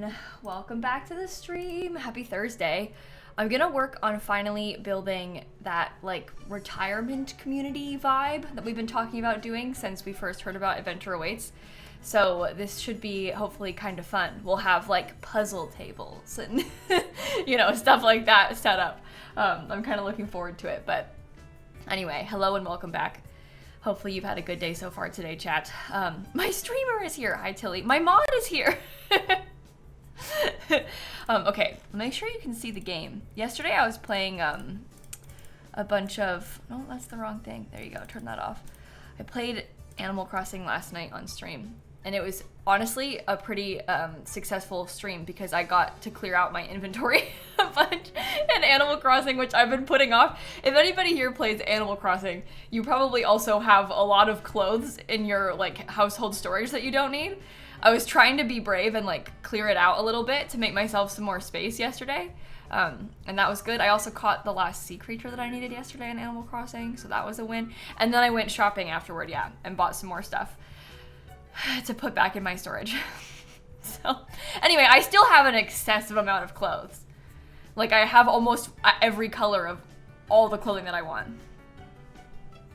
everyone. Welcome back to the stream. Happy Thursday. I'm gonna work on finally building that like retirement community vibe that we've been talking about doing since we first heard about Adventure Awaits. So this should be hopefully kind of fun. We'll have like puzzle tables and you know, stuff like that set up. I'm kind of looking forward to it. But anyway, hello and welcome back. Hopefully you've had a good day so far today, chat. My streamer is here. Hi, Tilly. My mod is here. Okay, make sure you can see the game. Yesterday I was playing a bunch of... No, that's the wrong thing. There you go. Turn that off. I played Animal Crossing last night on stream. And it was honestly a pretty successful stream because I got to clear out my inventory a bunch in Animal Crossing, which I've been putting off. If anybody here plays Animal Crossing, you probably also have a lot of clothes in your like household storage that you don't need. I was trying to be brave and like clear it out a little bit to make myself some more space yesterday. And that was good. I also caught the last sea creature that I needed yesterday in Animal Crossing, so that was a win. And then I went shopping afterward, yeah, and bought some more stuff to put back in my storage. So anyway, I still have an excessive amount of clothes. Like I have almost every color of all the clothing that I want.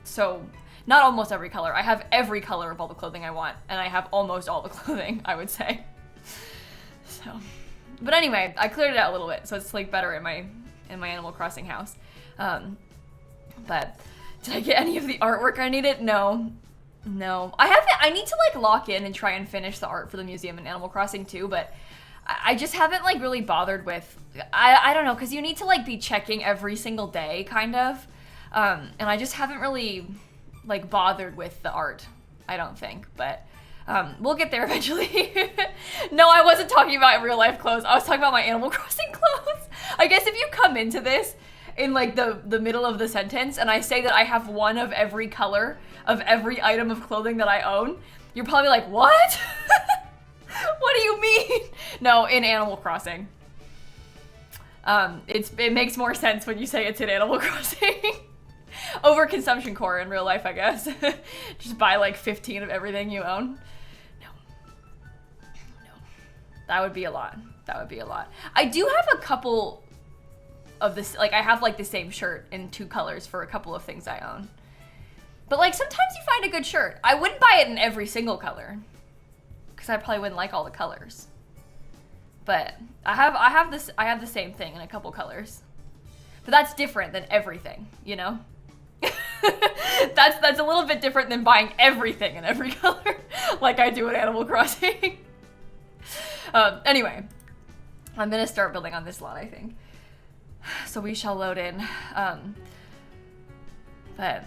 So not almost every color. I have every color of all the clothing I want, and I have almost all the clothing, I would say. So, but anyway, I cleared it out a little bit, so it's like better in my Animal Crossing house. But did I get any of the artwork I needed? No. I need to like lock in and try and finish the art for the museum in Animal Crossing too, but I just haven't like really bothered with, I don't know, because you need to like be checking every single day kind of, and I just haven't really like bothered with the art, I don't think, but we'll get there eventually. No, I wasn't talking about real life clothes. I was talking about my Animal Crossing clothes. I guess if you come into this in like the middle of the sentence and I say that I have one of every color of every item of clothing that I own, you're probably like, what? What do you mean? No, in Animal Crossing. It makes more sense when you say it's in Animal Crossing. Overconsumption core in real life, I guess. Just buy like 15 of everything you own. No. That would be a lot. I do have a couple of this, like I have like the same shirt in 2 colors for a couple of things I own. But like sometimes you find a good shirt. I wouldn't buy it in every single color because I probably wouldn't like all the colors. But I have the same thing in a couple colors. But that's different than everything, you know? That's a little bit different than buying everything in every color like I do in Animal Crossing. Anyway, I'm gonna start building on this lot, I think. So we shall load in. But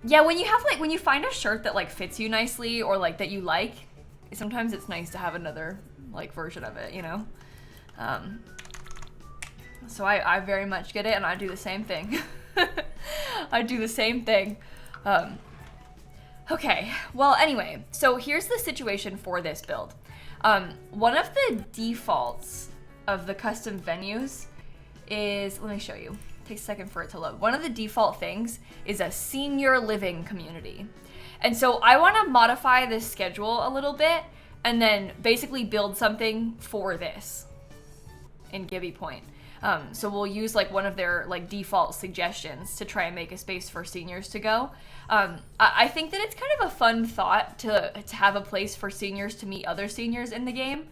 yeah, when you find a shirt that like fits you nicely or like that you like, sometimes it's nice to have another like version of it, you know? So I very much get it, and I do the same thing. I do the same thing. Okay, well anyway, so here's the situation for this build. One of the defaults of the custom venues is, let me show you. It takes a second for it to load. One of the default things is a senior living community. And so I want to modify this schedule a little bit and then basically build something for this in Gibbi Point. So we'll use like one of their like default suggestions to try and make a space for seniors to go. I think that it's kind of a fun thought to have a place for seniors to meet other seniors in the game.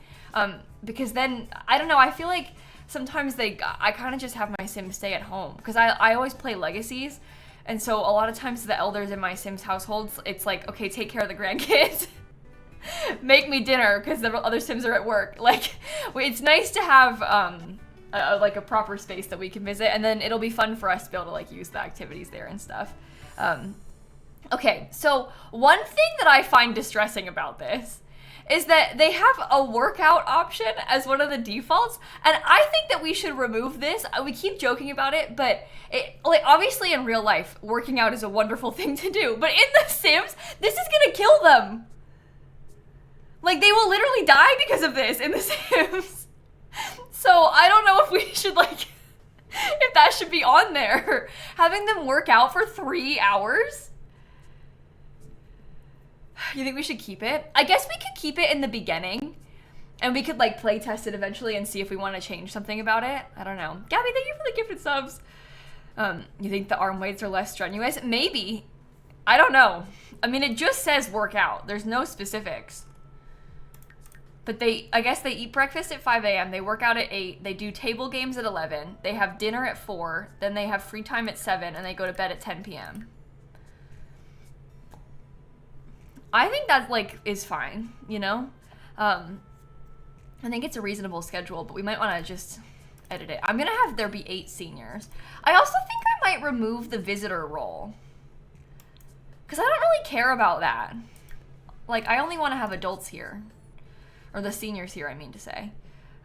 Because then, I don't know, I feel like sometimes I kind of just have my Sims stay at home because I always play Legacies. And so a lot of times the elders in my Sims households, it's like, okay, take care of the grandkids. Make me dinner because the other Sims are at work. Like, it's nice to have like a proper space that we can visit, and then it'll be fun for us to be able to like use the activities there and stuff. Okay, so one thing that I find distressing about this is that they have a workout option as one of the defaults, and I think that we should remove this. We keep joking about it, but like obviously in real life, working out is a wonderful thing to do, but in The Sims, this is gonna kill them. Like, they will literally die because of this in The Sims. So I don't know if we should like, if that should be on there. Having them work out for 3 hours? You think we should keep it? I guess we could keep it in the beginning And we could like play test it eventually and see if we want to change something about it. I don't know. Gabby, thank you for the gifted subs. You think the arm weights are less strenuous? Maybe. I don't know. I mean, it just says workout. There's no specifics. But I guess they eat breakfast at 5 a.m. They work out at 8. They do table games at 11. They have dinner at 4. Then they have free time at 7. And they go to bed at 10 p.m. I think that, like, is fine, you know? I think it's a reasonable schedule, but we might want to just edit it. I'm going to have there be 8 seniors. I also think I might remove the visitor role. Because I don't really care about that. Like, I only want to have adults here. Or the seniors here, I mean to say.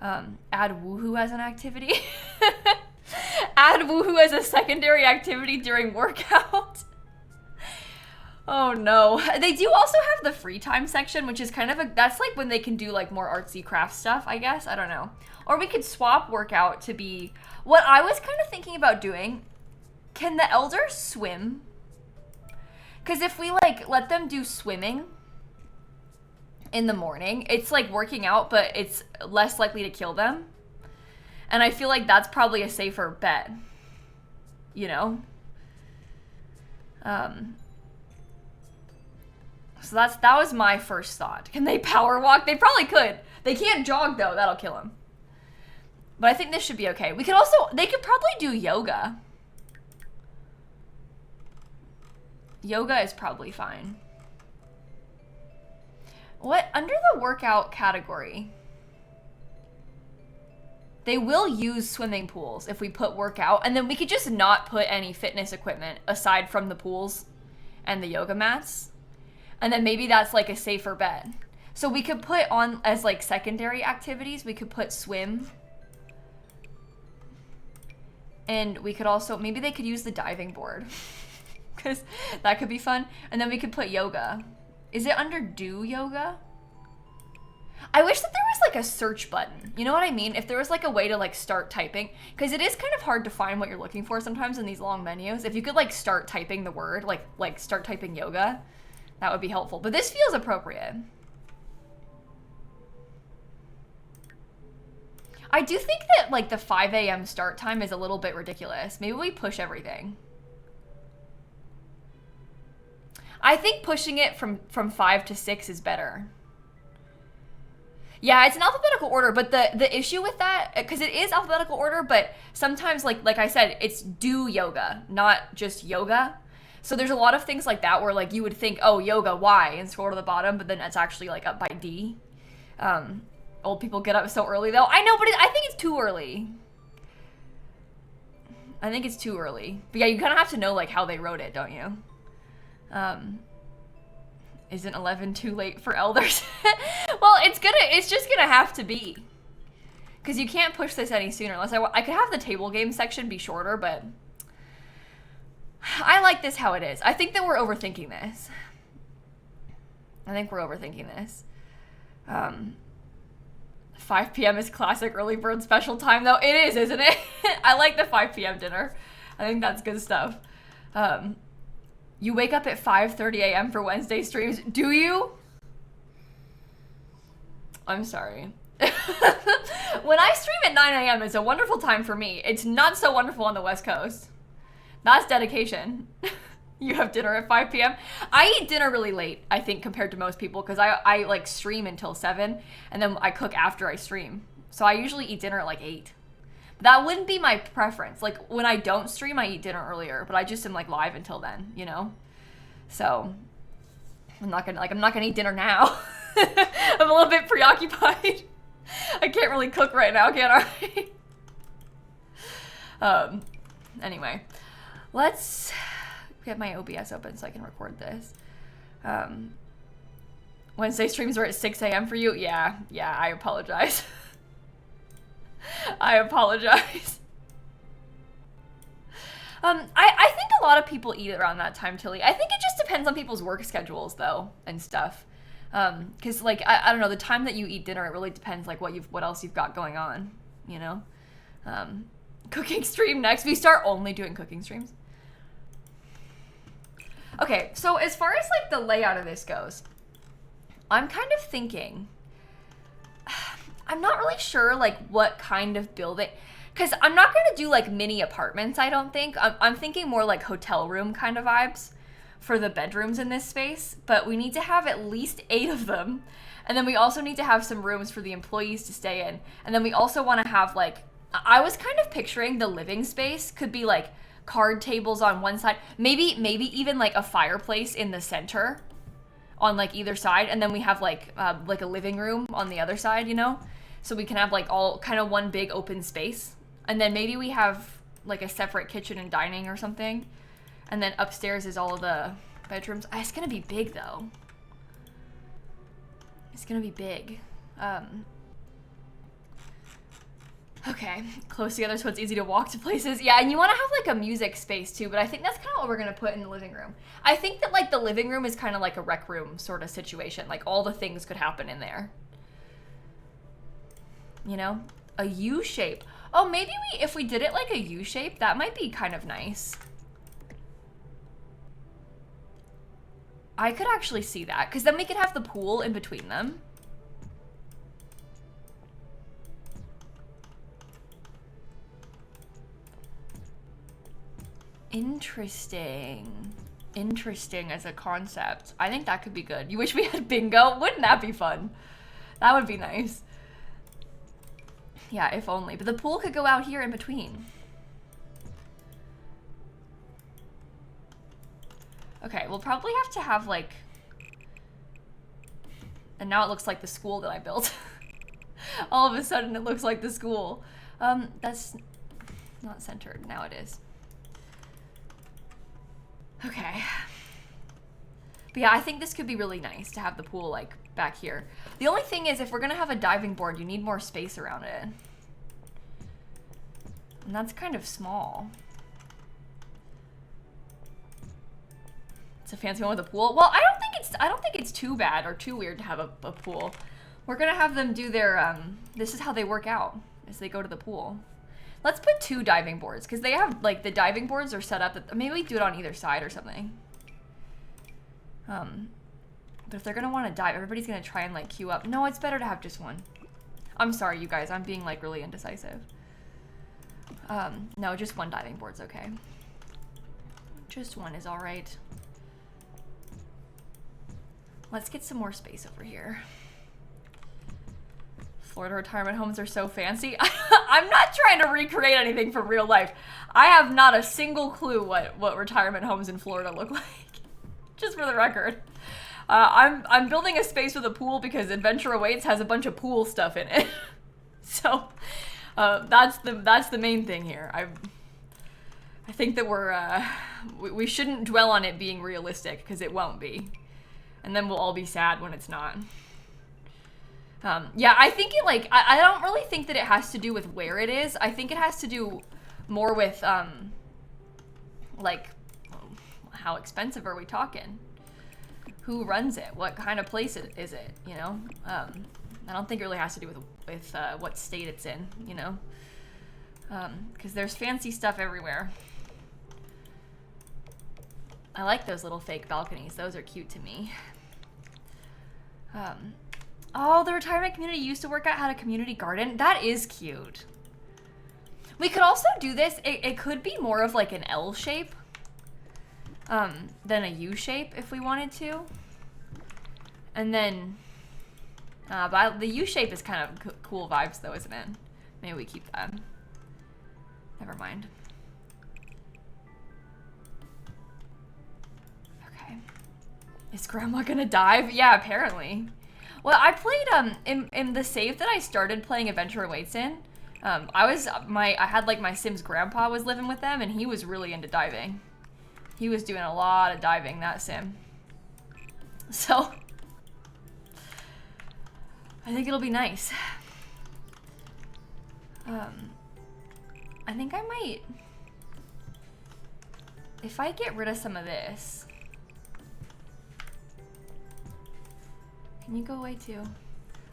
Add woohoo as an activity. Add woohoo as a secondary activity during workout. Oh no. They do also have the free time section, which is kind of that's like when they can do like more artsy craft stuff, I guess. I don't know. Or we could swap workout to be, what I was kind of thinking about doing, can the elders swim? Because if we like let them do swimming in the morning, it's like working out, but it's less likely to kill them. And I feel like that's probably a safer bet, you know? So that was my first thought. Can they power walk? They probably could. They can't jog though, that'll kill them. But I think this should be okay. We could also, they could probably do yoga. Yoga is probably fine. What, under the workout category, they will use swimming pools if we put workout, and then we could just not put any fitness equipment aside from the pools and the yoga mats. And then maybe that's like a safer bet. So we could put on as like secondary activities, we could put swim. And we could also, maybe they could use the diving board because that could be fun. And then we could put yoga. Is it under do yoga? I wish that there was like a search button. You know what I mean? If there was like a way to like start typing, because it is kind of hard to find what you're looking for sometimes in these long menus. If you could like start typing the word, like start typing yoga, that would be helpful. But this feels appropriate. I do think that like the 5 a.m. start time is a little bit ridiculous. Maybe we push everything. I think pushing it from 5 to 6 is better. Yeah, it's in alphabetical order, but the issue with that, because it is alphabetical order, but sometimes like I said, it's do yoga, not just yoga. So there's a lot of things like that where like you would think, oh, yoga, Y, and scroll to the bottom, but then it's actually like up by D. Old people get up so early though. I know, but I think it's too early. I think it's too early. But yeah, you kind of have to know like how they wrote it, don't you? Isn't 11 too late for elders? Well, it's just gonna have to be. Because you can't push this any sooner unless I could have the table game section be shorter, but I like this how it is. I think that we're overthinking this. 5 p.m. is classic early bird special time though. It is, isn't it? I like the 5 p.m. dinner. I think that's good stuff. You wake up at 5:30 a.m. for Wednesday streams. Do you? I'm sorry. When I stream at 9 a.m., it's a wonderful time for me. It's not so wonderful on the West Coast. That's dedication. You have dinner at 5 p.m. I eat dinner really late, I think, compared to most people, because I like stream until 7, and then I cook after I stream. So I usually eat dinner at like 8. That wouldn't be my preference. Like when I don't stream, I eat dinner earlier, but I just am like live until then, you know? So I'm not gonna eat dinner now. I'm a little bit preoccupied. I can't really cook right now, can I? Anyway, let's get my OBS open so I can record this. Wednesday streams are at 6 a.m. for you? Yeah, I apologize. I apologize. I think a lot of people eat around that time, Tilly. I think it just depends on people's work schedules, though, and stuff. Because, like, I don't know, the time that you eat dinner, it really depends, like, what else you've got going on, you know? Cooking stream next. We start only doing cooking streams. Okay, so as far as, like, the layout of this goes, I'm kind of thinking... I'm not really sure like what kind of building, because I'm not going to do like mini apartments, I don't think. I'm thinking more like hotel room kind of vibes for the bedrooms in this space, but we need to have at least 8 of them. And then we also need to have some rooms for the employees to stay in. And then we also want to have like, I was kind of picturing the living space could be like card tables on one side, maybe even like a fireplace in the center on like either side, and then we have like a living room on the other side, you know, so we can have like all kind of one big open space. And then maybe we have like a separate kitchen and dining or something, and then upstairs is all of the bedrooms. It's gonna be big though. It's gonna be big. Okay, close together so it's easy to walk to places. Yeah, and you want to have like a music space too, but I think that's kind of what we're gonna put in the living room. I think that like the living room is kind of like a rec room sort of situation. Like all the things could happen in there. You know, a U shape. Oh, maybe if we did it like a U shape, that might be kind of nice. I could actually see that, because then we could have the pool in between them. Interesting. Interesting as a concept. I think that could be good. You wish we had bingo? Wouldn't that be fun? That would be nice. Yeah, if only. But the pool could go out here in between. Okay, we'll probably have to have like... And now it looks like the school that I built. All of a sudden it looks like the school. That's not centered. Now it is. Okay. But yeah, I think this could be really nice to have the pool like back here. The only thing is, if we're gonna have a diving board, you need more space around it. And that's kind of small. It's a fancy one with a pool. Well, I don't think it's too bad or too weird to have a pool. We're gonna have them do their this is how they work out as they go to the pool. Let's put 2 diving boards, because they have like the diving boards are set up that maybe we do it on either side or something. But if they're gonna want to dive, everybody's gonna try and like queue up. No, it's better to have just one. I'm sorry, you guys. I'm being like really indecisive. No, just 1 diving board's okay. Just 1 is all right. Let's get some more space over here. Florida retirement homes are so fancy. I'm not trying to recreate anything from real life. I have not a single clue what retirement homes in Florida look like. Just for the record. I'm building a space with a pool because Adventure Awaits has a bunch of pool stuff in it. So that's the main thing here. I think that we shouldn't dwell on it being realistic, because it won't be. And then we'll all be sad when it's not. Yeah, I think it like, I don't really think that it has to do with where it is. I think it has to do more with, like, how expensive are we talking? Who runs it? What kind of place is it, you know? I don't think it really has to do with what state it's in, you know? Because there's fancy stuff everywhere. I like those little fake balconies. Those are cute to me. Oh, the retirement community used to work out had a community garden. That is cute. We could also do this. It could be more of like an L shape than a U shape if we wanted to. And then, but the U shape is kind of cool vibes though, isn't it? Maybe we keep that. Never mind. Okay. Is grandma gonna dive? Yeah, apparently. Well, I played in the save that I started playing Adventure Awaits in. I had like my Sims grandpa was living with them, and he was really into diving. He was doing a lot of diving, that sim. So I think it'll be nice. I think I might, if I get rid of some of this. Can you go away too?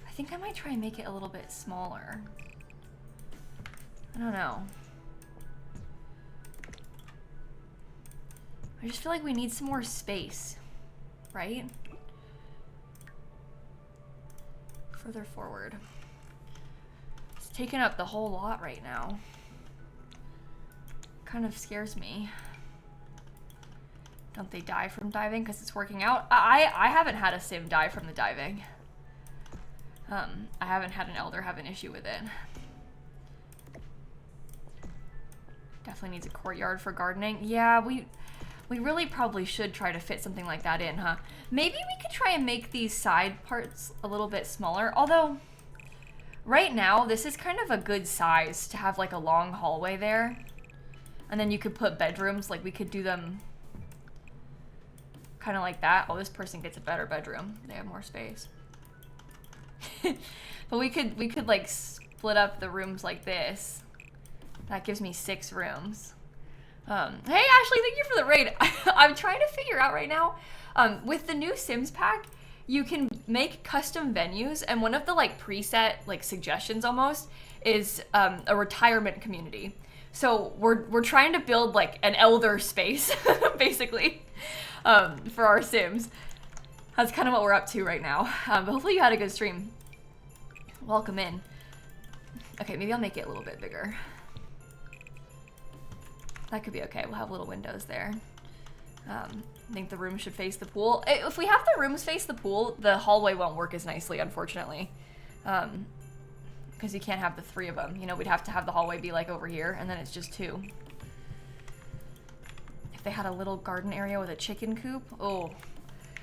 I think I might try and make it a little bit smaller. I don't know. I just feel like we need some more space, right? Further forward. taking up the whole lot right now. Kind of scares me. Don't they die from diving because it's working out? I haven't had a sim die from the diving. I haven't had an elder have an issue with it. Definitely needs a courtyard for gardening. Yeah, we really probably should try to fit something like that in, huh? Maybe we could try and make these side parts a little bit smaller. Although, right now, this is kind of a good size to have like a long hallway there. And then you could put bedrooms, like we could do them kind of like that. Oh, this person gets a better bedroom. They have more space. But we could like split up the rooms like this. That gives me 6 rooms. Hey Ashley, thank you for the raid. I'm trying to figure out right now, with the new Sims pack, you can make custom venues, and one of the like preset like suggestions almost is a retirement community. So we're trying to build like an elder space, basically, for our Sims. That's kind of what we're up to right now. But hopefully you had a good stream. Welcome in. Okay, maybe I'll make it a little bit bigger. That could be okay. We'll have little windows there. I think the room should face the pool. If we have the rooms face the pool, the hallway won't work as nicely, unfortunately. Because you can't have the 3 of them. You know, we'd have to have the hallway be like over here, and then it's just 2. If they had a little garden area with a chicken coop. Oh.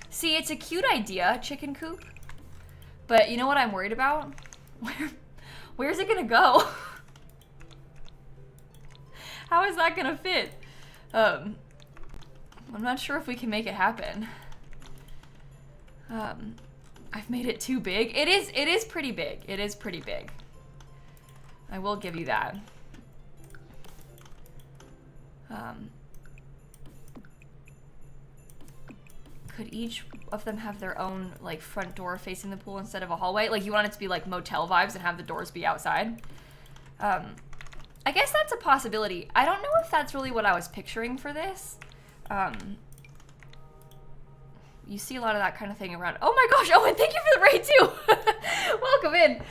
See, it's a cute idea, chicken coop. But you know what I'm worried about? Where's it gonna go? How is that gonna fit? I'm not sure if we can make it happen. I've made it too big. It is pretty big. It is pretty big. I will give you that. Could each of them have their own like front door facing the pool instead of a hallway? Like you want it to be like motel vibes and have the doors be outside? I guess that's a possibility. I don't know if that's really what I was picturing for this. You see a lot of that kind of thing around. Oh my gosh, Owen, thank you for the raid too. Welcome in.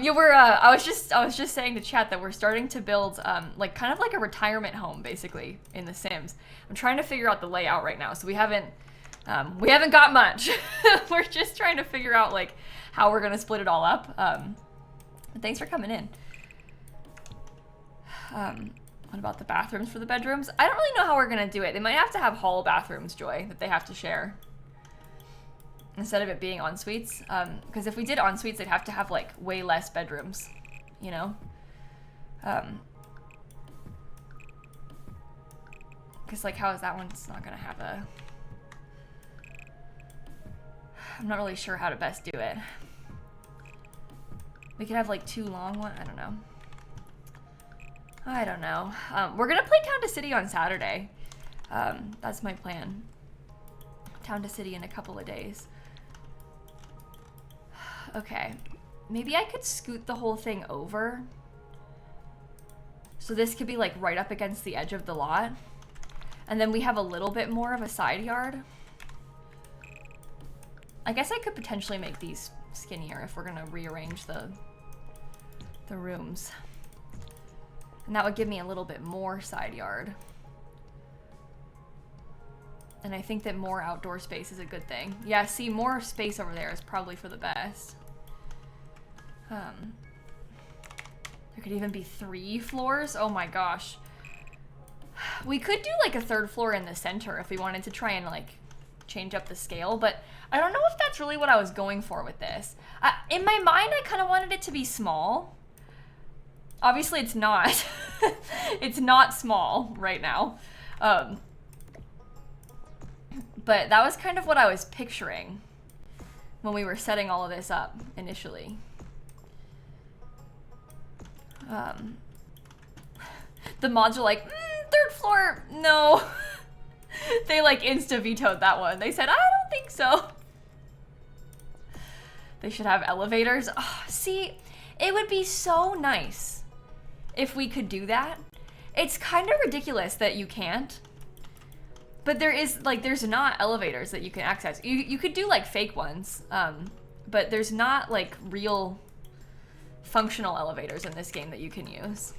Yeah, we're I was just saying to chat that we're starting to build like kind of like a retirement home basically in The Sims. I'm trying to figure out the layout right now, so we haven't got much. We're just trying to figure out like how we're gonna split it all up. Thanks for coming in. What about the bathrooms for the bedrooms? I don't really know how we're gonna do it. They might have to have hall bathrooms, Joy, that they have to share. Instead of it being en suites. Because if we did en suites, they'd have to have like way less bedrooms, you know? Because like how is that one? It's not gonna have a... I'm not really sure how to best do it. We could have like 2 long ones, I don't know. I don't know. We're gonna play Town to City on Saturday. That's my plan. Town to City in a couple of days. Okay. Maybe I could scoot the whole thing over. So this could be like right up against the edge of the lot. And then we have a little bit more of a side yard. I guess I could potentially make these skinnier if we're gonna rearrange the rooms. And that would give me a little bit more side yard. And I think that more outdoor space is a good thing. Yeah, see, more space over there is probably for the best. There could even be 3 floors. Oh my gosh. We could do like a 3rd floor in the center if we wanted to try and like change up the scale, but I don't know if that's really what I was going for with this. In my mind, I kind of wanted it to be small. Obviously, it's not. It's not small right now. But that was kind of what I was picturing when we were setting all of this up initially. The mods are like, 3rd floor, no. They like insta-vetoed that one. They said, I don't think so. They should have elevators. Oh, see, it would be so nice if we could do that. It's kind of ridiculous that you can't. But there is, like, there's not elevators that you can access. You could do, like, fake ones. But there's not, like, real functional elevators in this game that you can use.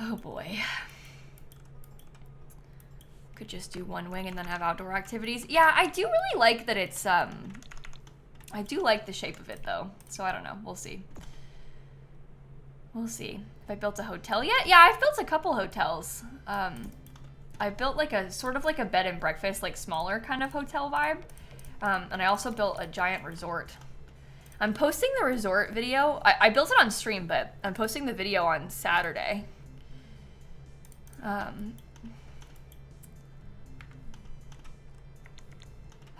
Oh boy. Could just do one wing and then have outdoor activities. Yeah, I do really like that it's, I do like the shape of it though. So I don't know, we'll see. We'll see. Have I built a hotel yet? Yeah, I've built a couple hotels. I built like a, sort of like a bed and breakfast, like smaller kind of hotel vibe. And I also built a giant resort. I'm posting the resort video. I built it on stream, but I'm posting the video on Saturday.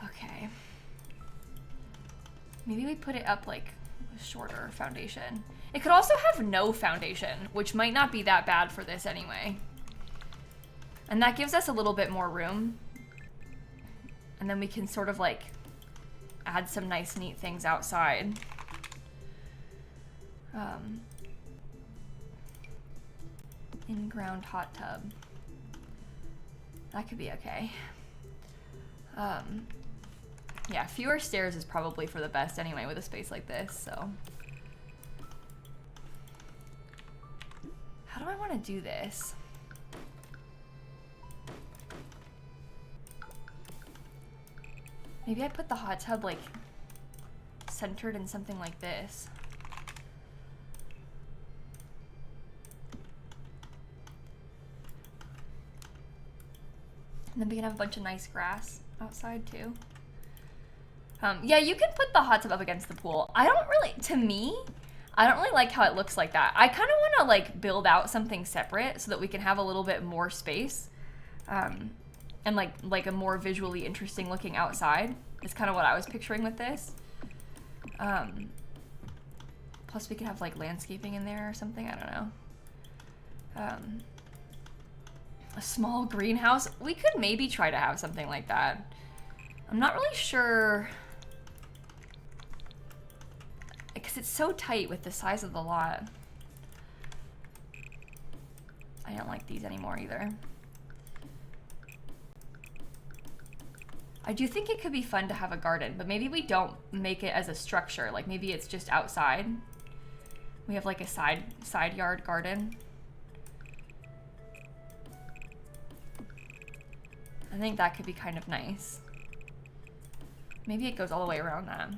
Okay. Maybe we put it up like a shorter foundation. It could also have no foundation, which might not be that bad for this anyway. And that gives us a little bit more room. And then we can sort of like add some nice, neat things outside. In-ground hot tub. That could be okay. Yeah, fewer stairs is probably for the best anyway with a space like this, so. How do I want to do this? Maybe I put the hot tub like centered in something like this. And then we can have a bunch of nice grass outside too. Yeah, you can put the hot tub up against the pool. I don't really, to me, I don't really like how it looks like that. I kind of want to like build out something separate so that we can have a little bit more space. And like a more visually interesting looking outside is kind of what I was picturing with this. Plus we could have like landscaping in there or something, I don't know. A small greenhouse. We could maybe try to have something like that. I'm not really sure. Because it's so tight with the size of the lot. I don't like these anymore either. I do think it could be fun to have a garden, but maybe we don't make it as a structure. Like maybe it's just outside. We have like a side yard garden. I think that could be kind of nice. Maybe it goes all the way around that.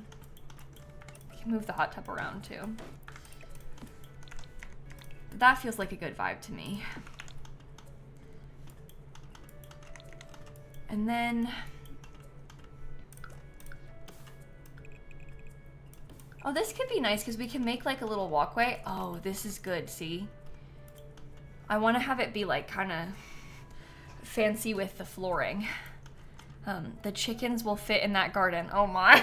We can move the hot tub around too. That feels like a good vibe to me. And then, oh, this could be nice because we can make like a little walkway. Oh, this is good, see? I want to have it be like kind of fancy with the flooring. The chickens will fit in that garden. Oh my.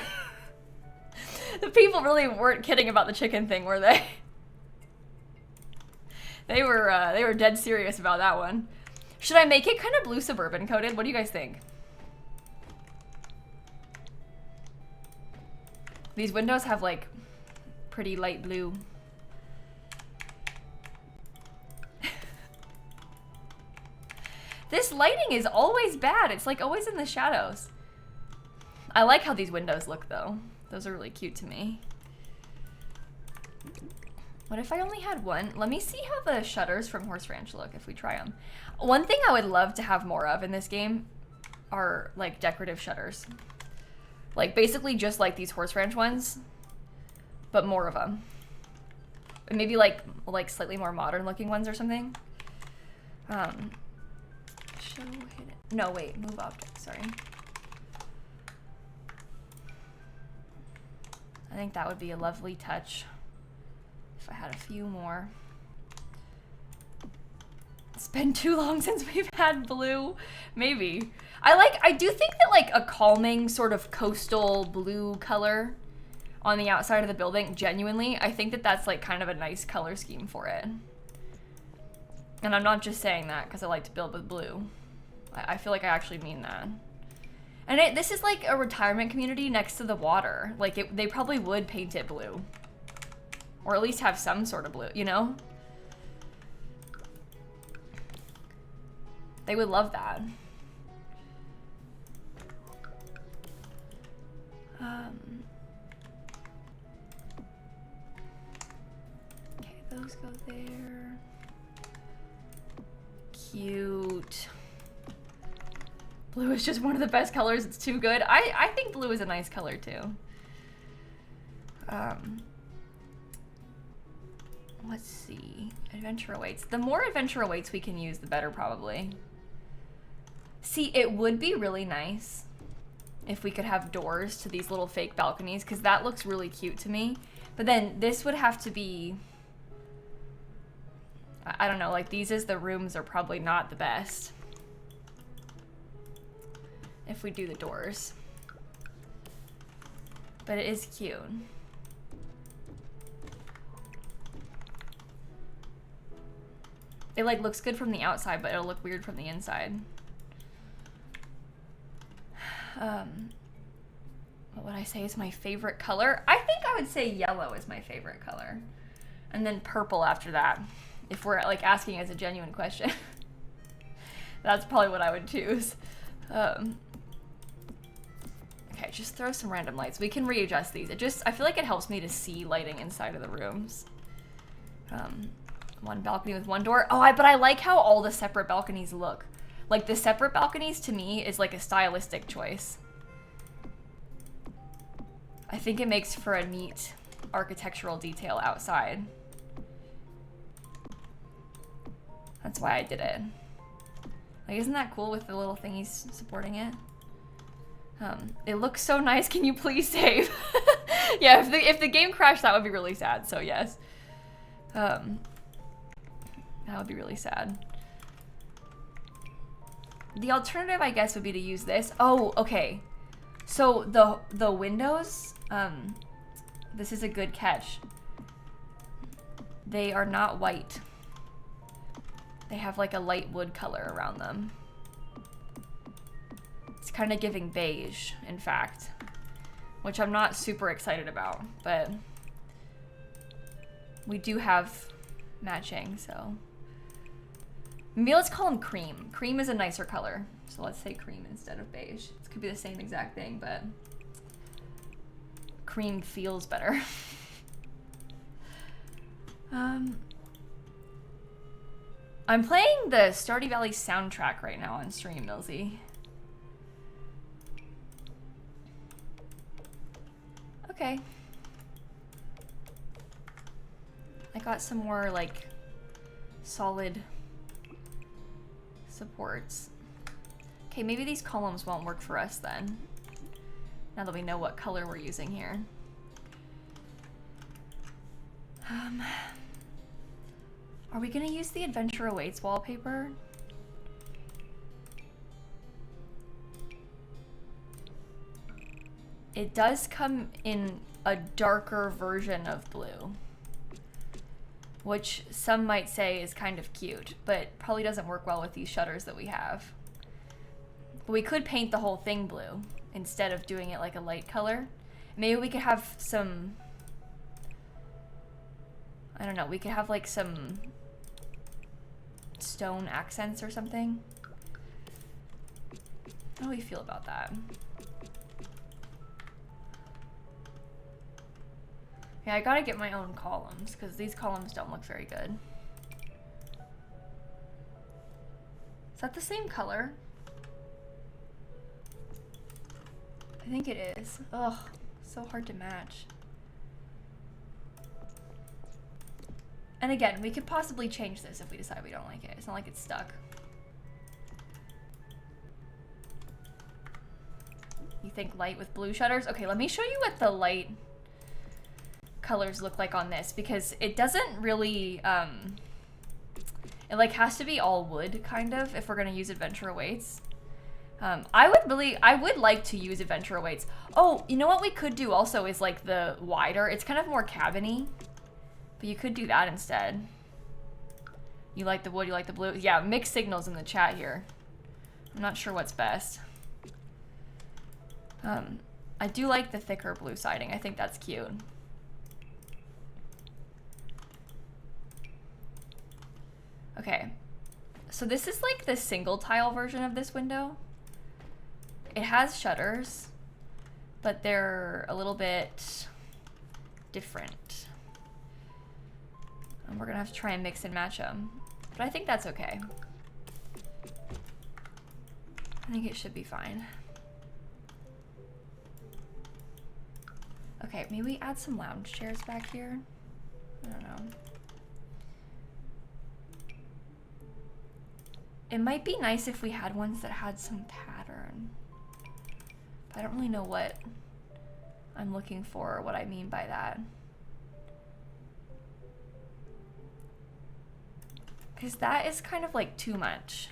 The people really weren't kidding about the chicken thing, were they? They were dead serious about that one. Should I make it kind of blue suburban coated? What do you guys think? These windows have like pretty light blue. This lighting is always bad. It's like always in the shadows. I like how these windows look though. Those are really cute to me. What if I only had one? Let me see how the shutters from Horse Ranch look if we try them. One thing I would love to have more of in this game are like decorative shutters. Like basically just like these Horse Ranch ones, but more of them. And maybe like slightly more modern looking ones or something. Show hidden. No, wait, move object, sorry. I think that would be a lovely touch if I had a few more. It's been too long since we've had blue. Maybe. I do think that like a calming sort of coastal blue color on the outside of the building, genuinely, I think that that's like kind of a nice color scheme for it. And I'm not just saying that because I like to build with blue. I feel like I actually mean that. And this is like a retirement community next to the water. Like they probably would paint it blue. Or at least have some sort of blue, you know? They would love that. Okay, those go there. Cute. Blue is just one of the best colors. It's too good. I think blue is a nice color too. Let's see. Adventure awaits. The more adventure awaits we can use, the better probably. See, it would be really nice if we could have doors to these little fake balconies, because that looks really cute to me. But then this would have to be, I don't know, like these as the rooms are probably not the best if we do the doors. But it is cute. It like looks good from the outside, but it'll look weird from the inside. What would I say is my favorite color? I think I would say yellow is my favorite color. And then purple after that. If we're like asking as a genuine question. That's probably what I would choose. Okay, just throw some random lights. We can readjust these. I feel like it helps me to see lighting inside of the rooms. One balcony with one door. Oh, but I like how all the separate balconies look. Like the separate balconies to me is like a stylistic choice. I think it makes for a neat architectural detail outside. That's why I did it. Like, isn't that cool with the little thingies supporting it? It looks so nice. Can you please save? Yeah, if the game crashed, that would be really sad. So yes, that would be really sad. The alternative, I guess, would be to use this. Oh, okay. So the windows, this is a good catch. They are not white. They have like a light wood color around them. It's kind of giving beige, in fact, which I'm not super excited about, but we do have matching, so. Maybe let's call them cream. Cream is a nicer color, so let's say cream instead of beige. It could be the same exact thing, but cream feels better. I'm playing the Stardew Valley soundtrack right now on stream, Millsy. Okay. I got some more, like, solid supports. Okay, maybe these columns won't work for us then. Now that we know what color we're using here. Are we gonna use the Adventure Awaits wallpaper? It does come in a darker version of blue, which some might say is kind of cute, but probably doesn't work well with these shutters that we have. But we could paint the whole thing blue instead of doing it like a light color. Maybe we could have some, I don't know, we could have like some stone accents or something. How do we feel about that? Yeah, I gotta get my own columns because these columns don't look very good. Is that the same color? I think it is. Ugh, so hard to match. And again, we could possibly change this if we decide we don't like it. It's not like it's stuck. You think light with blue shutters? Okay, let me show you what the light colors look like on this, because it doesn't really, it like has to be all wood kind of if we're gonna use Adventure Awaits. I would like to use Adventure Awaits. Oh, you know what we could do also is like the wider, it's kind of more cabin-y, but you could do that instead. You like the wood, you like the blue? Yeah, mixed signals in the chat here. I'm not sure what's best. I do like the thicker blue siding. I think that's cute. Okay, so this is like the single tile version of this window. It has shutters. but they're a little bit different. And we're gonna have to try and mix and match them. But I think that's okay. I think it should be fine. Okay, maybe we add some lounge chairs back here. I don't know. It might be nice if we had ones that had some pattern. But I don't really know what I'm looking for or what I mean by that. Because that is kind of like too much.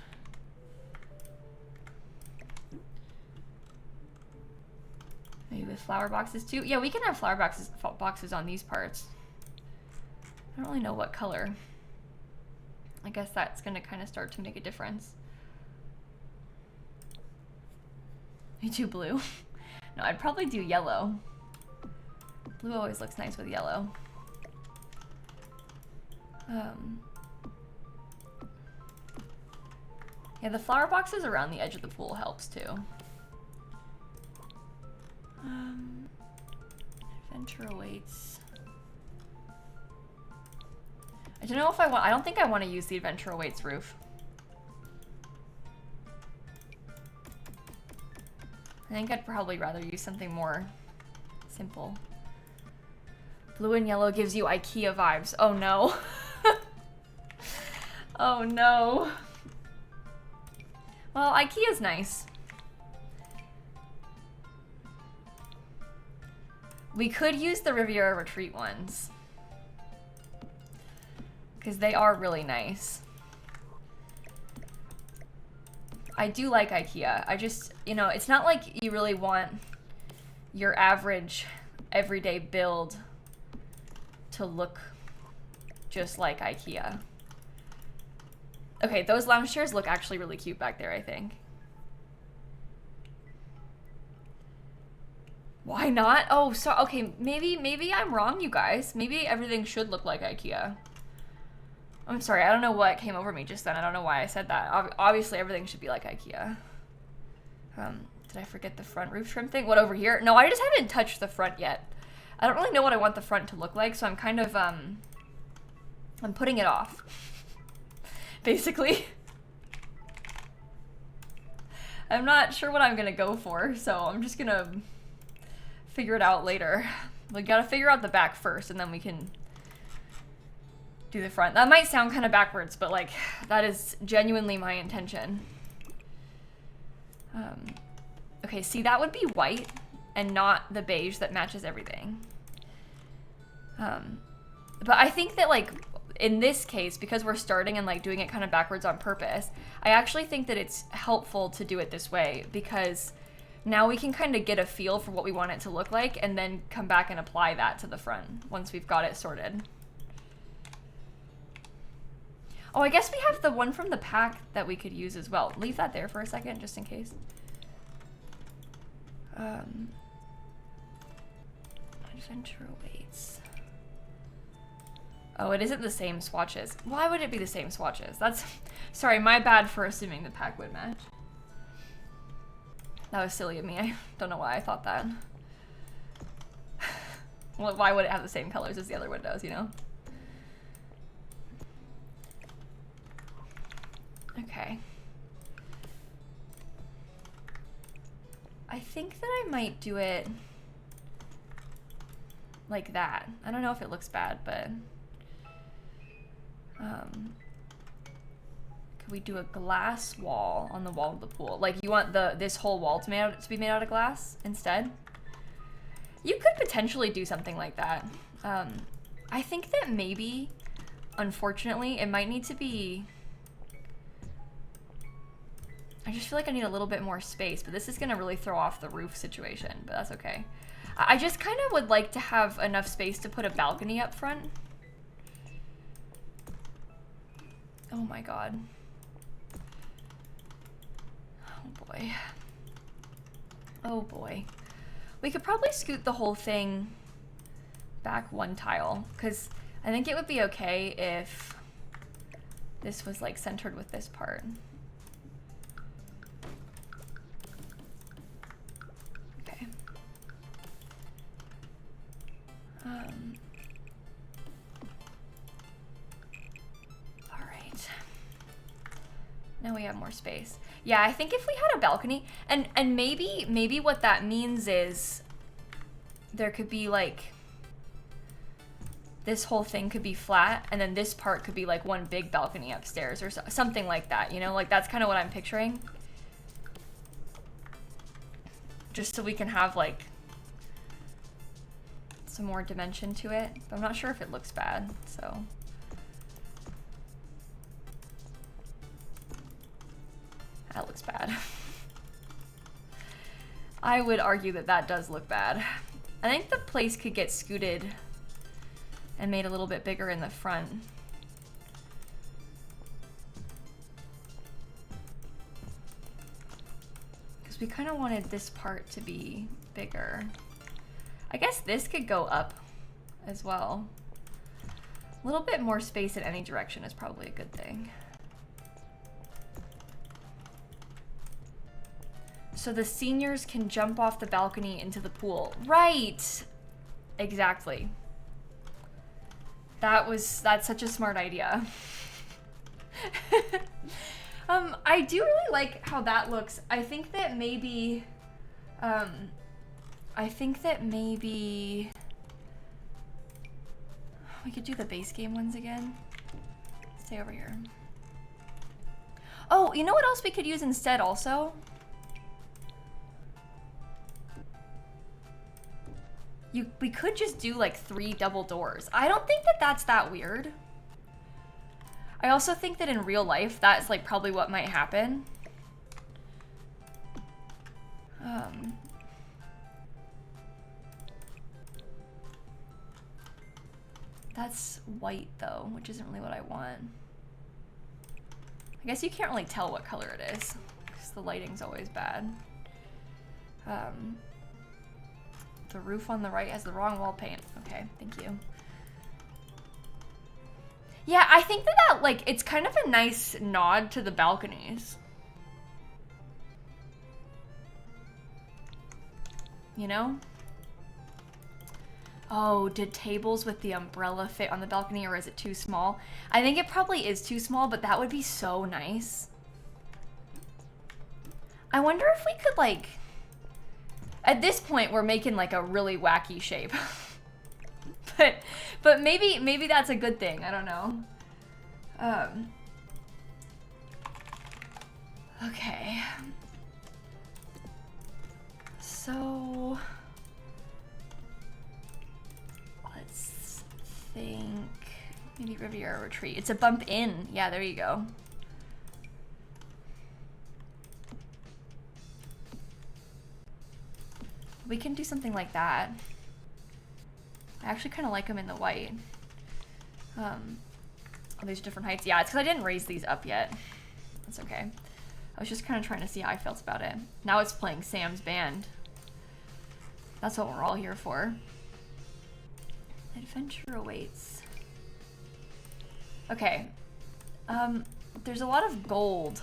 Maybe with flower boxes too? Yeah, we can have flower boxes on these parts. I don't really know what color. I guess that's gonna kind of start to make a difference. Me too, blue. No, I'd probably do yellow. Blue always looks nice with yellow. Yeah, the flower boxes around the edge of the pool helps too. Adventure awaits. I don't know if I don't think I want to use the adventure awaits roof. I think I'd probably rather use something more simple. Blue and yellow gives you IKEA vibes. Oh no. Oh no. Well, IKEA's nice. We could use the Riviera Retreat ones. Because they are really nice. I do like IKEA. I just, you know, it's not like you really want your average everyday build to look just like IKEA. Okay, those lounge chairs look actually really cute back there, I think. Why not? Oh, so, okay, maybe I'm wrong, you guys. Maybe everything should look like IKEA. I'm sorry, I don't know what came over me just then. I don't know why I said that. Obviously, everything should be like IKEA. Did I forget the front roof trim thing? What, over here? No, I just haven't touched the front yet. I don't really know what I want the front to look like, so I'm kind of, I'm putting it off. Basically. I'm not sure what I'm gonna go for, so I'm just gonna figure it out later. We gotta figure out the back first, and then we can do the front. That might sound kind of backwards, but like, that is genuinely my intention. Okay, see, that would be white and not the beige that matches everything. But I think that, like, in this case, because we're starting and like doing it kind of backwards on purpose, I actually think that it's helpful to do it this way, because now we can kind of get a feel for what we want it to look like and then come back and apply that to the front once we've got it sorted. Oh, I guess we have the one from the pack that we could use as well. Leave that there for a second, just in case. Adventure awaits. Oh, it isn't the same swatches. Why would it be the same swatches? That's... Sorry, my bad for assuming the pack would match. That was silly of me. I don't know why I thought that. Well, why would it have the same colors as the other windows, you know? Okay. I think that I might do it like that. I don't know if it looks bad, but could we do a glass wall on the wall of the pool? Like, you want this whole wall to be made out of glass instead? You could potentially do something like that. I think that maybe, unfortunately, it might need to be... I just feel like I need a little bit more space, but this is gonna really throw off the roof situation, but that's okay. I just kind of would like to have enough space to put a balcony up front. Oh my god. Oh boy. Oh boy. We could probably scoot the whole thing back one tile, because I think it would be okay if this was like centered with this part. All right. Now we have more space. Yeah, I think if we had a balcony, and maybe what that means is there could be like, this whole thing could be flat, and then this part could be like one big balcony upstairs or something like that, you know? Like that's kind of what I'm picturing. Just so we can have like some more dimension to it. But I'm not sure if it looks bad, so. That looks bad. I would argue that that does look bad. I think the place could get scooted and made a little bit bigger in the front. Because we kind of wanted this part to be bigger. I guess this could go up as well. A little bit more space in any direction is probably a good thing. So the seniors can jump off the balcony into the pool. Right! Exactly. That's such a smart idea. I do really like how that looks. I think that maybe we could do the base game ones again. Stay over here. Oh, you know what else we could use instead also? We could just do like 3 double doors. I don't think that that's that weird. I also think that in real life, that's like probably what might happen. That's white though, which isn't really what I want. I guess you can't really tell what color it is because the lighting's always bad. The roof on the right has the wrong wall paint. Okay, thank you. Yeah, I think that like, it's kind of a nice nod to the balconies. You know? Oh, did tables with the umbrella fit on the balcony, or is it too small? I think it probably is too small, but that would be so nice. I wonder if we could like, at this point, we're making like a really wacky shape. but maybe that's a good thing. I don't know. Okay. So let's think. Maybe Riviera Retreat. It's a bump in. Yeah, there you go. We can do something like that. I actually kind of like them in the white. Oh, these are different heights. Yeah, it's because I didn't raise these up yet. That's okay. I was just kind of trying to see how I felt about it. Now it's playing Sam's band. That's what we're all here for. Adventure awaits. Okay. There's a lot of gold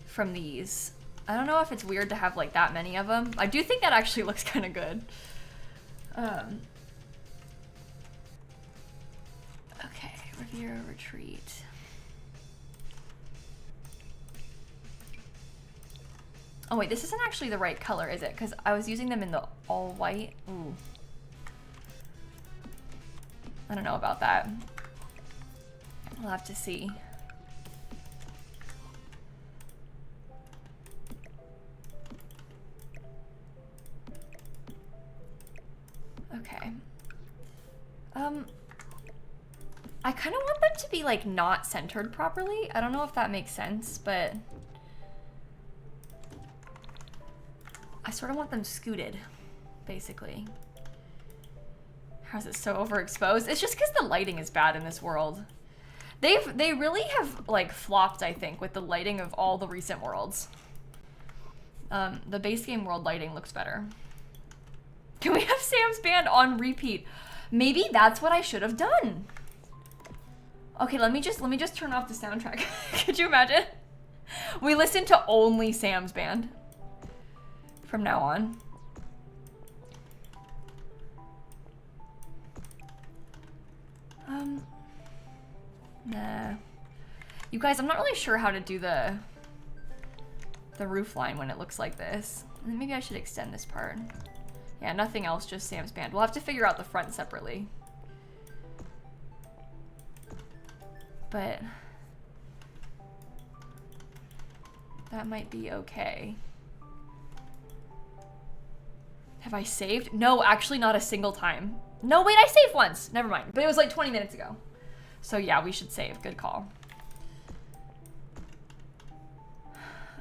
from these. I don't know if it's weird to have like that many of them. I do think that actually looks kind of good. Okay, Riviera Retreat. Oh wait, this isn't actually the right color, is it? Because I was using them in the all white. Ooh. I don't know about that. We'll have to see. Okay. I kind of want them to be like not centered properly. I don't know if that makes sense, but I sort of want them scooted, basically. How's it so overexposed? It's just because the lighting is bad in this world. They really have like flopped, I think, with the lighting of all the recent worlds. The base game world lighting looks better. Can we have Sam's band on repeat? Maybe that's what I should have done. Okay, let me just turn off the soundtrack. Could you imagine? We listen to only Sam's band from now on. Nah. You guys, I'm not really sure how to do the roof line when it looks like this. Maybe I should extend this part. Yeah, nothing else, just Sam's band. We'll have to figure out the front separately. But that might be okay. Have I saved? No, actually not a single time. No, wait, I saved once. Never mind. But it was like 20 minutes ago. So yeah, we should save. Good call.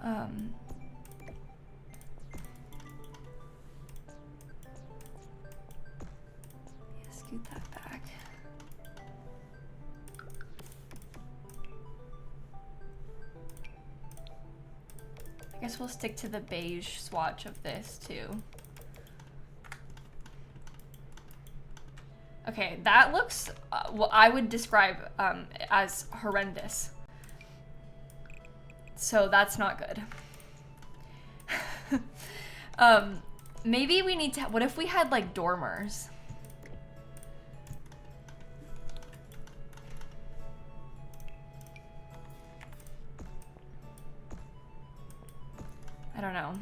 Yeah, scoot that back. I guess we'll stick to the beige swatch of this too. Okay, that looks what I would describe as horrendous. So that's not good. Maybe we need to, what if we had like dormers? I don't know.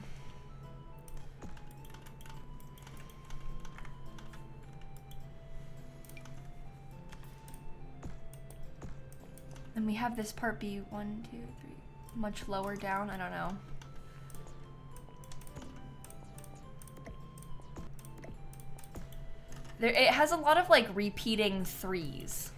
And we have this part be 1, 2, 3, much lower down. I don't know. There, it has a lot of like repeating threes.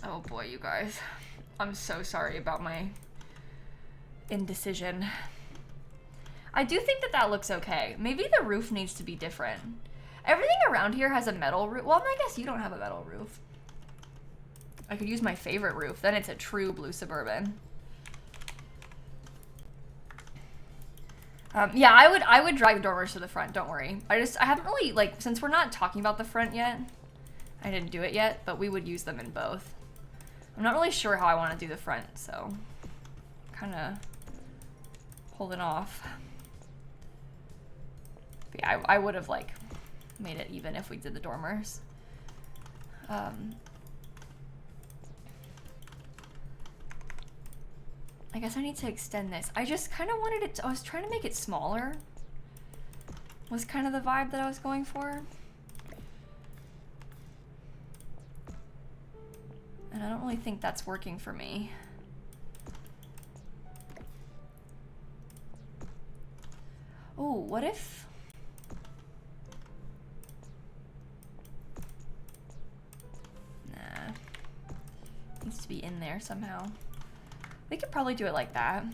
Oh boy, you guys. I'm so sorry about my indecision. I do think that that looks okay. Maybe the roof needs to be different. Everything around here has a metal roof. Well, I guess you don't have a metal roof. I could use my favorite roof. Then it's a true blue Suburban. Yeah, I would drag dormers to the front. Don't worry. I haven't really, like, since we're not talking about the front yet, I didn't do it yet, but we would use them in both. I'm not really sure how I want to do the front, so kind of holding off. But yeah, I would have, like, made it even if we did the dormers. I guess I need to extend this. I just kind of wanted it to, I was trying to make it smaller. Was kind of the vibe that I was going for. And I don't really think that's working for me. Oh, what if... Nah. Needs to be in there somehow. We could probably do it like that.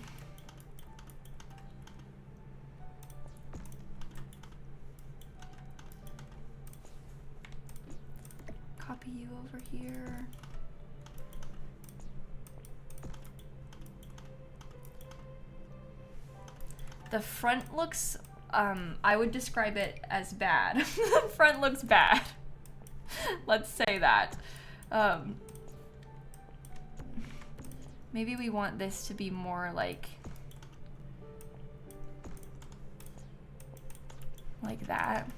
Copy you over here. The front looks, I would describe it as bad. The front looks bad. Let's say that. Maybe we want this to be more like that.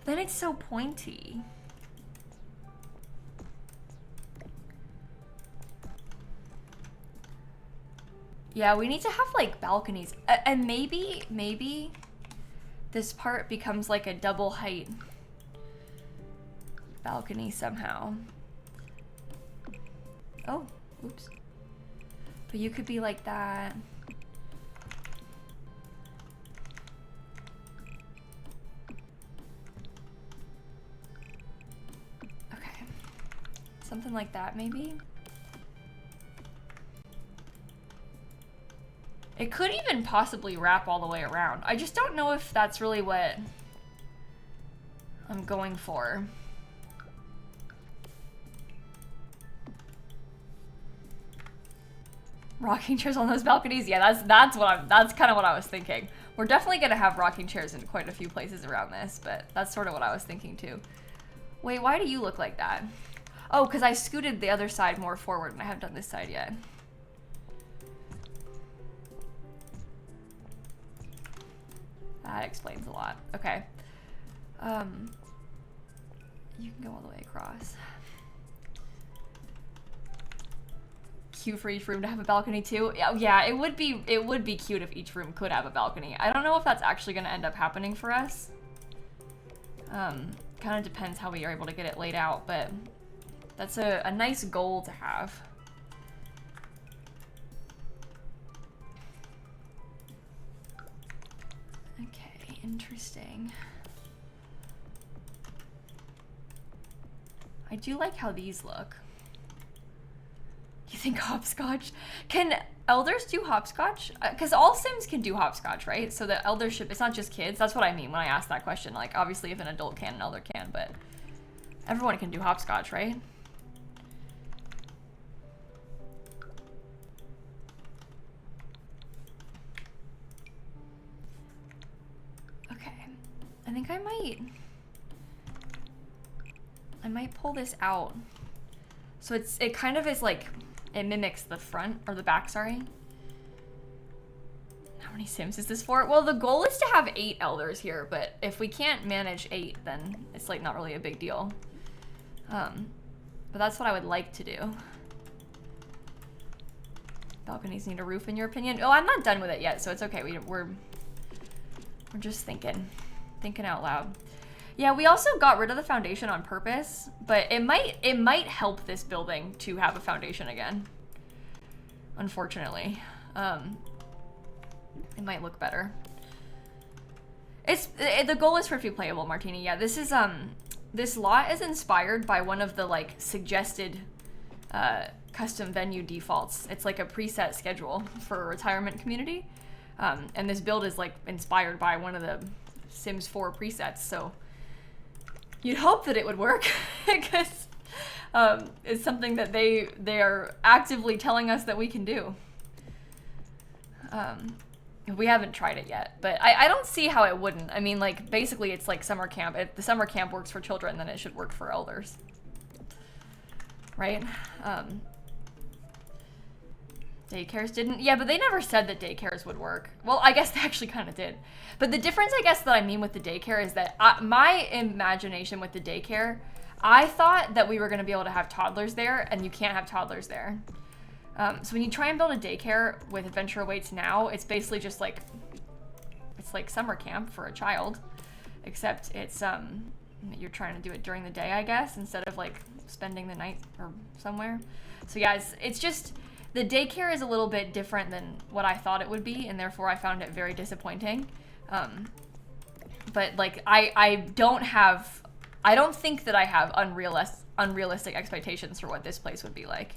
Then it's so pointy. Yeah, we need to have like balconies. And maybe this part becomes like a double height balcony somehow. Oh, oops. But you could be like that. Okay. Something like that, maybe? It could even possibly wrap all the way around. I just don't know if that's really what I'm going for. Rocking chairs on those balconies? Yeah, that's kind of what I was thinking. We're definitely gonna have rocking chairs in quite a few places around this, but that's sort of what I was thinking too. Wait, why do you look like that? Oh, because I scooted the other side more forward and I haven't done this side yet. That explains a lot. Okay. You can go all the way across. Cute for each room to have a balcony too. Yeah, it would be cute if each room could have a balcony. I don't know if that's actually going to end up happening for us. Kind of depends how we are able to get it laid out, but that's a nice goal to have. Okay, interesting. I do like how these look. You think hopscotch? Can elders do hopscotch? Because all Sims can do hopscotch, right? So the eldership, it's not just kids. That's what I mean when I ask that question. Like, obviously if an adult can, an elder can, but everyone can do hopscotch, right? Okay. I think I might pull this out. So it kind of is like, it mimics the front, or the back, sorry. How many Sims is this for? Well, the goal is to have 8 elders here, but if we can't manage 8, then it's like not really a big deal. But that's what I would like to do. Balconies need a roof in your opinion? Oh, I'm not done with it yet, so it's okay. We're just thinking out loud. Yeah, we also got rid of the foundation on purpose, but it might help this building to have a foundation again. Unfortunately, it might look better. The goal is for it to be playable, Martini. Yeah, this is this lot is inspired by one of the like suggested custom venue defaults. It's like a preset schedule for a retirement community, and this build is like inspired by one of the Sims 4 presets. So you'd hope that it would work because it's something that they are actively telling us that we can do. We haven't tried it yet, but I don't see how it wouldn't. I mean, like, basically it's like summer camp. If the summer camp works for children, then it should work for elders. Right? Daycares didn't? Yeah, but they never said that daycares would work. Well, I guess they actually kind of did. But the difference, I guess, that I mean with the daycare is that my imagination with the daycare, I thought that we were going to be able to have toddlers there, and you can't have toddlers there. So when you try and build a daycare with Adventure Awaits Now, it's basically just like, it's like summer camp for a child, except it's, you're trying to do it during the day, I guess, instead of like spending the night or somewhere. So yeah, it's just, the daycare is a little bit different than what I thought it would be, and therefore I found it very disappointing. But like, I don't think that I have unrealistic expectations for what this place would be like.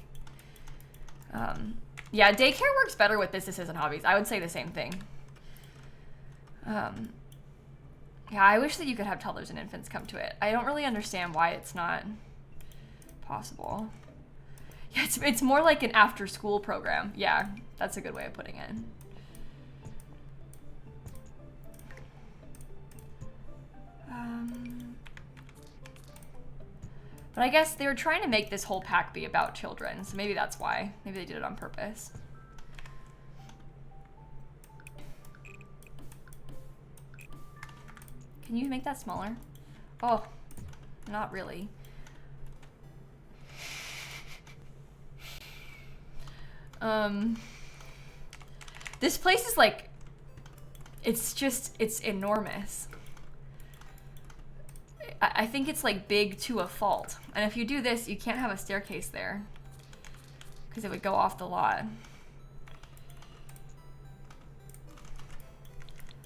Yeah, daycare works better with businesses and hobbies. I would say the same thing. Yeah, I wish that you could have toddlers and infants come to it. I don't really understand why it's not possible. Yeah, it's more like an after-school program. Yeah, that's a good way of putting it. But I guess they were trying to make this whole pack be about children, so maybe that's why. Maybe they did it on purpose. Can you make that smaller? Oh, not really. This place is like, it's enormous. I think it's like big to a fault. And if you do this, you can't have a staircase there because it would go off the lot.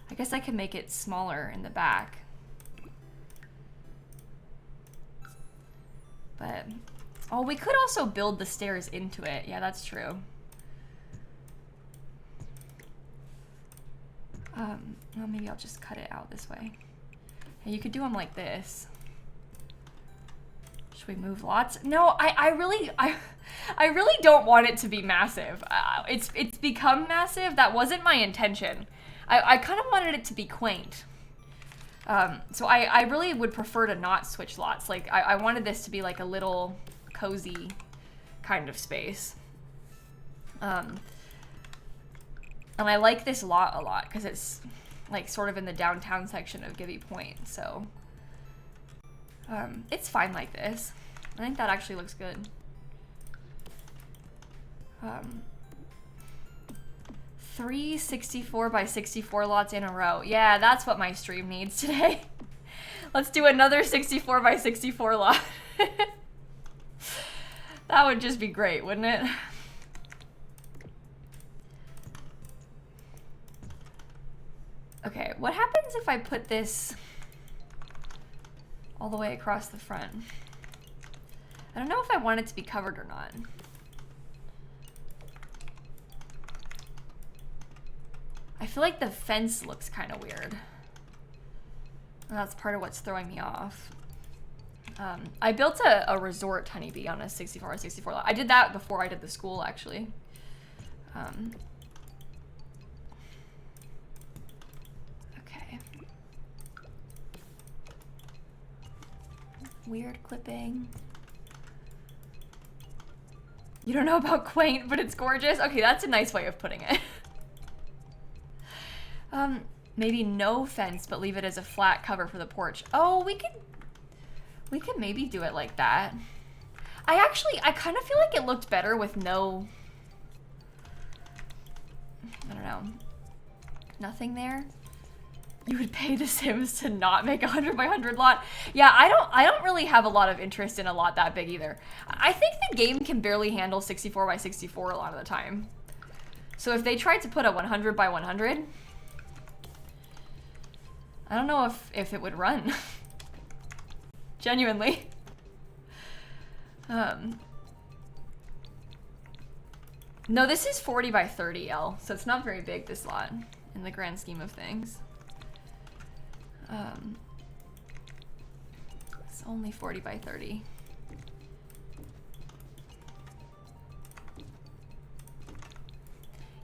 I guess I can make it smaller in the back. But, oh, we could also build the stairs into it. Yeah, that's true. Well, maybe I'll just cut it out this way. And you could do them like this. Should we move lots? No, I really don't want it to be massive. It's become massive. That wasn't my intention. I kind of wanted it to be quaint. So I really would prefer to not switch lots. Like I wanted this to be like a little cozy kind of space. And I like this lot a lot because it's like sort of in the downtown section of Gibbi Point, so it's fine like this. I think that actually looks good. 3 64 by 64 lots in a row. Yeah, that's what my stream needs today. Let's do another 64 by 64 lot. That would just be great, wouldn't it? Okay, what happens if I put this all the way across the front? I don't know if I want it to be covered or not. I feel like the fence looks kind of weird. And that's part of what's throwing me off. I built a resort honeybee on a 64 by 64 lot. I did that before I did the school, actually. Okay. Weird clipping. You don't know about quaint, but it's gorgeous. Okay, that's a nice way of putting it. Maybe no fence, but leave it as a flat cover for the porch. Oh, we could maybe do it like that. I kind of feel like it looked better with no, I don't know, nothing there. You would pay The Sims to not make a 100 by 100 lot. Yeah, I don't really have a lot of interest in a lot that big either. I think the game can barely handle 64 by 64 a lot of the time. So if they tried to put a 100 by 100, I don't know if it would run. Genuinely. No, this is 40 by 30 L, so it's not very big, this lot, in the grand scheme of things. It's only 40 by 30.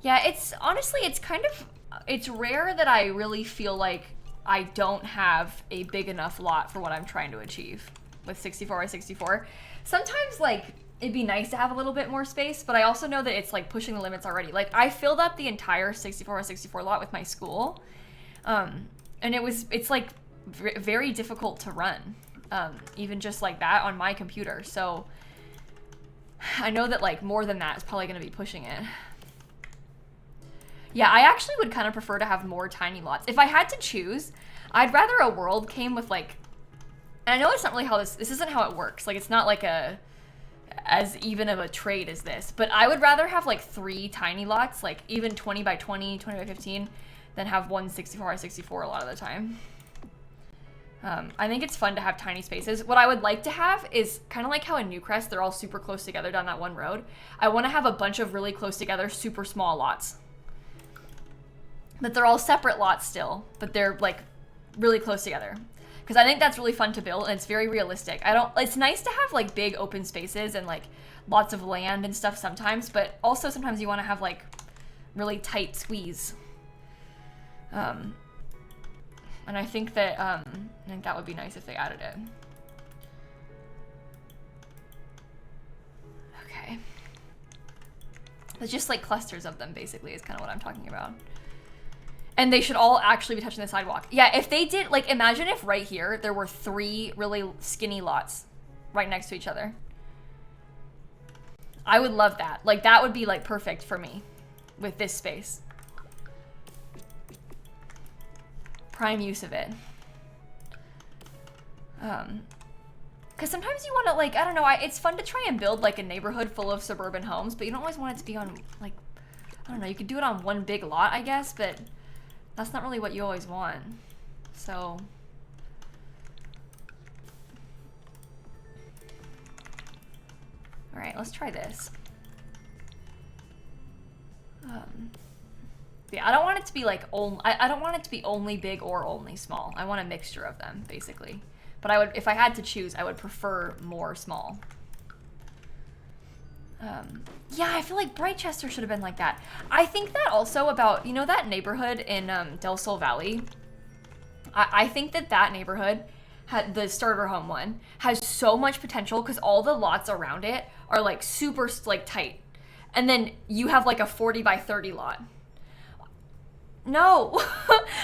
Yeah, it's honestly, it's rare that I really feel like I don't have a big enough lot for what I'm trying to achieve with 64 by 64. Sometimes, like, it'd be nice to have a little bit more space, but I also know that it's like pushing the limits already. Like, I filled up the entire 64 by 64 lot with my school, and it's like very difficult to run, even just like that on my computer. So I know that like more than that is probably going to be pushing it. Yeah, I actually would kind of prefer to have more tiny lots. If I had to choose, I'd rather a world came with like, and I know it's not really how this isn't how it works. Like, it's not like as even of a trade as this, but I would rather have like 3 tiny lots, like even 20 by 20, 20 by 15, than have one 64 by 64 a lot of the time. I think it's fun to have tiny spaces. What I would like to have is kind of like how in Newcrest, they're all super close together down that one road. I want to have a bunch of really close together, super small lots. But they're all separate lots still, but they're like really close together. Because I think that's really fun to build and it's very realistic. It's nice to have like big open spaces and like lots of land and stuff sometimes, but also sometimes you want to have like really tight squeeze. And I think that would be nice if they added it. Okay. It's just like clusters of them basically is kind of what I'm talking about. And they should all actually be touching the sidewalk. Yeah, if they did, like, imagine if right here there were 3 really skinny lots right next to each other. I would love that. Like, that would be, like, perfect for me with this space. Prime use of it. Because sometimes you want to, like, I don't know, it's fun to try and build, like, a neighborhood full of suburban homes, but you don't always want it to be on, like, I don't know, you could do it on one big lot, I guess, but that's not really what you always want. So all right, let's try this. Yeah, I don't want it to be like I don't want it to be only big or only small. I want a mixture of them basically. But if I had to choose, I would prefer more small. Yeah, I feel like Brightchester should have been like that. I think that also about, you know, that neighborhood in Del Sol Valley? I think that neighborhood the starter home one, has so much potential because all the lots around it are like super like tight. And then you have like a 40 by 30 lot. No,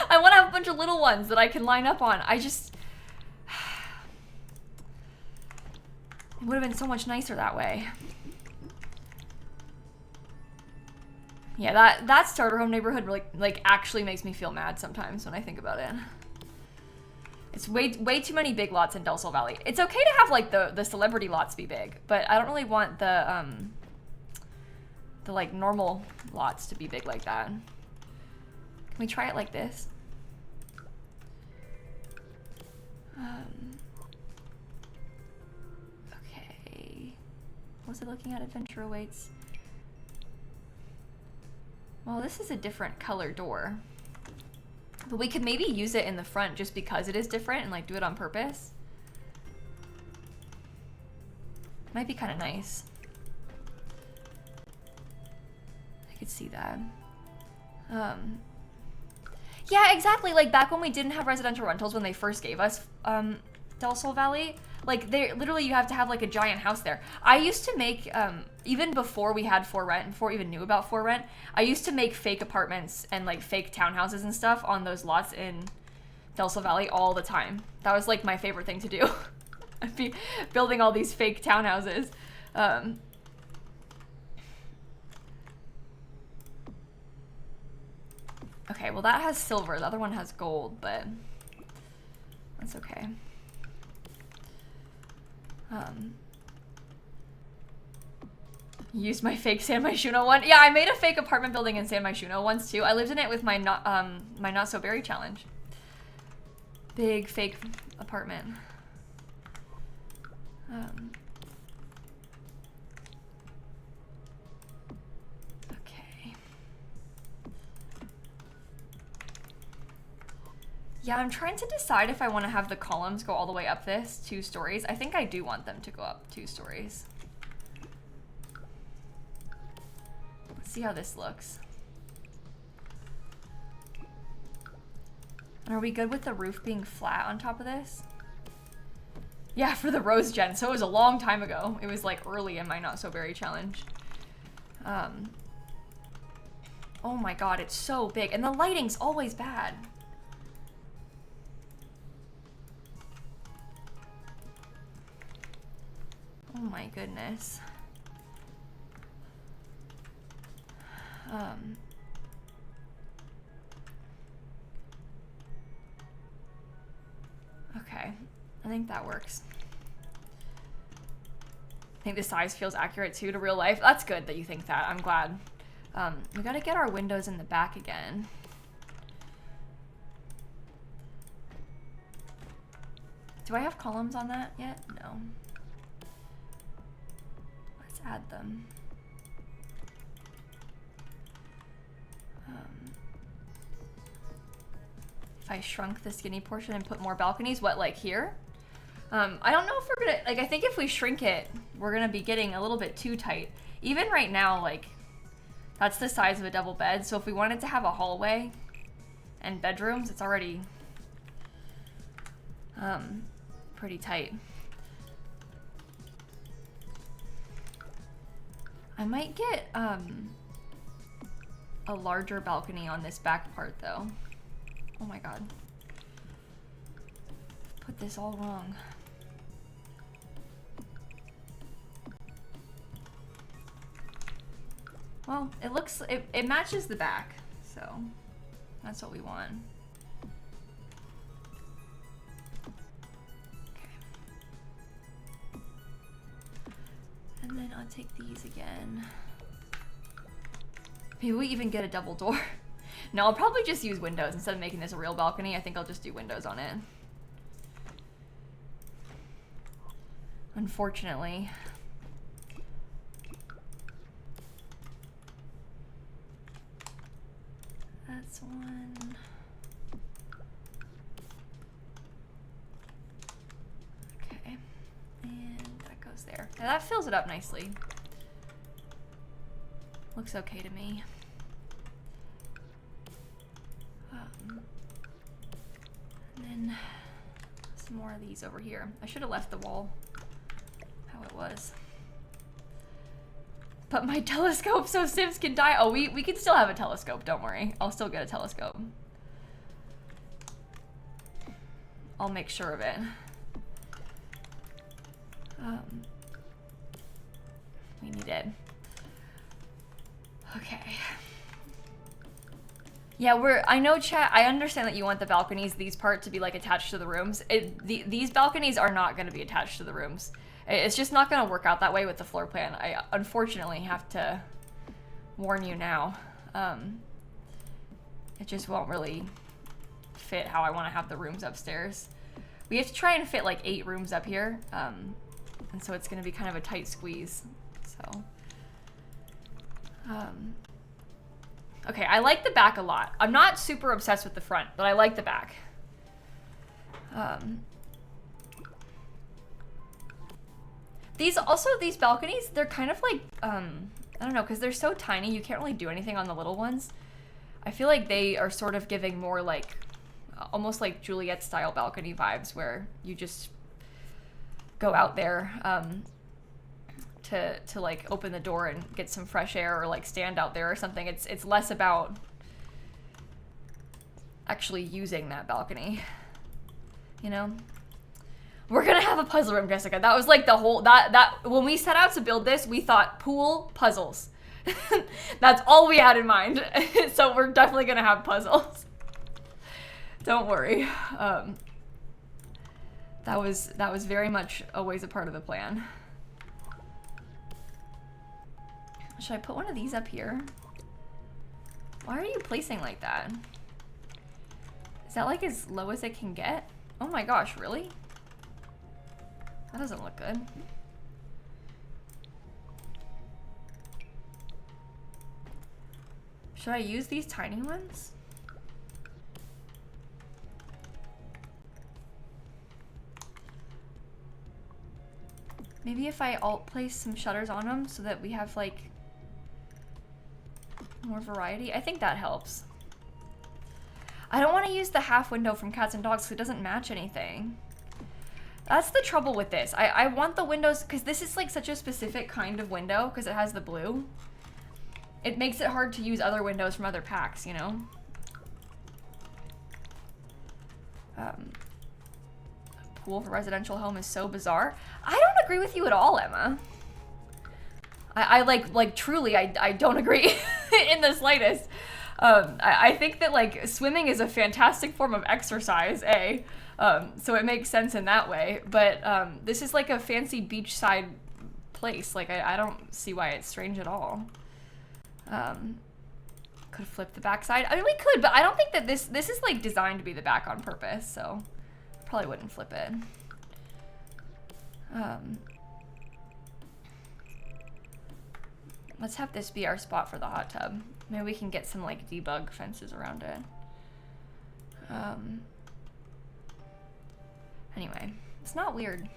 I want to have a bunch of little ones that I can line up on. It would have been so much nicer that way. Yeah, that starter home neighborhood really, like, actually makes me feel mad sometimes when I think about it. It's way too many big lots in Del Sol Valley. It's okay to have like the celebrity lots be big, but I don't really want the like normal lots to be big like that. Can we try it like this? Okay. Was it looking at Adventure Awaits? Well, this is a different color door. But we could maybe use it in the front just because it is different and like do it on purpose. Might be kind of nice. I could see that. Yeah, exactly. Like back when we didn't have residential rentals when they first gave us Del Sol Valley, like they literally you have to have like a giant house there. I used to make even before we had for rent, before we even knew about for rent, I used to make fake apartments and like fake townhouses and stuff on those lots in Del Sol Valley all the time. That was like my favorite thing to do. I'd be building all these fake townhouses. Okay, well that has silver. The other one has gold, but that's okay. Used my fake San Myshuno one. Yeah, I made a fake apartment building in San Myshuno once too. I lived in it with my not so berry challenge. Big fake apartment. Okay. Yeah, I'm trying to decide if I want to have the columns go all the way up this 2 stories. I think I do want them to go up 2 stories. Let's see how this looks. And are we good with the roof being flat on top of this? Yeah, for the rose gen. So it was a long time ago. It was like early in my not so berry challenge. Oh my god, it's so big. And the lighting's always bad. Oh my goodness. Okay, I think that works. I think the size feels accurate too to real life. That's good that you think that. I'm glad. We gotta get our windows in the back again. Do I have columns on that yet? No. Let's add them. If I shrunk the skinny portion and put more balconies, what, like here? I don't know if we're gonna, like, I think if we shrink it, we're gonna be getting a little bit too tight. Even right now, like, that's the size of a double bed, so if we wanted to have a hallway and bedrooms, it's already pretty tight. I might get a larger balcony on this back part though. Oh my god. Put this all wrong. Well, it looks, it matches the back, so that's what we want. Okay. And then I'll take these again. Maybe we even get a double door. No, I'll probably just use windows instead of making this a real balcony. I think I'll just do windows on it. Unfortunately. That's one. Okay. And that goes there. Now that fills it up nicely. Looks okay to me. And then let's some more of these over here. I should have left the wall how it was. But my telescope so Sims can die. Oh, we can still have a telescope, don't worry. I'll still get a telescope. I'll make sure of it. We need it. Okay. Yeah, I know, chat, I understand that you want the balconies, these parts, to be like attached to the rooms. These balconies are not going to be attached to the rooms. It's just not going to work out that way with the floor plan. I unfortunately have to warn you now. It just won't really fit how I want to have the rooms upstairs. We have to try and fit like 8 rooms up here. And so it's going to be kind of a tight squeeze. So, okay, I like the back a lot. I'm not super obsessed with the front, but I like the back. These balconies, they're kind of like, I don't know, because they're so tiny, you can't really do anything on the little ones. I feel like they are sort of giving more like, almost like Juliet style balcony vibes, where you just go out there to like open the door and get some fresh air, or like stand out there or something. It's less about actually using that balcony, you know? We're gonna have a puzzle room, Jessica. That was like the whole, that when we set out to build this, we thought pool, puzzles. That's all we had in mind. So we're definitely gonna have puzzles. Don't worry. That was very much always a part of the plan. Should I put one of these up here? Why are you placing like that? Is that like as low as it can get? Oh my gosh, really? That doesn't look good. Should I use these tiny ones? Maybe if I alt place some shutters on them so that we have like more variety. I think that helps. I don't want to use the half window from Cats and Dogs because it doesn't match anything. That's the trouble with this. I want the windows, because this is like such a specific kind of window because it has the blue. It makes it hard to use other windows from other packs, you know? Pool for residential home is so bizarre. I don't agree with you at all, Emma. I like truly, I don't agree in the slightest. I think that like swimming is a fantastic form of exercise, so it makes sense in that way. But this is like a fancy beachside place. Like I don't see why it's strange at all. Could flip the backside. I mean, we could, but I don't think that this is like designed to be the back on purpose. So probably wouldn't flip it. Let's have this be our spot for the hot tub. Maybe we can get some like debug fences around it. Anyway, it's not weird.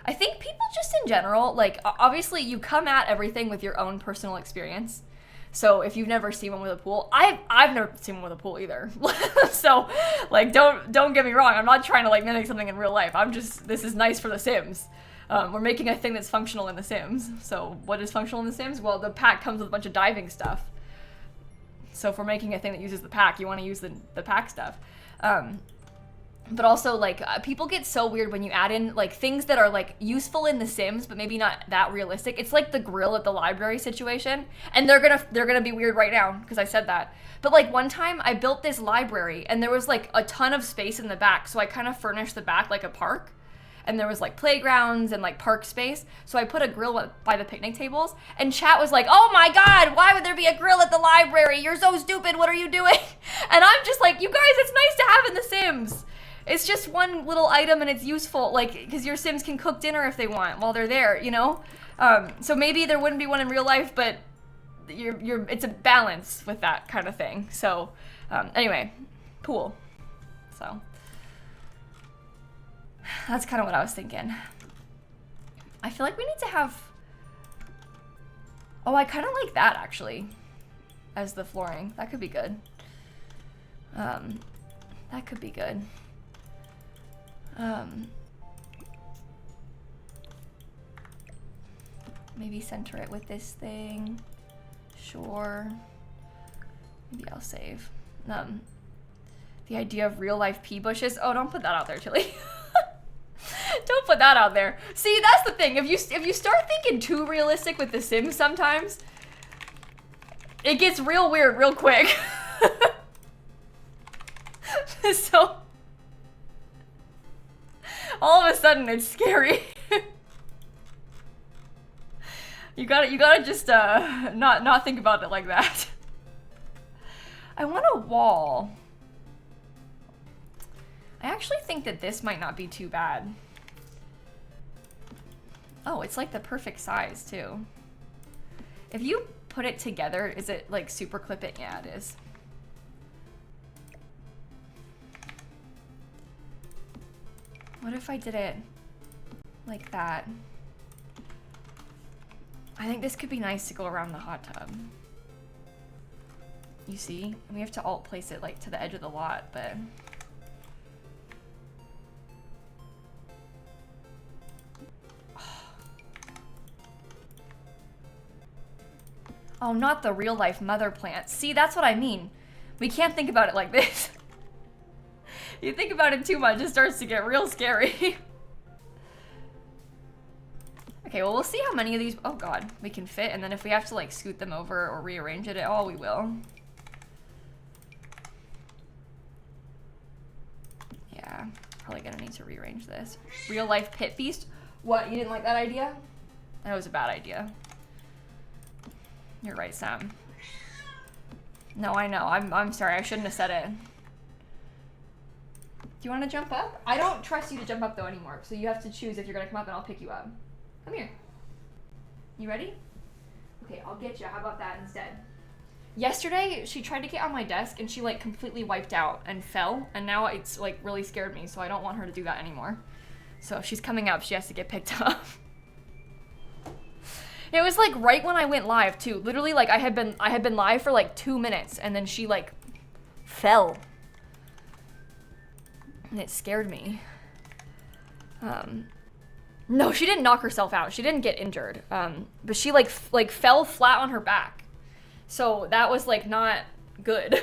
I think people just in general, like obviously you come at everything with your own personal experience. So if you've never seen one with a pool, I've never seen one with a pool either. So like don't get me wrong, I'm not trying to like mimic something in real life. This is nice for The Sims. We're making a thing that's functional in The Sims. So what is functional in The Sims? Well, the pack comes with a bunch of diving stuff. So if we're making a thing that uses the pack, you want to use the pack stuff. But also, like, people get so weird when you add in, like, things that are, like, useful in The Sims, but maybe not that realistic. It's like the grill at the library situation. And they're gonna be weird right now, because I said that. But, like, one time, I built this library, and there was, like, a ton of space in the back, so I kind of furnished the back like a park. And there was, like, playgrounds and, like, park space. So I put a grill by the picnic tables, and chat was like, oh my god, why would there be a grill at the library? You're so stupid, what are you doing? And I'm just like, you guys, it's nice to have in The Sims. It's just one little item and it's useful, like, because your Sims can cook dinner if they want while they're there, you know? So maybe there wouldn't be one in real life, but it's a balance with that kind of thing. So, anyway, pool. So, that's kind of what I was thinking. I feel like we need to have, oh, I kind of like that, actually, as the flooring. That could be good. That could be good. Maybe center it with this thing. Sure. Maybe I'll save. The idea of real life pea bushes. Oh, don't put that out there, Chili. Don't put that out there. See, that's the thing. If you start thinking too realistic with The Sims sometimes, it gets real weird real quick. So all of a sudden it's scary. You gotta just not think about it like that. I want a wall. I actually think that this might not be too bad. Oh, it's like the perfect size too. If you put it together, is it like super clip it? Yeah, it is. What if I did it like that? I think this could be nice to go around the hot tub. You see? And we have to alt place it like to the edge of the lot, but... Oh, not the real life mother plant. See, that's what I mean. We can't think about it like this. You think about it too much, it starts to get real scary. Okay, well, we'll see how many of these, oh god, we can fit, and then if we have to like scoot them over or rearrange it at all, we will. Yeah, probably gonna need to rearrange this. Real life pit feast? What, you didn't like that idea? That was a bad idea. You're right, Sam. No, I know, I'm sorry, I shouldn't have said it. Do you want to jump up? I don't trust you to jump up though anymore, so you have to choose if you're gonna come up and I'll pick you up. Come here. You ready? Okay, I'll get you. How about that instead? Yesterday, she tried to get on my desk and she like completely wiped out and fell, and now it's like really scared me, so I don't want her to do that anymore. So if she's coming up, she has to get picked up. It was like right when I went live too. Literally, like I had been live for like 2 minutes and then she like fell. And it scared me. No, she didn't knock herself out. She didn't get injured. But she like fell flat on her back. So that was like not good.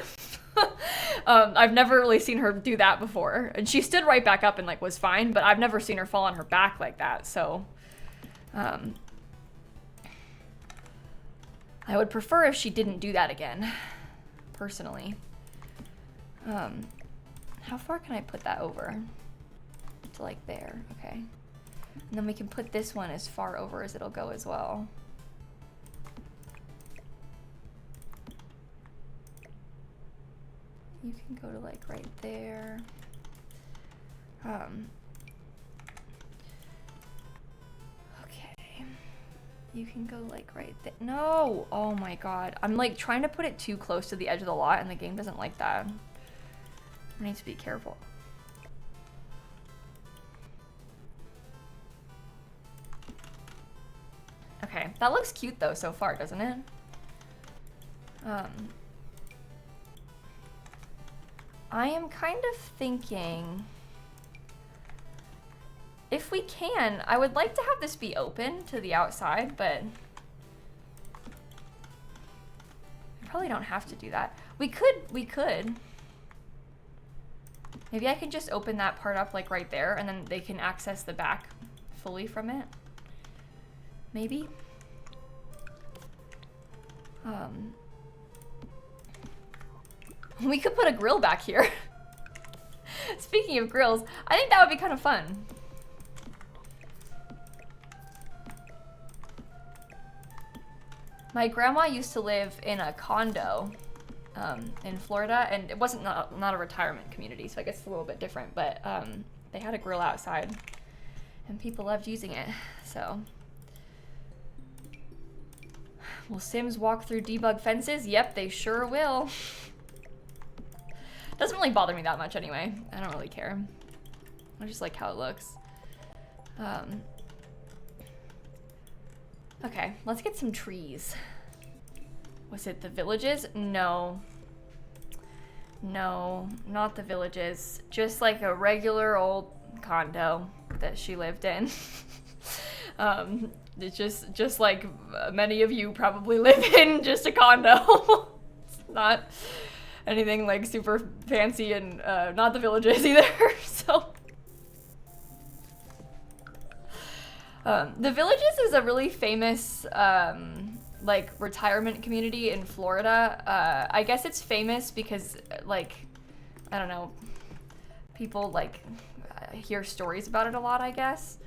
I've never really seen her do that before. And she stood right back up and like was fine, but I've never seen her fall on her back like that. So I would prefer if she didn't do that again, personally. How far can I put that over? To like there, okay. And then we can put this one as far over as it'll go as well. You can go to like right there. Okay. You can go like right there. No! Oh my god. I'm like trying to put it too close to the edge of the lot and the game doesn't like that. I need to be careful. Okay, that looks cute though so far, doesn't it? I am kind of thinking, if we can, I would like to have this be open to the outside, but we probably don't have to do that. We could. Maybe I can just open that part up like right there and then they can access the back fully from it. Maybe. We could put a grill back here. Speaking of grills, I think that would be kind of fun. My grandma used to live in a condo in Florida, and it wasn't not a retirement community, so I guess it's a little bit different, but they had a grill outside and people loved using it. So will Sims walk through debug fences? Yep, they sure will. Doesn't really bother me that much anyway. I don't really care. I just like how it looks. Okay, let's get some trees. Was it the villages? No. No, not the villages. Just like a regular old condo that she lived in. It's just like many of you probably live in, just a condo. It's not anything like super fancy, and not the Villages either. So the Villages is a really famous like retirement community in Florida. I guess it's famous because like, I don't know, people like hear stories about it a lot, I guess.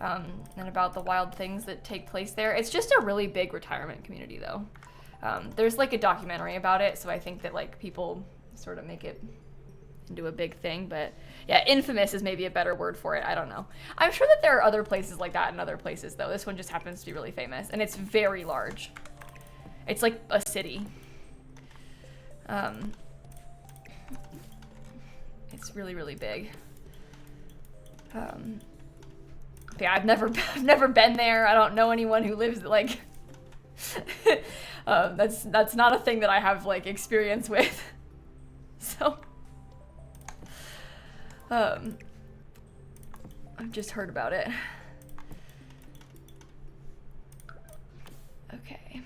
And about the wild things that take place there. It's just a really big retirement community though. There's like a documentary about it, so I think that like people sort of make it into a big thing, but yeah, infamous is maybe a better word for it. I don't know. I'm sure that there are other places like that in other places though. This one just happens to be really famous, and it's very large. It's like a city. It's really, really big. Yeah, I've never been there. I don't know anyone who lives like that's not a thing that I have like experience with. So I've just heard about it. Okay.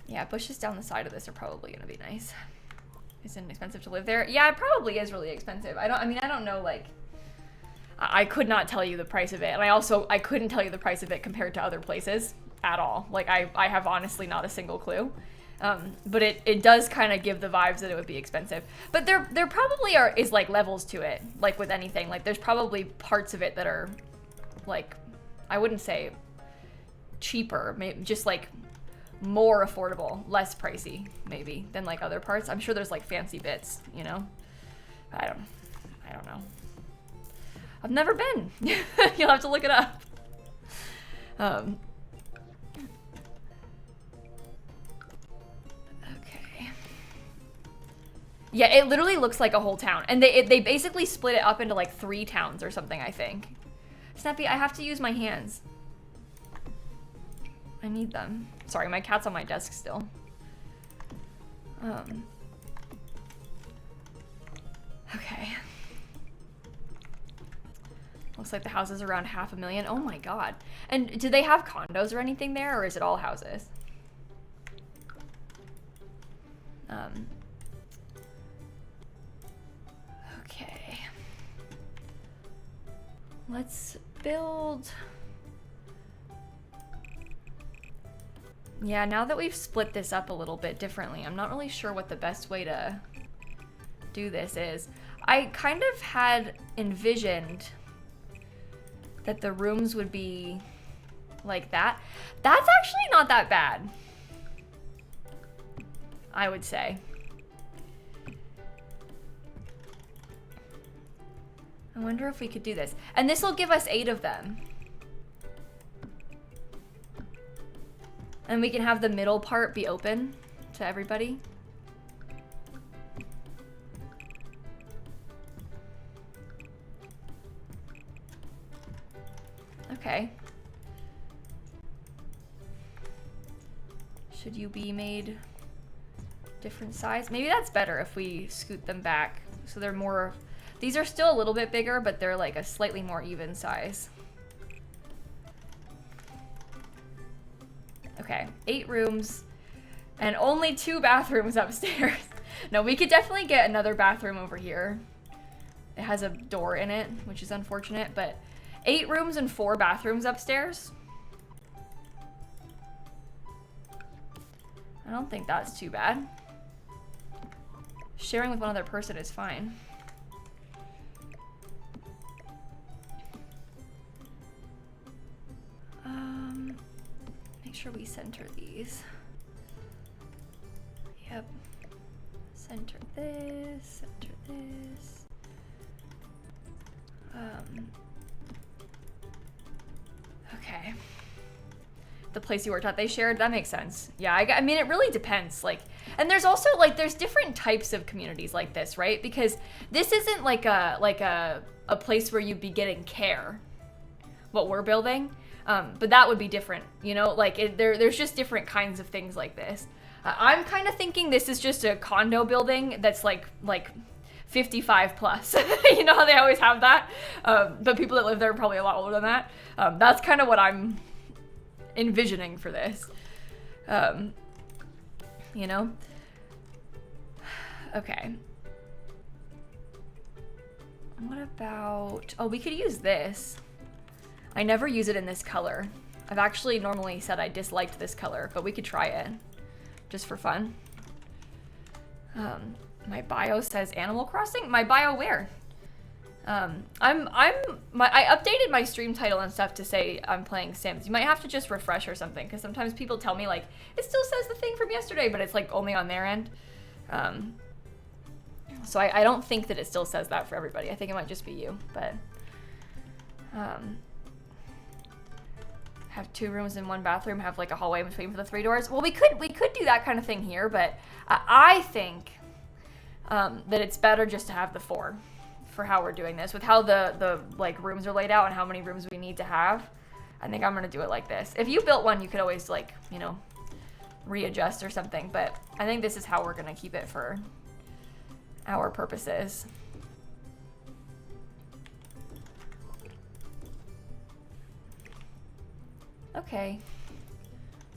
Yeah, bushes down the side of this are probably gonna be nice. Isn't it expensive to live there? Yeah, it probably is really expensive. I don't know, like, I could not tell you the price of it, and I couldn't tell you the price of it compared to other places at all. Like, I have honestly not a single clue. But it does kind of give the vibes that it would be expensive. But there probably is like levels to it, like with anything. Like there's probably parts of it that are like, I wouldn't say cheaper, maybe just like more affordable, less pricey maybe than like other parts. I'm sure there's like fancy bits, you know? I don't know. I've never been. You'll have to look it up. Okay. Yeah, it literally looks like a whole town. And they basically split it up into like 3 towns or something, I think. Snappy, I have to use my hands. I need them. Sorry, my cat's on my desk still. Okay. Looks like the house is around $500,000. Oh my god. And do they have condos or anything there, or is it all houses? Okay. Let's build... Yeah, now that we've split this up a little bit differently, I'm not really sure what the best way to do this is. I kind of had envisioned that the rooms would be like that. That's actually not that bad, I would say. I wonder if we could do this. And this will give us 8 of them. And we can have the middle part be open to everybody. Okay. Should you be made different size? Maybe that's better if we scoot them back. So they're more, these are still a little bit bigger, but they're like a slightly more even size. Okay, 8 rooms and only 2 bathrooms upstairs. No, we could definitely get another bathroom over here. It has a door in it, which is unfortunate, but 8 rooms and 4 bathrooms upstairs. I don't think that's too bad. Sharing with one other person is fine. Make sure we center these. Yep. Center this, center this. Okay. The place you worked at, they shared, that makes sense. Yeah, I mean, it really depends. Like, and there's also like, there's different types of communities like this, right? Because this isn't like a place where you'd be getting care, what we're building. But that would be different, you know, like there's just different kinds of things like this. I'm kind of thinking this is just a condo building that's like 55 plus. You know how they always have that? But people that live there are probably a lot older than that. That's kind of what I'm envisioning for this. You know? Okay. What about... Oh, we could use this. I never use it in this color. I've actually normally said I disliked this color, but we could try it. Just for fun. My bio says Animal Crossing? My bio where? I updated my stream title and stuff to say I'm playing Sims. You might have to just refresh or something, because sometimes people tell me like, it still says the thing from yesterday, but it's like only on their end. So I don't think that it still says that for everybody. I think it might just be you, but have 2 rooms and 1 bathroom, have like a hallway in between for the 3 doors. Well, we could do that kind of thing here, but I think that it's better just to have the 4 for how we're doing this. With how the like rooms are laid out and how many rooms we need to have, I think I'm gonna do it like this. If you built one, you could always like, you know, readjust or something, but I think this is how we're gonna keep it for our purposes. Okay,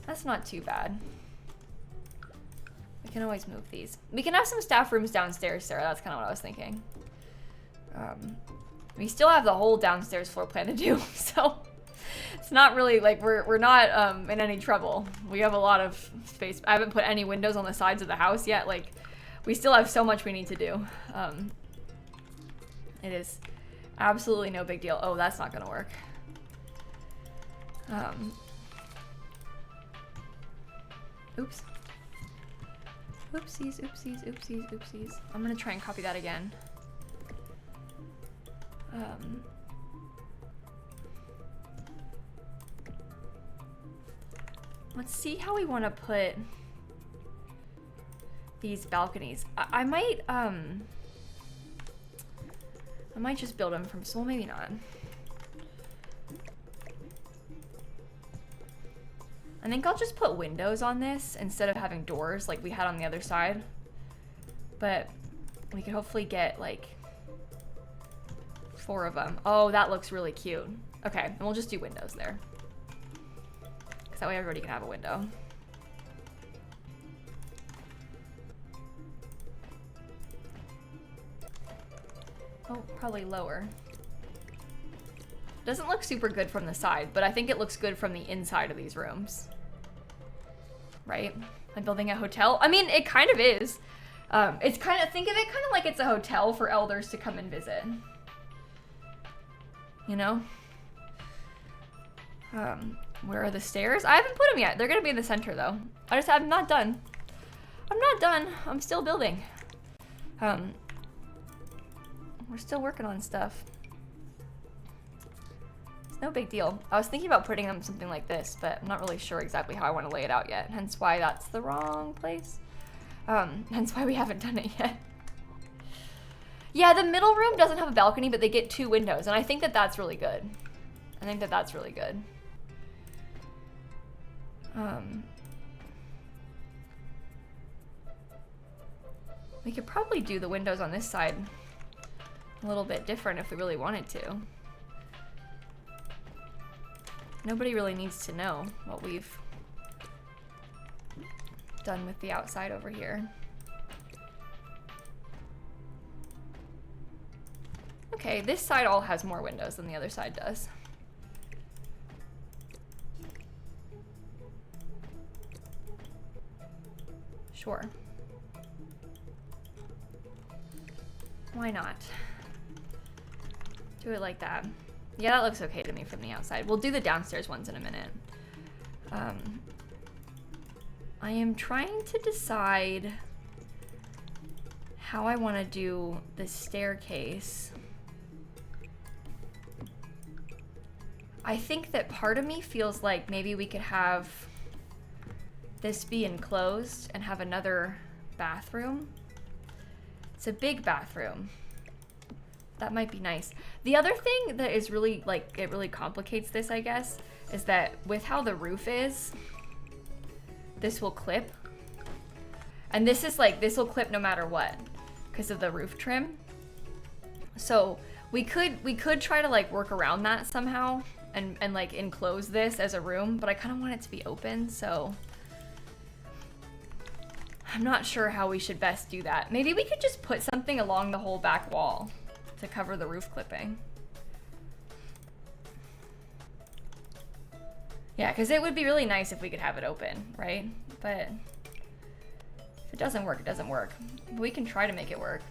that's not too bad. We can always move these. We can have some staff rooms downstairs, Sarah. That's kind of what I was thinking. We still have the whole downstairs floor plan to do, so it's not really like we're not in any trouble. We have a lot of space. I haven't put any windows on the sides of the house yet. Like, we still have so much we need to do. It is absolutely no big deal. Oh, that's not gonna work. Oops. Oopsies, oopsies, oopsies, oopsies. I'm gonna try and copy that again. Let's see how we want to put these balconies. I might just build them from, so maybe not. I think I'll just put windows on this instead of having doors like we had on the other side. But we could hopefully get like 4 of them. Oh, that looks really cute. Okay, and we'll just do windows there. Because that way everybody can have a window. Oh, probably lower. Doesn't look super good from the side, but I think it looks good from the inside of these rooms. Right? I'm building a hotel. I mean, it kind of is. It's kind of, think of it kind of like it's a hotel for elders to come and visit. You know? Where are the stairs? I haven't put them yet. They're gonna be in the center though. I'm not done. I'm not done. I'm still building. We're still working on stuff. It's no big deal. I was thinking about putting them something like this, but I'm not really sure exactly how I want to lay it out yet. Hence why that's the wrong place. Hence why we haven't done it yet. Yeah, the middle room doesn't have a balcony, but they get 2 windows, and I think that that's really good. I think that that's really good. We could probably do the windows on this side a little bit different if we really wanted to. Nobody really needs to know what we've done with the outside over here. Okay, this side all has more windows than the other side does. Sure. Why not? Do it like that. Yeah, that looks okay to me from the outside. We'll do the downstairs ones in a minute. I am trying to decide how I want to do the staircase. I think that part of me feels like maybe we could have this be enclosed and have another bathroom. It's a big bathroom. That might be nice. The other thing that is really, like, it really complicates this, I guess, is that with how the roof is, this will clip. And this is like, this will clip no matter what, because of the roof trim. So we could try to like work around that somehow and like enclose this as a room, but I kind of want it to be open, so I'm not sure how we should best do that. Maybe we could just put something along the whole back wall to cover the roof clipping. Yeah, because it would be really nice if we could have it open, right? But if it doesn't work, it doesn't work. We can try to make it work.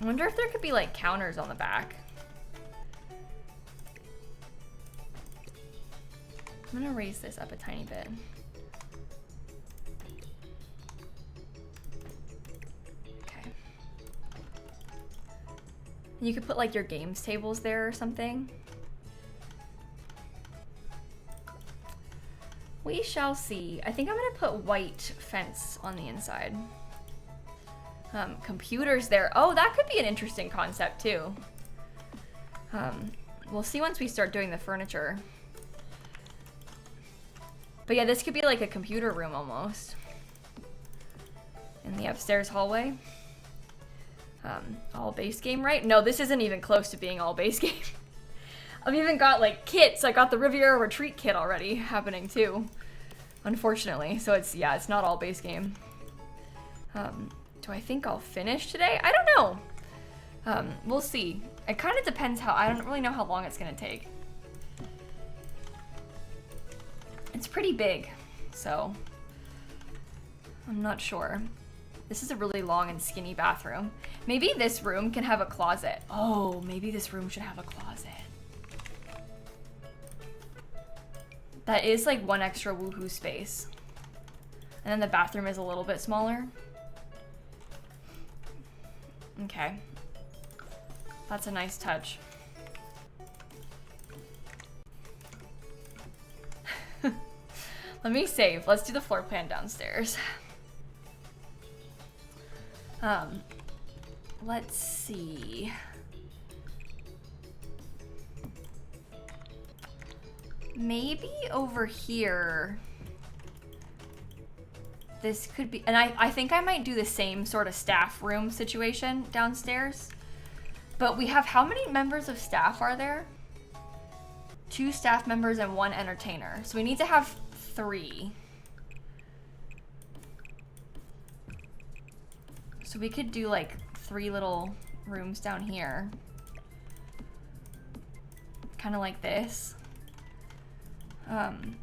I wonder if there could be like counters on the back. I'm gonna raise this up a tiny bit. Okay. You could put like your games tables there or something. We shall see. I think I'm gonna put white fence on the inside. Computers there. Oh, that could be an interesting concept too. We'll see once we start doing the furniture. But yeah, this could be like a computer room almost. In the upstairs hallway. All base game, right? No, this isn't even close to being all base game. I've even got like kits. I got the Riviera Retreat kit already happening too. Unfortunately. So it's, yeah, it's not all base game. Do I think I'll finish today? I don't know. We'll see. It kind of depends how, I don't really know how long it's gonna take. It's pretty big, so I'm not sure. This is a really long and skinny bathroom. Maybe this room can have a closet. Oh, maybe this room should have a closet. That is like one extra woohoo space. And then the bathroom is a little bit smaller. Okay. That's a nice touch. Let me save. Let's do the floor plan downstairs. Let's see. Maybe over here. This could be, and I think I might do the same sort of staff room situation downstairs. But we have, how many members of staff are there? 2 staff members and 1 entertainer. So we need to have 3. So we could do like 3 little rooms down here. Kind of like this. And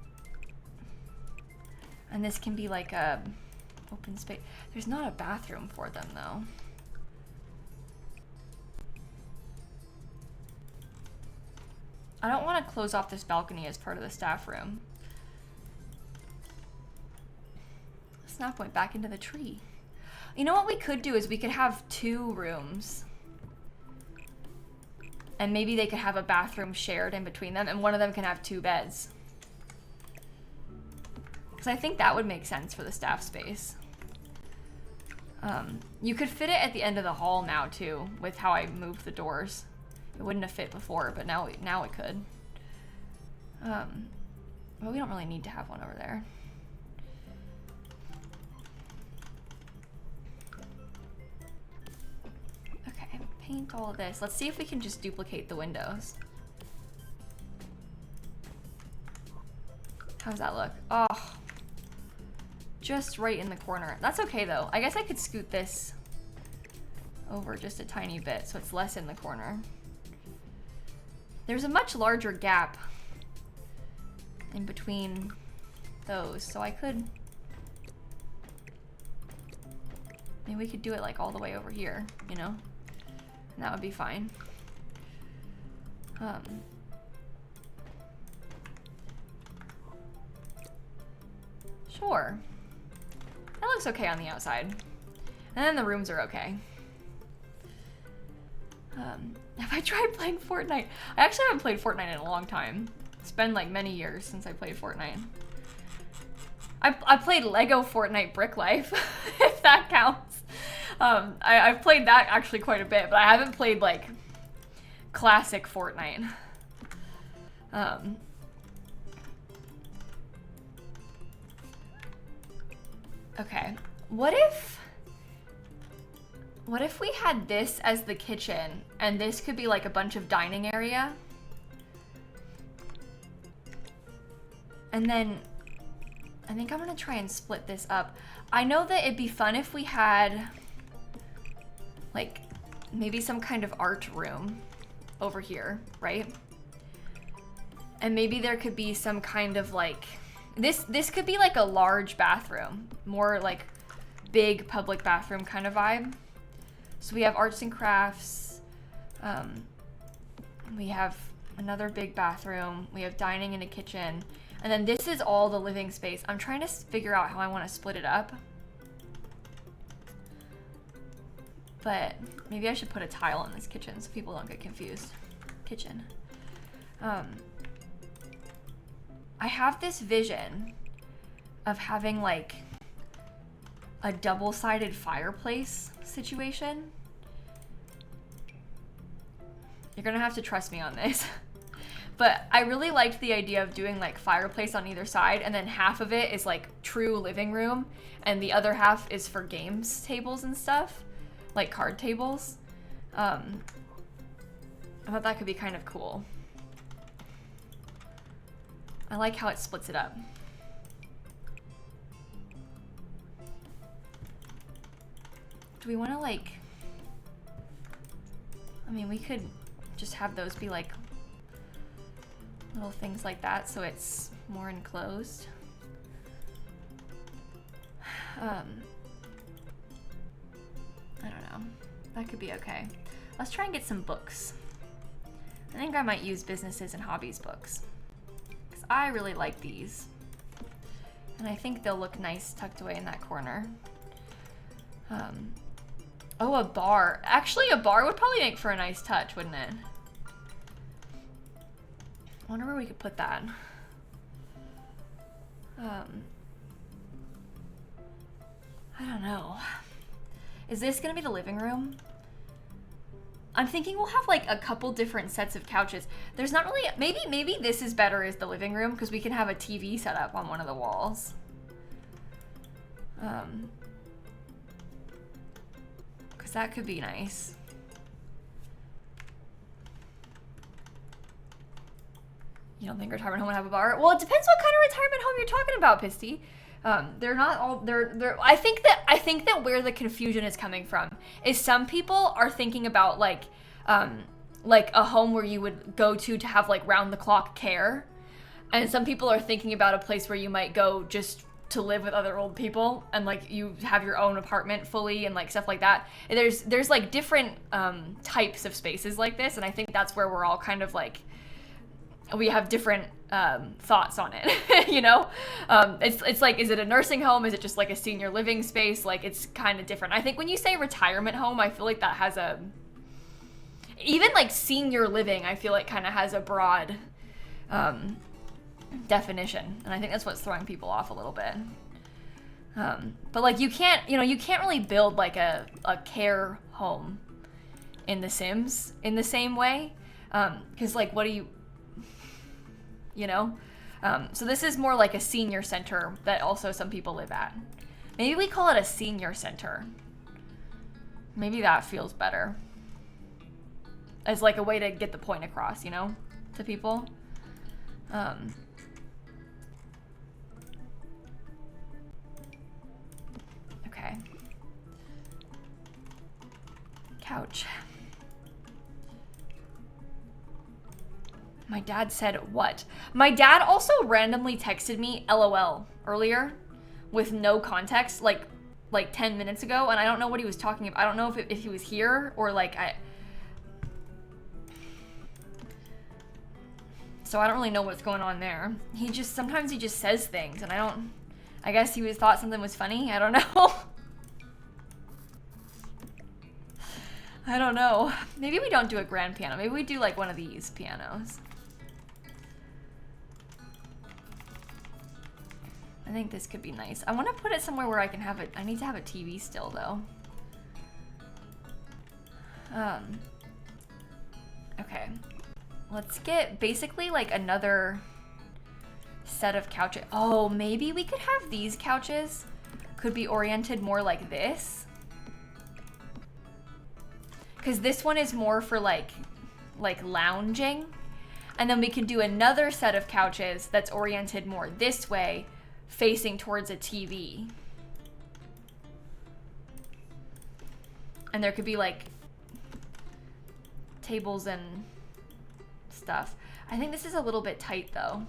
this can be like a open space. There's not a bathroom for them though. I don't want to close off this balcony as part of the staff room. Snap went back into the tree. You know what we could do is we could have 2 rooms. And maybe they could have a bathroom shared in between them, and one of them can have 2 beds. Because I think that would make sense for the staff space. You could fit it at the end of the hall now too, with how I moved the doors. It wouldn't have fit before, but now it could. Well, we don't really need to have one over there. Okay, paint all of this. Let's see if we can just duplicate the windows. How's that look? Oh, just right in the corner. That's okay though. I guess I could scoot this over just a tiny bit so it's less in the corner. There's a much larger gap in between those, so I could, maybe we could do it like all the way over here, you know? And that would be fine. Sure. That looks okay on the outside. And then the rooms are okay. Have I tried playing Fortnite? I actually haven't played Fortnite in a long time. It's been like many years since I played Fortnite. I played Lego Fortnite Brick Life, if that counts. I've played that actually quite a bit, but I haven't played like classic Fortnite. Okay, what if What if we had this as the kitchen and this could be like a bunch of dining area? And then I think I'm gonna try and split this up. I know that it'd be fun if we had like maybe some kind of art room over here, right? And maybe there could be some kind of like, this could be like a large bathroom, more like big public bathroom kind of vibe. So we have arts and crafts. We have another big bathroom. We have dining and a kitchen. And then this is all the living space. I'm trying to figure out how I want to split it up. But maybe I should put a tile in this kitchen so people don't get confused. Kitchen. I have this vision of having like a double-sided fireplace situation. You're gonna have to trust me on this. But I really liked the idea of doing like fireplace on either side, and then half of it is like true living room and the other half is for games tables and stuff, like card tables. I thought that could be kind of cool. I like how it splits it up. Do we want to like, I mean, we could just have those be like little things like that so it's more enclosed. I don't know. That could be okay. Let's try and get some books. I think I might use businesses and hobbies books, because I really like these. And I think they'll look nice tucked away in that corner. Oh, a bar. Actually, a bar would probably make for a nice touch, wouldn't it? I wonder where we could put that. I don't know. Is this gonna be the living room? I'm thinking we'll have like a couple different sets of couches. There's not really, maybe this is better as the living room because we can have a TV set up on one of the walls. Because that could be nice. You don't think retirement home would have a bar? Well, it depends what kind of retirement home you're talking about, Pisty. They're not all, they're, I think that where the confusion is coming from is some people are thinking about like a home where you would go to have like round the clock care. And some people are thinking about a place where you might go just to live with other old people and like you have your own apartment fully and like stuff like that. And there's like different types of spaces like this. And I think that's where we're all kind of like, we have different thoughts on it, you know? It's like, is it a nursing home? Is it just like a senior living space? Like, it's kind of different. I think when you say retirement home, I feel like that has a, even like senior living, I feel like kind of has a broad definition. And I think that's what's throwing people off a little bit. But like you can't really build like a care home in The Sims in the same way. 'Cause like, what do you know? So this is more like a senior center that also some people live at. Maybe we call it a senior center. Maybe that feels better. As like a way to get the point across, you know, to people. Okay. Couch. My dad said what? My dad also randomly texted me LOL earlier with no context, like 10 minutes ago, and I don't know what he was talking about. I don't know if he was here or like so I don't really know what's going on there. Sometimes he just says things and I guess he thought something was funny. I don't know. I don't know. Maybe we don't do a grand piano. Maybe we do like one of these pianos. I think this could be nice. I want to put it somewhere where I can have it. I need to have a TV still though. Okay. Let's get basically like another set of couches. Oh, maybe we could have these couches could be oriented more like this. Because this one is more for like lounging. And then we can do another set of couches that's oriented more this way, facing towards a TV. And there could be like tables and stuff. I think this is a little bit tight though.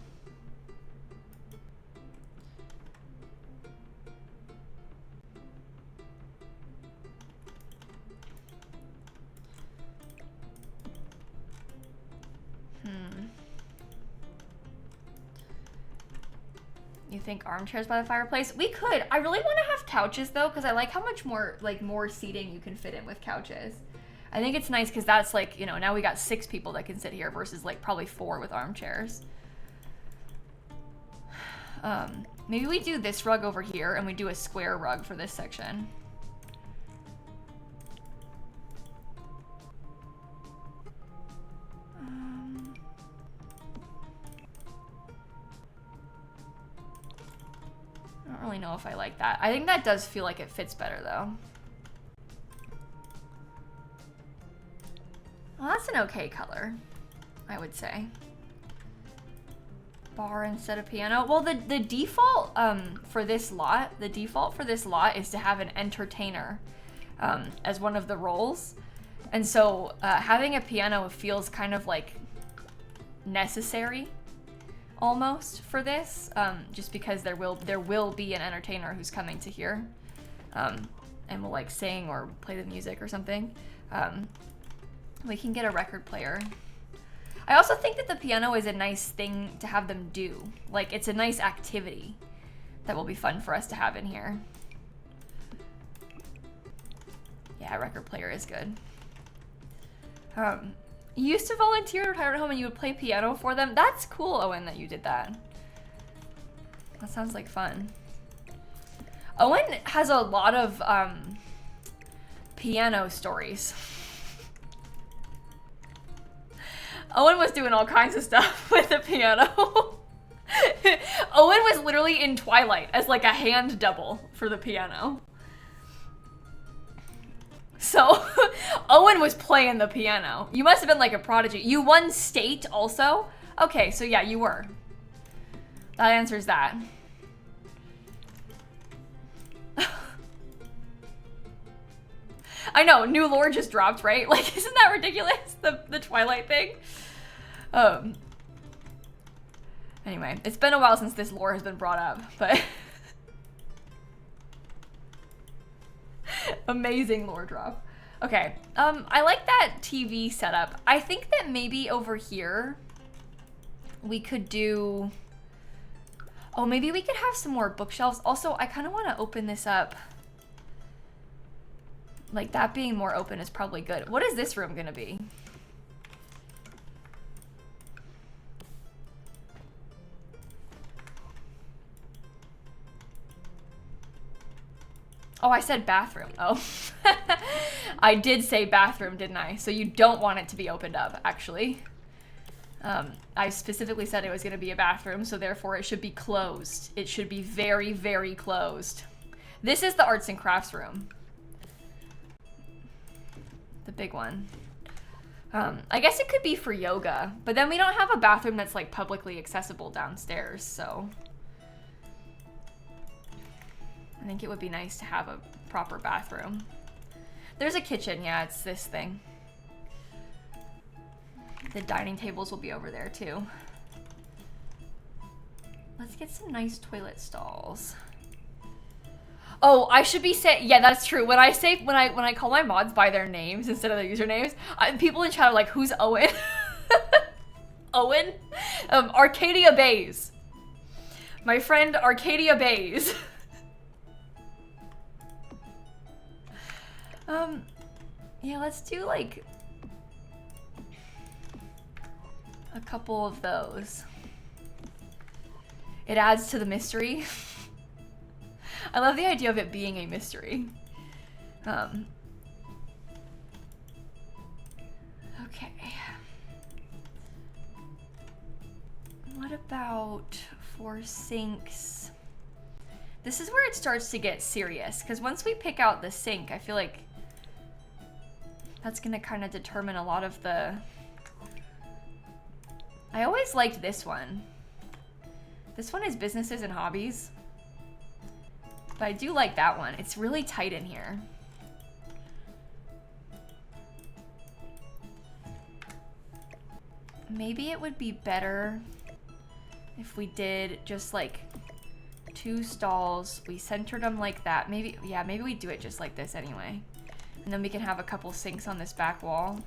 You think armchairs by the fireplace? We could. I really want to have couches though, because I like how much more more seating you can fit in with couches. I think it's nice because that's like, you know, now we got 6 people that can sit here versus like probably 4 with armchairs. Maybe we do this rug over here and we do a square rug for this section. I don't really know if I like that. I think that does feel like it fits better though. Well, that's an okay color, I would say. Bar instead of piano. Well, the default for this lot, is to have an entertainer as one of the roles. And so having a piano feels kind of like necessary almost for this, just because there will be an entertainer who's coming to here and will like sing or play the music or something. We can get a record player. I also think that the piano is a nice thing to have them do. Like, it's a nice activity that will be fun for us to have in here. Yeah, record player is good. You used to volunteer at a retirement home and you would play piano for them. That's cool, Owen, that you did that. That sounds like fun. Owen has a lot of piano stories. Owen was doing all kinds of stuff with the piano. Owen was literally in Twilight as like a hand double for the piano. So Owen was playing the piano. You must have been like a prodigy. You won state also? Okay, so yeah, you were. That answers that. I know, new lore just dropped, right? Like, isn't that ridiculous? The Twilight thing? Anyway, it's been a while since this lore has been brought up, but amazing lore drop. Okay, I like that TV setup. I think that maybe over here we could do, oh, maybe we could have some more bookshelves. Also, I kind of want to open this up. Like, that being more open is probably good. What is this room gonna be? Oh, I said bathroom. Oh. I did say bathroom, didn't I? So you don't want it to be opened up, actually. I specifically said it was gonna be a bathroom, so therefore it should be closed. It should be very, very closed. This is the arts and crafts room. The big one. I guess it could be for yoga, but then we don't have a bathroom that's like publicly accessible downstairs, so I think it would be nice to have a proper bathroom. There's a kitchen, yeah, it's this thing. The dining tables will be over there too. Let's get some nice toilet stalls. Oh, I should be saying, yeah, that's true. When I call my mods by their names instead of their usernames, people in chat are like, who's Owen? Owen? Arcadia Bays. My friend Arcadia Bays. Yeah, let's do like a couple of those. It adds to the mystery. I love the idea of it being a mystery. Okay. What about for sinks? This is where it starts to get serious, because once we pick out the sink, I feel like That's gonna kind of determine a lot of the... I always liked this one. This one is businesses and hobbies. But I do like that one. It's really tight in here. Maybe it would be better if we did just like 2 stalls. We centered them like that. Maybe, yeah, maybe we do it just like this anyway. And then we can have a couple sinks on this back wall.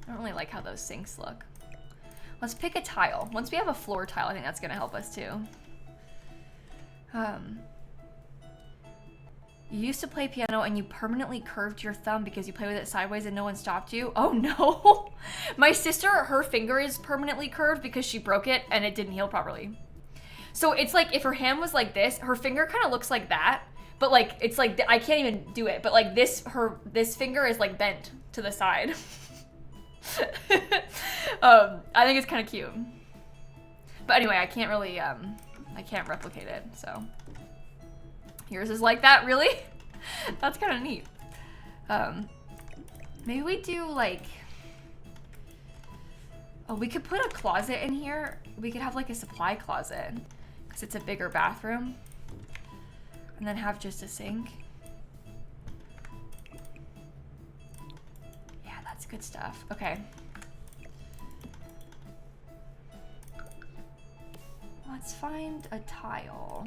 I don't really like how those sinks look. Let's pick a tile. Once we have a floor tile, I think that's gonna help us too. You used to play piano and you permanently curved your thumb because you play with it sideways and no one stopped you? Oh no! My sister, her finger is permanently curved because she broke it and it didn't heal properly. So it's like if her hand was like this, her finger kind of looks like that, but like it's like I can't even do it. But like this finger is like bent to the side. I think it's kind of cute. But anyway, I can't really I can't replicate it, so. Yours is like that, really? That's kind of neat. Maybe we do like, oh, we could put a closet in here. We could have like a supply closet because it's a bigger bathroom, and then have just a sink. Yeah, that's good stuff. Okay. Let's find a tile.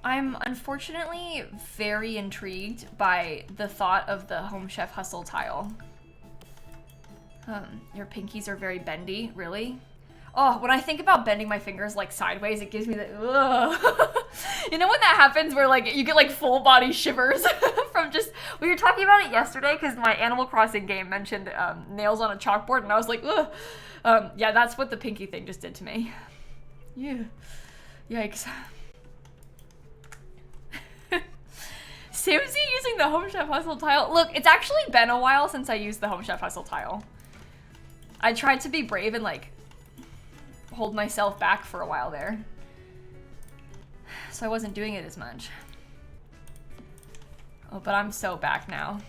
I'm unfortunately very intrigued by the thought of the Home Chef Hustle tile. Your pinkies are very bendy, really? Oh, when I think about bending my fingers like sideways, it gives me the ugh. You know when that happens where like you get like full body shivers from just, we were talking about it yesterday because my Animal Crossing game mentioned nails on a chalkboard and I was like, ugh. Yeah, that's what the pinky thing just did to me. Yeah. Yikes. Simsie using the Home Chef Hustle tile. Look, it's actually been a while since I used the Home Chef Hustle tile. I tried to be brave and like hold myself back for a while there. So I wasn't doing it as much. Oh, but I'm so back now.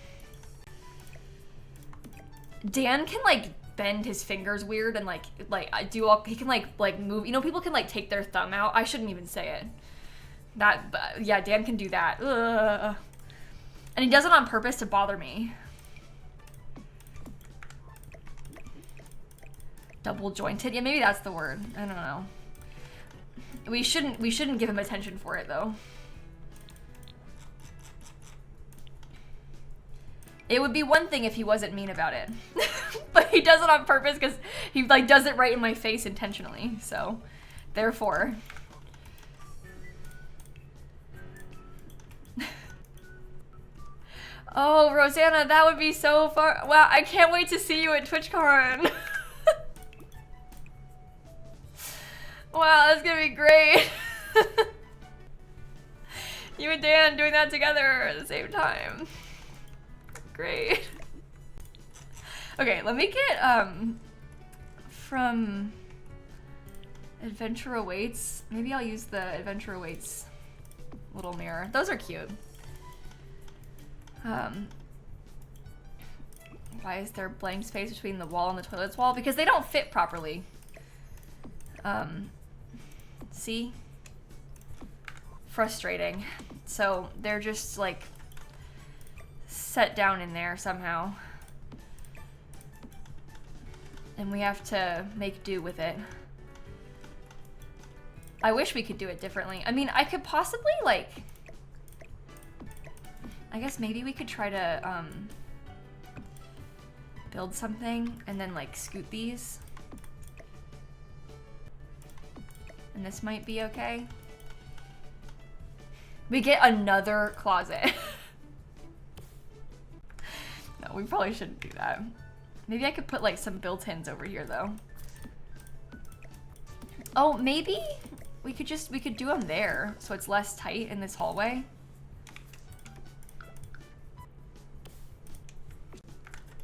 Dan can like bend his fingers weird and like I do all, he can like move. You know, people can like take their thumb out. I shouldn't even say it. Yeah, Dan can do that. Ugh. And he does it on purpose to bother me. Double jointed? Yeah, maybe that's the word. I don't know. We shouldn't give him attention for it though. It would be one thing if he wasn't mean about it. But he does it on purpose because he like does it right in my face intentionally. So, therefore. Oh, Rosanna, that would be so fun. Wow, I can't wait to see you at TwitchCon. Wow, that's gonna be great. You and Dan doing that together at the same time. Great. Okay, let me get, from Adventure Awaits. Maybe I'll use the Adventure Awaits little mirror. Those are cute. Why is there blank space between the wall and the toilet's wall? Because they don't fit properly. See? Frustrating. So they're just like set down in there somehow. And we have to make do with it. I wish we could do it differently. I mean, I could possibly like, I guess maybe we could try to build something and then like scoot these. And this might be okay. We get another closet. No, we probably shouldn't do that. Maybe I could put like some built-ins over here though. Oh, maybe we could do them there so it's less tight in this hallway.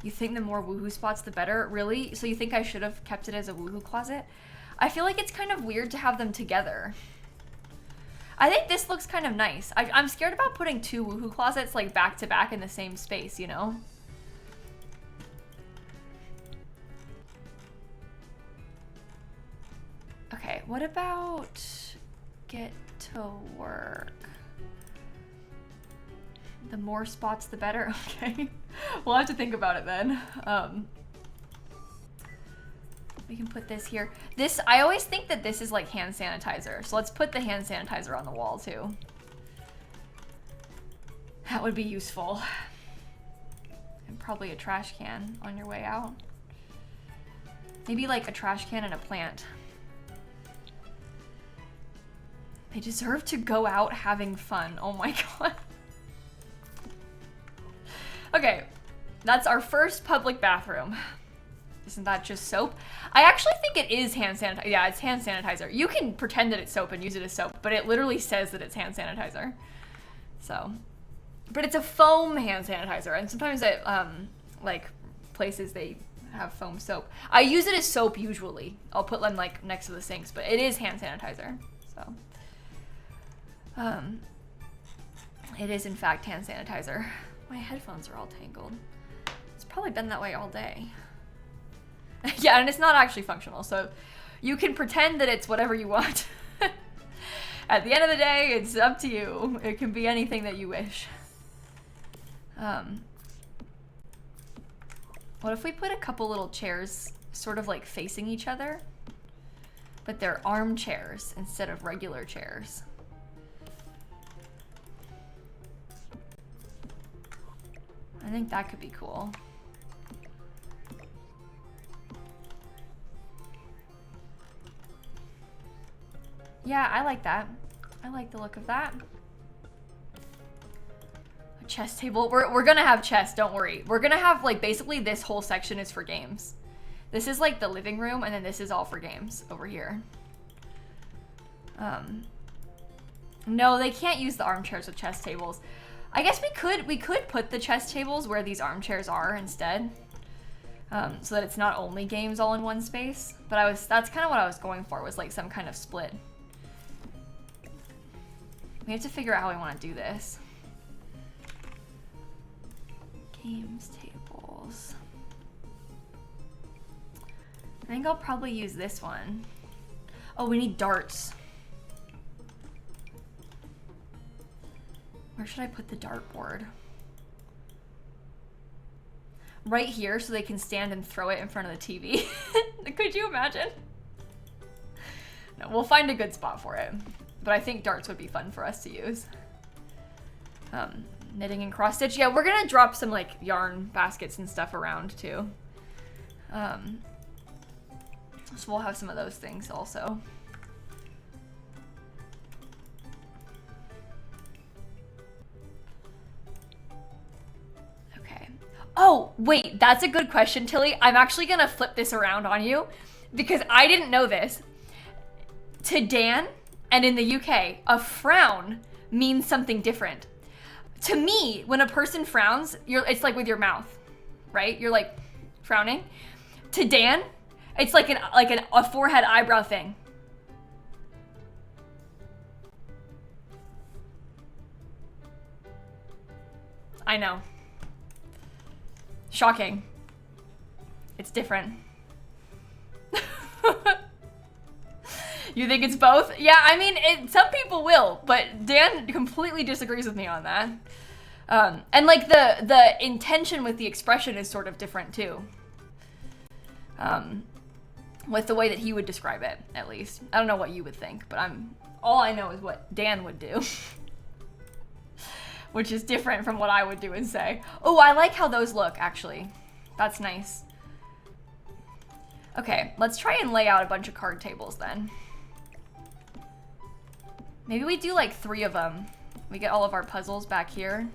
You think the more woohoo spots, the better? Really? So you think I should have kept it as a woohoo closet? I feel like it's kind of weird to have them together. I think this looks kind of nice. I'm scared about putting 2 woohoo closets like back to back in the same space, you know? Okay, what about get to work? The more spots, the better. Okay, we'll have to think about it then. We can put this here. This, I always think that this is like hand sanitizer. So let's put the hand sanitizer on the wall too. That would be useful. And probably a trash can on your way out. Maybe like a trash can and a plant. They deserve to go out having fun. Oh my God. Okay, that's our first public bathroom. Isn't that just soap? I actually think it is hand sanitizer. Yeah, it's hand sanitizer. You can pretend that it's soap and use it as soap, but it literally says that it's hand sanitizer. So, but it's a foam hand sanitizer, and sometimes at like places they have foam soap. I use it as soap usually. I'll put them like next to the sinks, but it is hand sanitizer. So, it is in fact hand sanitizer. My headphones are all tangled. It's probably been that way all day. Yeah, and it's not actually functional, so you can pretend that it's whatever you want. At the end of the day, it's up to you. It can be anything that you wish. What if we put a couple little chairs sort of like facing each other? But they're armchairs instead of regular chairs. I think that could be cool. Yeah, I like that. I like the look of that. A chess table. We're gonna have chess, don't worry. We're gonna have like basically this whole section is for games. This is like the living room, and then this is all for games over here. No, they can't use the armchairs with chess tables. I guess we could put the chess tables where these armchairs are instead. So that it's not only games all in one space. But that's kind of what I was going for, was like some kind of split. We have to figure out how we want to do this. Games tables. I think I'll probably use this one. Oh, we need darts. Where should I put the dartboard? Right here so they can stand and throw it in front of the TV. Could you imagine? No, we'll find a good spot for it. But I think darts would be fun for us to use. Knitting and cross stitch. Yeah, we're gonna drop some like yarn baskets and stuff around too. So we'll have some of those things also. Okay. Oh, wait, that's a good question, Tilly. I'm actually gonna flip this around on you because I didn't know this. To Dan, and in the UK, a frown means something different. To me, when a person frowns, it's like with your mouth, right? You're like frowning. To Dan, it's like a forehead eyebrow thing. I know. Shocking. It's different. You think it's both? Yeah, I mean, some people will, but Dan completely disagrees with me on that. And like the intention with the expression is sort of different too. With the way that he would describe it, at least. I don't know what you would think, but all I know is what Dan would do. Which is different from what I would do and say. Oh, I like how those look, actually. That's nice. Okay, let's try and lay out a bunch of card tables then. Maybe we do like 3 of them. We get all of our puzzles back here.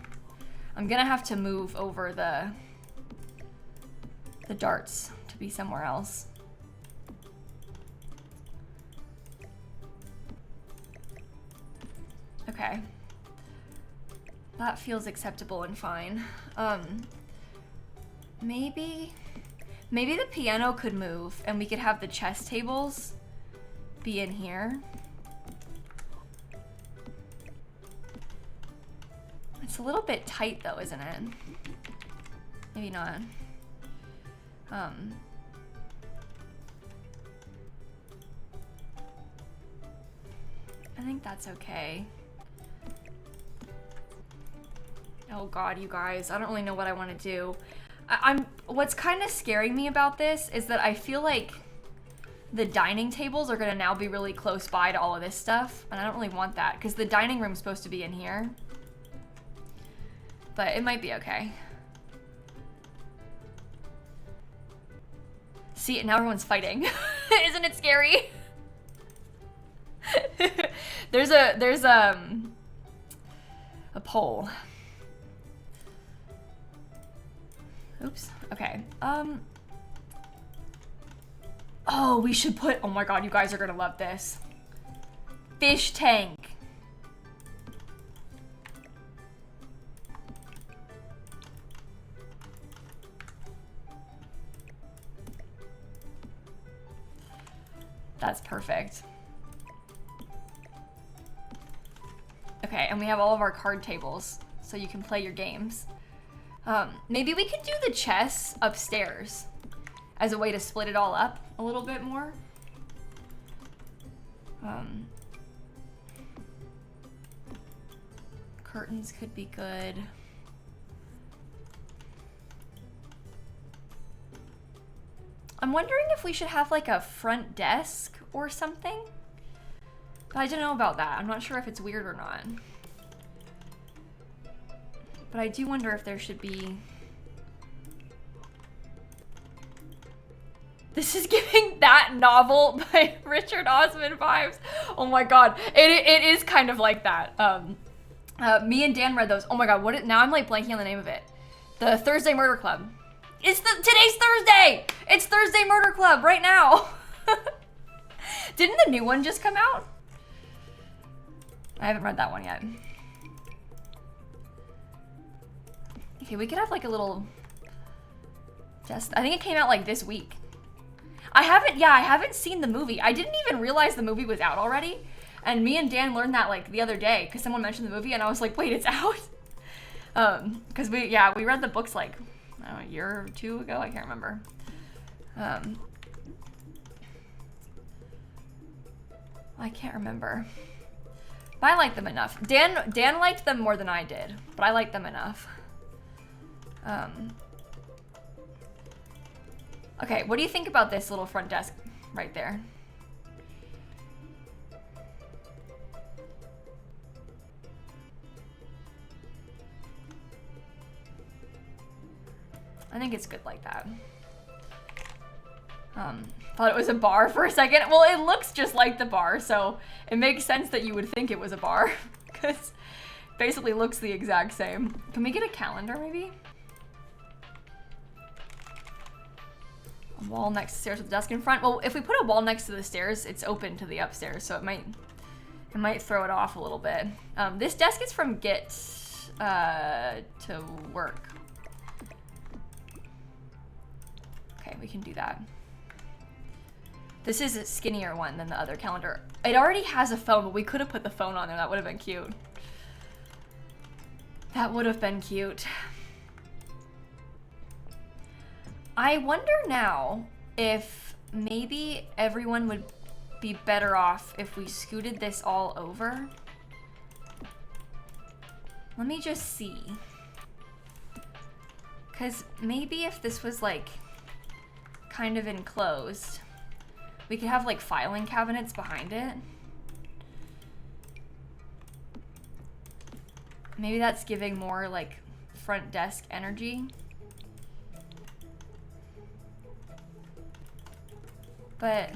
I'm gonna have to move over the darts to be somewhere else. Okay. That feels acceptable and fine. Maybe the piano could move and we could have the chess tables be in here. It's a little bit tight though, isn't it? Maybe not. I think that's okay. Oh God, you guys, I don't really know what I want to do. What's kind of scaring me about this is that I feel like the dining tables are gonna now be really close by to all of this stuff, and I don't really want that because the dining room's supposed to be in here. But it might be okay. See, now everyone's fighting. Isn't it scary? There's a poll. Oops. Okay. Oh, we should put, oh my God, you guys are gonna love this. Fish tank. That's perfect. Okay, and we have all of our card tables, so you can play your games. Maybe we could do the chess upstairs as a way to split it all up a little bit more. Curtains could be good. I'm wondering if we should have like a front desk or something. But I don't know about that. I'm not sure if it's weird or not. But I do wonder if there should be... This is giving That Novel by Richard Osman vibes. Oh my God. It is kind of like that. Me and Dan read those. Oh my God, now I'm like blanking on the name of it. The Thursday Murder Club. Today's Thursday! It's Thursday Murder Club right now. Didn't the new one just come out? I haven't read that one yet. Okay, we could have like a little just, I think it came out like this week. I haven't seen the movie. I didn't even realize the movie was out already. And me and Dan learned that like the other day because someone mentioned the movie and I was like, wait, it's out? Because we read the books like, I don't know, a year or two ago, I can't remember. I can't remember. But I liked them enough. Dan liked them more than I did, but I liked them enough. Okay, what do you think about this little front desk right there? I think it's good like that. Thought it was a bar for a second. Well, it looks just like the bar, so it makes sense that you would think it was a bar because it basically looks the exact same. Can we get a calendar maybe? A wall next to the stairs with a desk in front. Well, if we put a wall next to the stairs, it's open to the upstairs, so it might throw it off a little bit. This desk is from Get to Work. Okay, we can do that. This is a skinnier one than the other calendar. It already has a phone, but we could have put the phone on there. That would have been cute. That would have been cute. I wonder now if maybe everyone would be better off if we scooted this all over. Let me just see. Because maybe if this was like kind of enclosed, we could have like filing cabinets behind it. Maybe that's giving more like front desk energy. But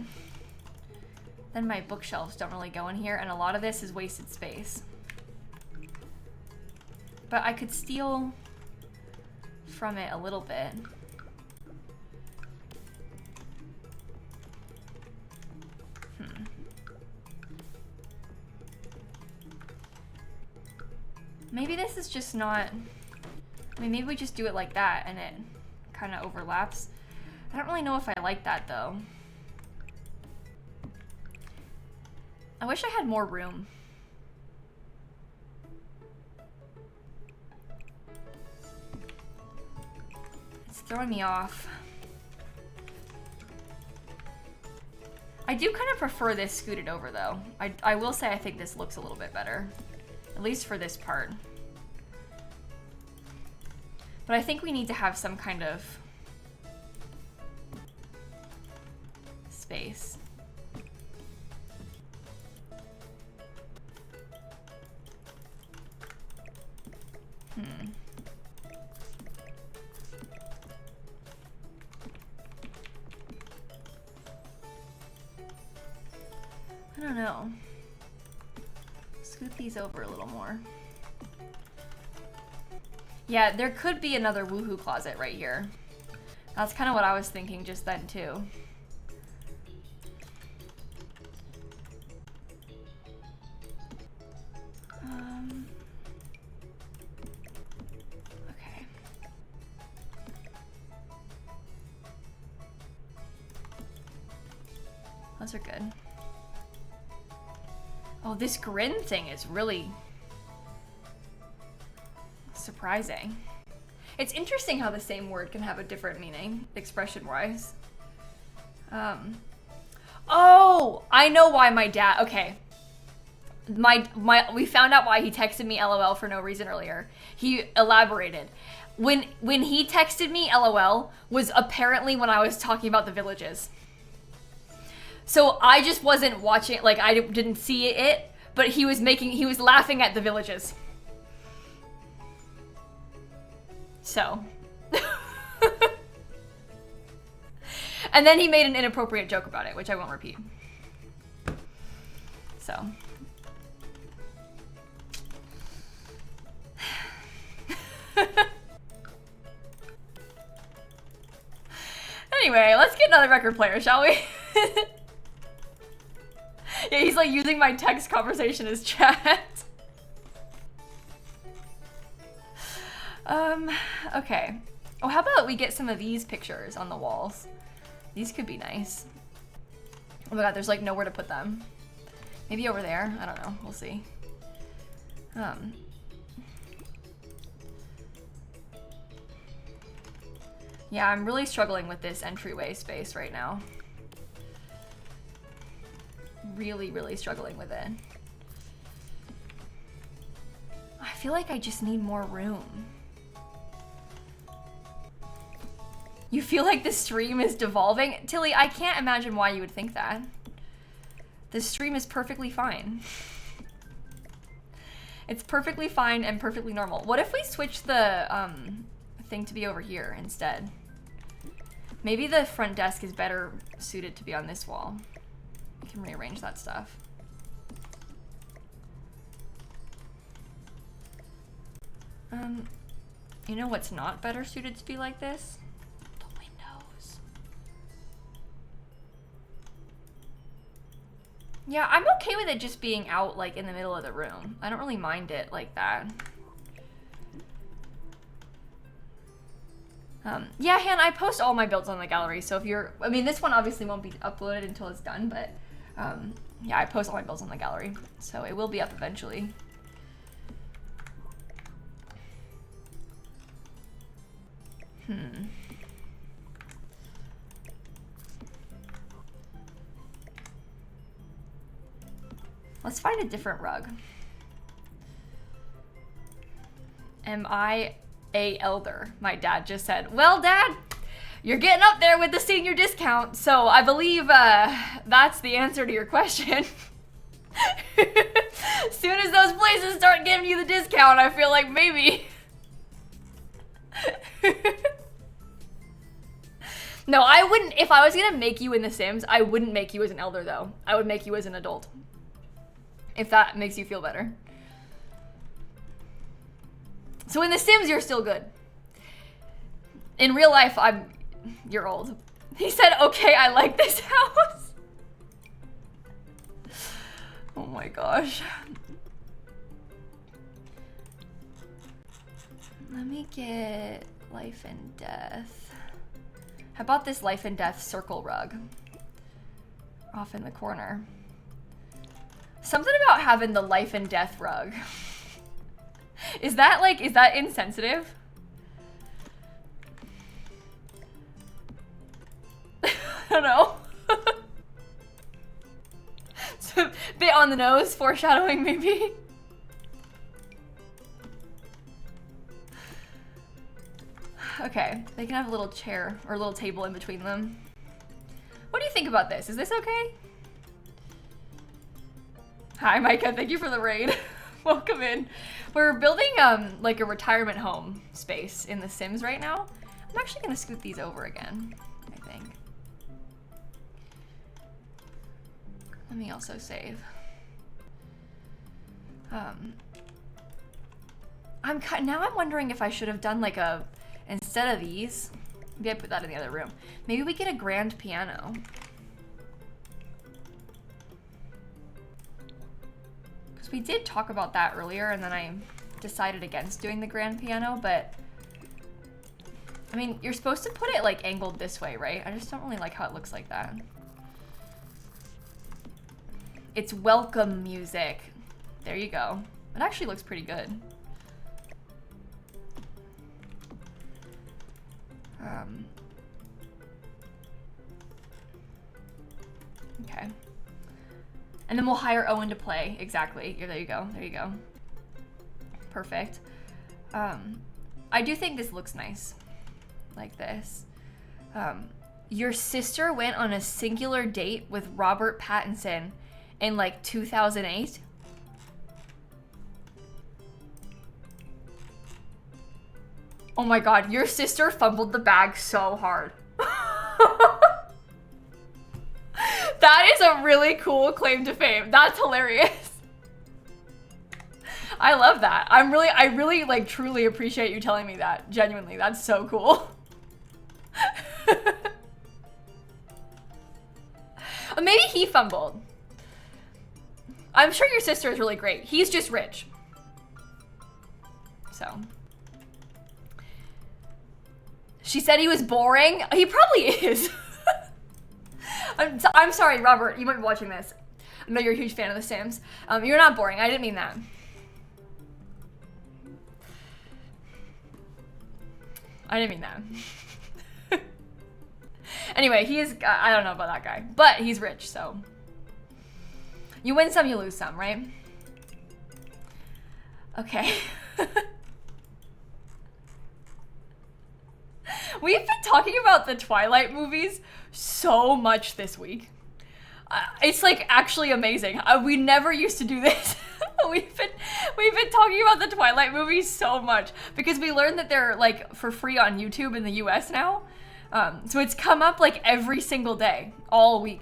then my bookshelves don't really go in here, and a lot of this is wasted space. But I could steal from it a little bit. Maybe this is just not, I mean, maybe we just do it like that and it kind of overlaps. I don't really know if I like that though. I wish I had more room. It's throwing me off. I do kind of prefer this scooted over though. I will say I think this looks a little bit better. At least for this part. But I think we need to have some kind of space. I don't know. Scoot these over a little more. Yeah, there could be another woohoo closet right here. That's kind of what I was thinking just then too. Okay. Those are good. Oh, this grin thing is really surprising. It's interesting how the same word can have a different meaning, expression-wise. Oh, I know why my dad, okay. We found out why he texted me LOL for no reason earlier. He elaborated. When he texted me LOL was apparently when I was talking about the villages. So I just wasn't watching, like I didn't see it, but he was laughing at the villages. So. And then he made an inappropriate joke about it, which I won't repeat. So. Anyway, let's get another record player, shall we? Yeah, he's like using my text conversation as chat. Okay. Oh, how about we get some of these pictures on the walls? These could be nice. Oh my god, there's like nowhere to put them. Maybe over there? I don't know. We'll see. Yeah, I'm really struggling with this entryway space right now. Really, really struggling with it. I feel like I just need more room. You feel like the stream is devolving? Tilly, I can't imagine why you would think that. The stream is perfectly fine. It's perfectly fine and perfectly normal. What if we switch the thing to be over here instead? Maybe the front desk is better suited to be on this wall. We can rearrange that stuff. You know what's not better suited to be like this? The windows. Yeah, I'm okay with it just being out like in the middle of the room. I don't really mind it like that. Yeah, Han, I post all my builds on the gallery, so if you're, I mean, this one obviously won't be uploaded until it's done, but yeah, I post all my builds on the gallery, so it will be up eventually. Let's find a different rug. Am I a elder? My dad just said. Well, Dad, you're getting up there with the senior discount, so I believe that's the answer to your question. As soon as those places start giving you the discount, I feel like maybe. No, I wouldn't. If I was gonna make you in The Sims, I wouldn't make you as an elder, though. I would make you as an adult. If that makes you feel better. So in The Sims, you're still good. In real life, you're old. He said, okay, I like this house. Oh my gosh. Let me get life and death. How about this life and death circle rug? Off in the corner. Something about having the life and death rug. Is that insensitive? I don't know. It's a bit on the nose, foreshadowing maybe. Okay, they can have a little chair or a little table in between them. What do you think about this? Is this okay? Hi, Micah. Thank you for the raid. Welcome in. We're building like a retirement home space in The Sims right now. I'm actually gonna scoot these over again, I think. Let me also save. Now I'm wondering if I should have done like a, instead of these, maybe I put that in the other room. Maybe we get a grand piano. Because we did talk about that earlier and then I decided against doing the grand piano, but I mean, you're supposed to put it like angled this way, right? I just don't really like how it looks like that. It's welcome music. There you go. It actually looks pretty good. Okay. And then we'll hire Owen to play. Exactly. There you go. There you go. Perfect. I do think this looks nice. Like this. Your sister went on a singular date with Robert Pattinson in like 2008. Oh my god, your sister fumbled the bag so hard. That is a really cool claim to fame. That's hilarious. I love that. I really like truly appreciate you telling me that. Genuinely, that's so cool. Maybe he fumbled. I'm sure your sister is really great. He's just rich. So. She said he was boring. He probably is. I'm sorry, Robert. You might be watching this. I know you're a huge fan of The Sims. You're not boring. I didn't mean that. I didn't mean that. Anyway, he is, I don't know about that guy, but he's rich, so. You win some, you lose some, right? Okay. We've been talking about the Twilight movies so much this week. It's like actually amazing. We never used to do this. We've been talking about the Twilight movies so much because we learned that they're like for free on YouTube in the US now. So it's come up like every single day, all week.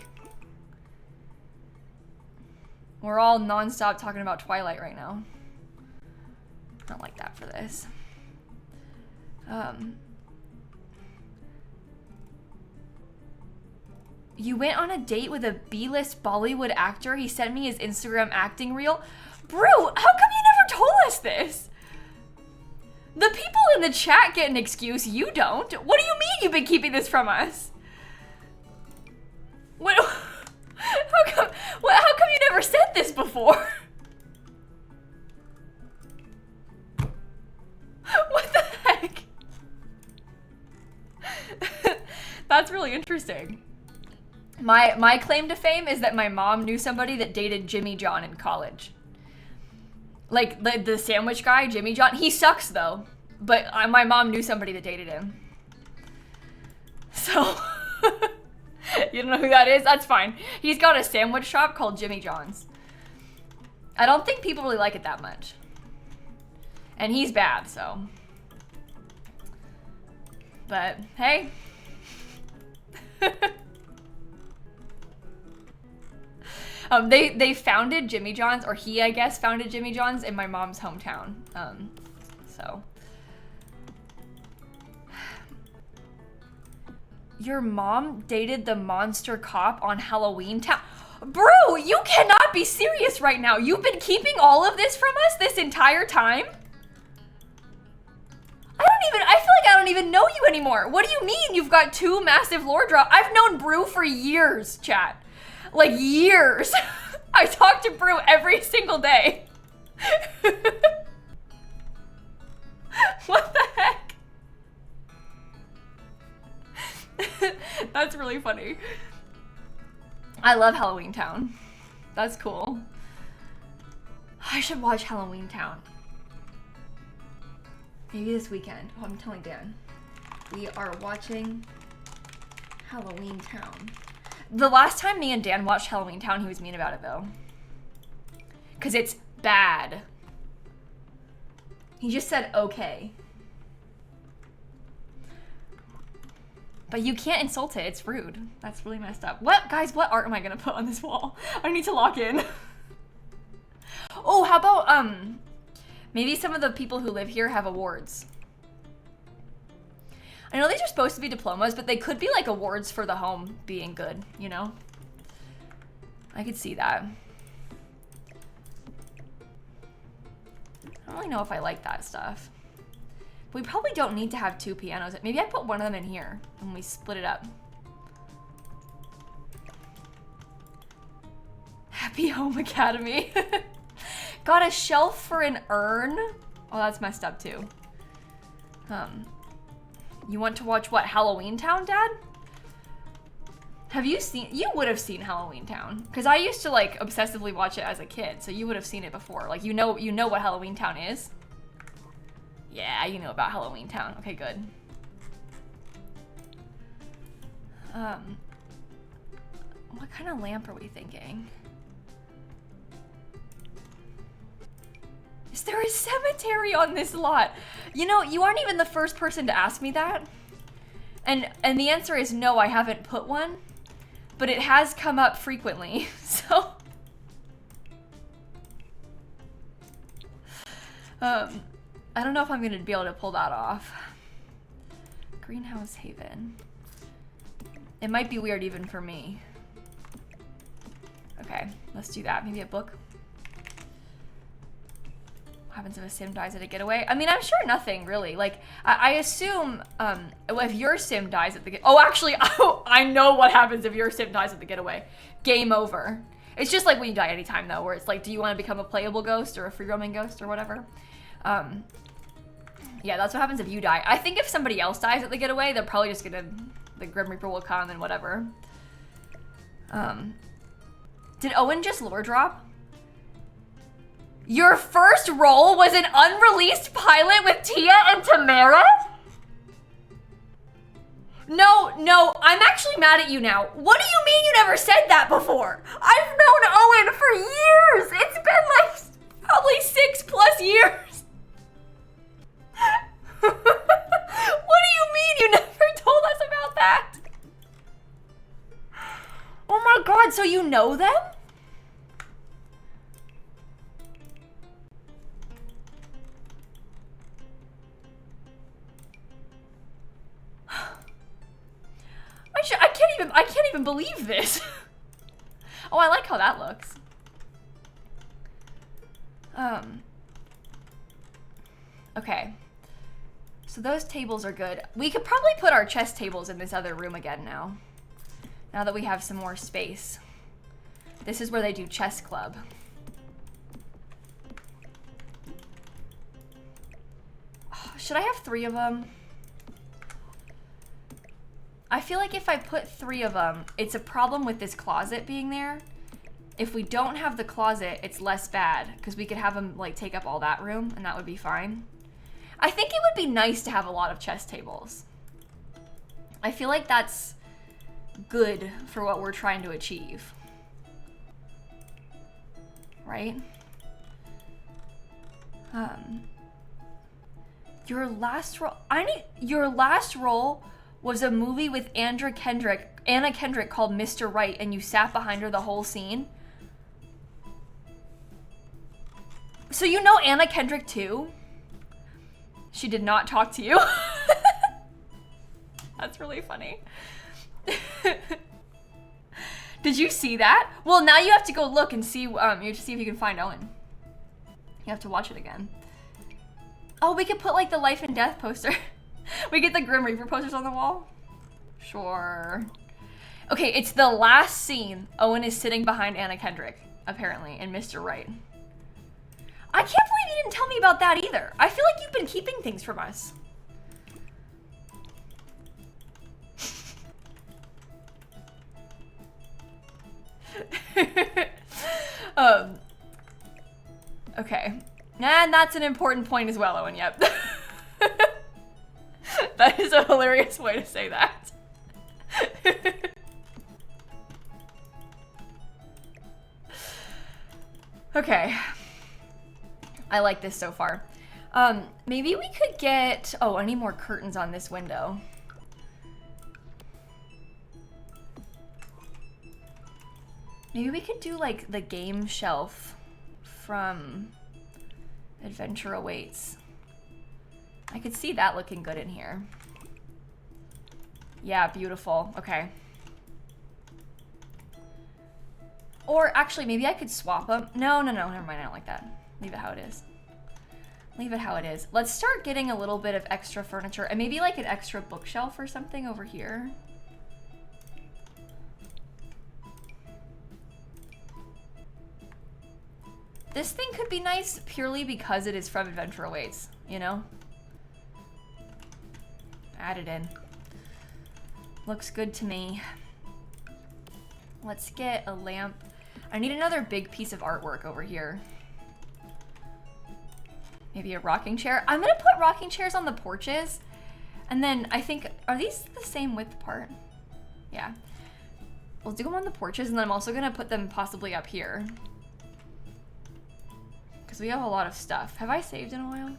We're all nonstop talking about Twilight right now. Not like that for this. You went on a date with a B-list Bollywood actor. He sent me his Instagram acting reel. Brew, how come you never told us this? The people in the chat get an excuse, you don't. What do you mean you've been keeping this from us? What? How come you never said this before? What the heck? That's really interesting. My claim to fame is that my mom knew somebody that dated Jimmy John in college. Like the sandwich guy, Jimmy John. He sucks though, but my mom knew somebody that dated him. So, you don't know who that is? That's fine. He's got a sandwich shop called Jimmy John's. I don't think people really like it that much. And he's bad, so. But, hey. They founded Jimmy John's, or he, I guess, founded Jimmy John's in my mom's hometown. So. Your mom dated the monster cop on Halloween Town. Brew, you cannot be serious right now. You've been keeping all of this from us this entire time? I feel like I don't even know you anymore. What do you mean you've got 2 massive lore drop? I've known Brew for years, chat. Like years. I talk to Brew every single day. What the heck? That's really funny. I love Halloween Town. That's cool. I should watch Halloween Town. Maybe this weekend. Oh, I'm telling Dan. We are watching Halloween Town. The last time me and Dan watched Halloween Town, he was mean about it though. Cause it's bad. He just said okay. But you can't insult it, it's rude. That's really messed up. What, guys, what art am I gonna put on this wall? I need to lock in. Oh, how about, maybe some of the people who live here have awards. I know these are supposed to be diplomas, but they could be like awards for the home being good, you know? I could see that. I don't really know if I like that stuff. We probably don't need to have 2 pianos. Maybe I put one of them in here and we split it up. Happy Home Academy. Got a shelf for an urn? Oh, that's messed up too. You want to watch what, Halloween Town, Dad? Have you seen, you would have seen Halloween Town. Because I used to like obsessively watch it as a kid, so you would have seen it before. Like you know what Halloween Town is? Yeah, you know about Halloween Town. Okay, good. What kind of lamp are we thinking? Is there a cemetery on this lot? You know, you aren't even the first person to ask me that. And the answer is no, I haven't put one. But it has come up frequently, so. I don't know if I'm gonna be able to pull that off. Greenhouse Haven. It might be weird even for me. Okay, let's do that. Maybe a book. What happens if a sim dies at a getaway? I mean, I'm sure nothing really. Like, I assume if your sim dies at the oh, actually, I know what happens if your sim dies at the getaway. Game over. It's just like when you die anytime though, where it's like, do you want to become a playable ghost or a free roaming ghost or whatever? Yeah, that's what happens if you die. I think if somebody else dies at the getaway, they're probably just gonna, the Grim Reaper will come and whatever. Did Owen just lore drop? Your first role was an unreleased pilot with Tia and Tamara? No, I'm actually mad at you now. What do you mean you never said that before? I've known Owen for years. It's been like probably 6+ years. What do you mean you never told us about that? Oh my god, so you know them? I can't even believe this. Oh, I like how that looks. Okay. So those tables are good. We could probably put our chess tables in this other room again now. Now that we have some more space. This is where they do chess club. Oh, should I have 3 of them? I feel like if I put 3 of them, it's a problem with this closet being there. If we don't have the closet, it's less bad because we could have them like take up all that room and that would be fine. I think it would be nice to have a lot of chess tables. I feel like that's good for what we're trying to achieve. Right? Your last role, your last role was a movie with Anna Kendrick called Mr. Right, and you sat behind her the whole scene. So you know Anna Kendrick too? She did not talk to you. That's really funny. Did you see that? Well, now you have to go look and see, you have to see if you can find Owen. You have to watch it again. Oh, we could put like the life and death poster. We get the Grim Reaper posters on the wall. Sure. Okay, it's the last scene. Owen is sitting behind Anna Kendrick, apparently, and Mr. Right. I can't believe you didn't tell me about that either. I feel like you've been keeping things from us. Okay. And that's an important point as well, Owen, yep. That is a hilarious way to say that. Okay. I like this so far. Maybe we could get... Oh, I need more curtains on this window. Maybe we could do like the game shelf from Adventure Awaits. I could see that looking good in here. Yeah, beautiful. Okay. Or actually, maybe I could swap them. No, never mind. I don't like that. Leave it how it is. Leave it how it is. Let's start getting a little bit of extra furniture and maybe like an extra bookshelf or something over here. This thing could be nice purely because it is from Adventure Awaits, you know? Add it in. Looks good to me. Let's get a lamp. I need another big piece of artwork over here. Maybe a rocking chair. I'm gonna put rocking chairs on the porches. And then I think, are these the same width part? Yeah. We'll do them on the porches and then I'm also gonna put them possibly up here. Because we have a lot of stuff. Have I saved in a while?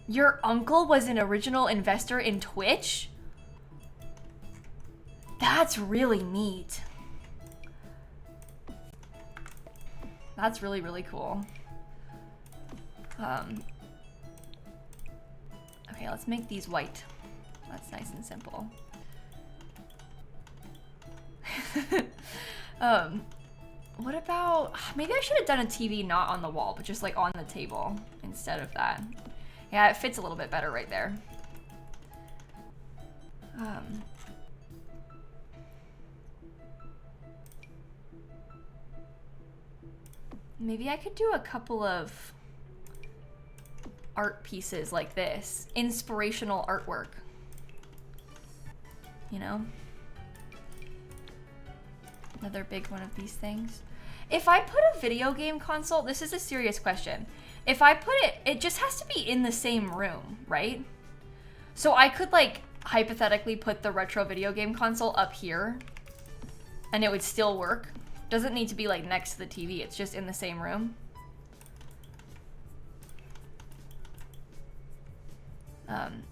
Your uncle was an original investor in Twitch? That's really neat. That's really, really cool. Okay, let's make these white. That's nice and simple. What about, maybe I should have done a TV not on the wall, but just like on the table instead of that. Yeah, it fits a little bit better right there. Maybe I could do a couple of art pieces like this. Inspirational artwork. You know? Another big one of these things. If I put a video game console, this is a serious question. If I put it, it just has to be in the same room, right? So I could like hypothetically put the retro video game console up here and it would still work. Doesn't need to be like next to the TV, it's just in the same room.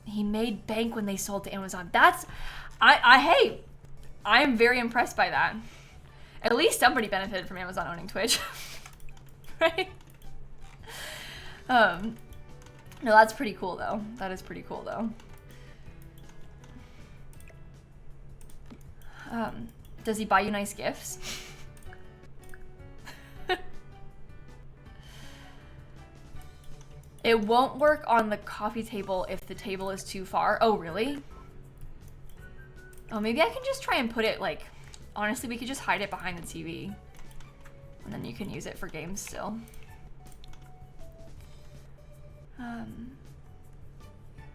He made bank when they sold to Amazon. That's, hey, I am very impressed by that. At least somebody benefited from Amazon owning Twitch, right? No, that's pretty cool though. That is pretty cool though. Does he buy you nice gifts? It won't work on the coffee table if the table is too far. Oh, really? Oh, maybe I can just try and put it like, honestly, we could just hide it behind the TV. And then you can use it for games still.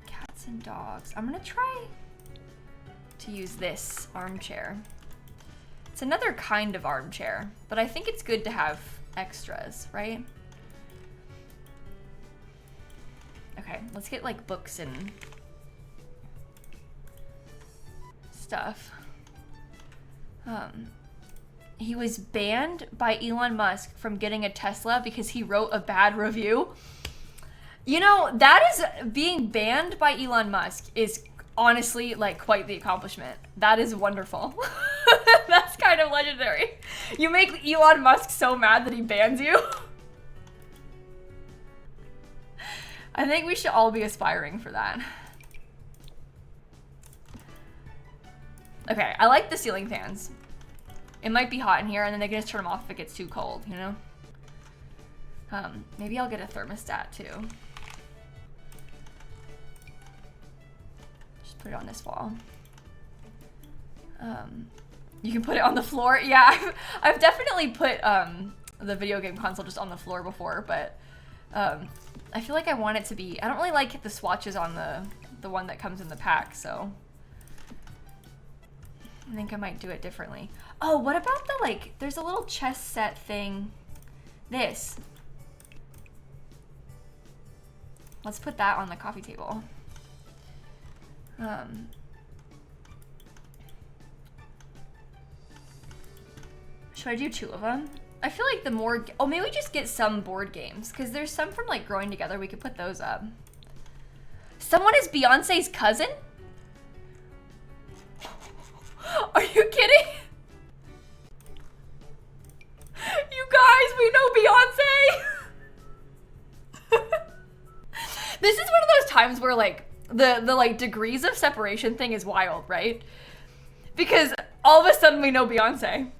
Cats and dogs. I'm gonna try to use this armchair. It's another kind of armchair, but I think it's good to have extras, right? Okay, let's get like books and stuff. He was banned by Elon Musk from getting a Tesla because he wrote a bad review. You know, that is, being banned by Elon Musk is honestly like quite the accomplishment. That is wonderful. That's kind of legendary. You make Elon Musk so mad that he bans you. I think we should all be aspiring for that. Okay, I like the ceiling fans. It might be hot in here and then they can just turn them off if it gets too cold, you know? Maybe I'll get a thermostat too. Just put it on this wall. You can put it on the floor. Yeah, I've definitely put the video game console just on the floor before, but I feel like I want it to be, I don't really like the swatches on the one that comes in the pack, so I think I might do it differently. Oh, what about the, like, there's a little chess set thing. This. Let's put that on the coffee table. Should I do 2 of them? I feel like the more, oh, maybe we just get some board games, because there's some from like Growing Together. We could put those up. Someone is Beyonce's cousin? Are you kidding? You guys, we know Beyonce. This is one of those times where like the like degrees of separation thing is wild, right? Because all of a sudden we know Beyonce.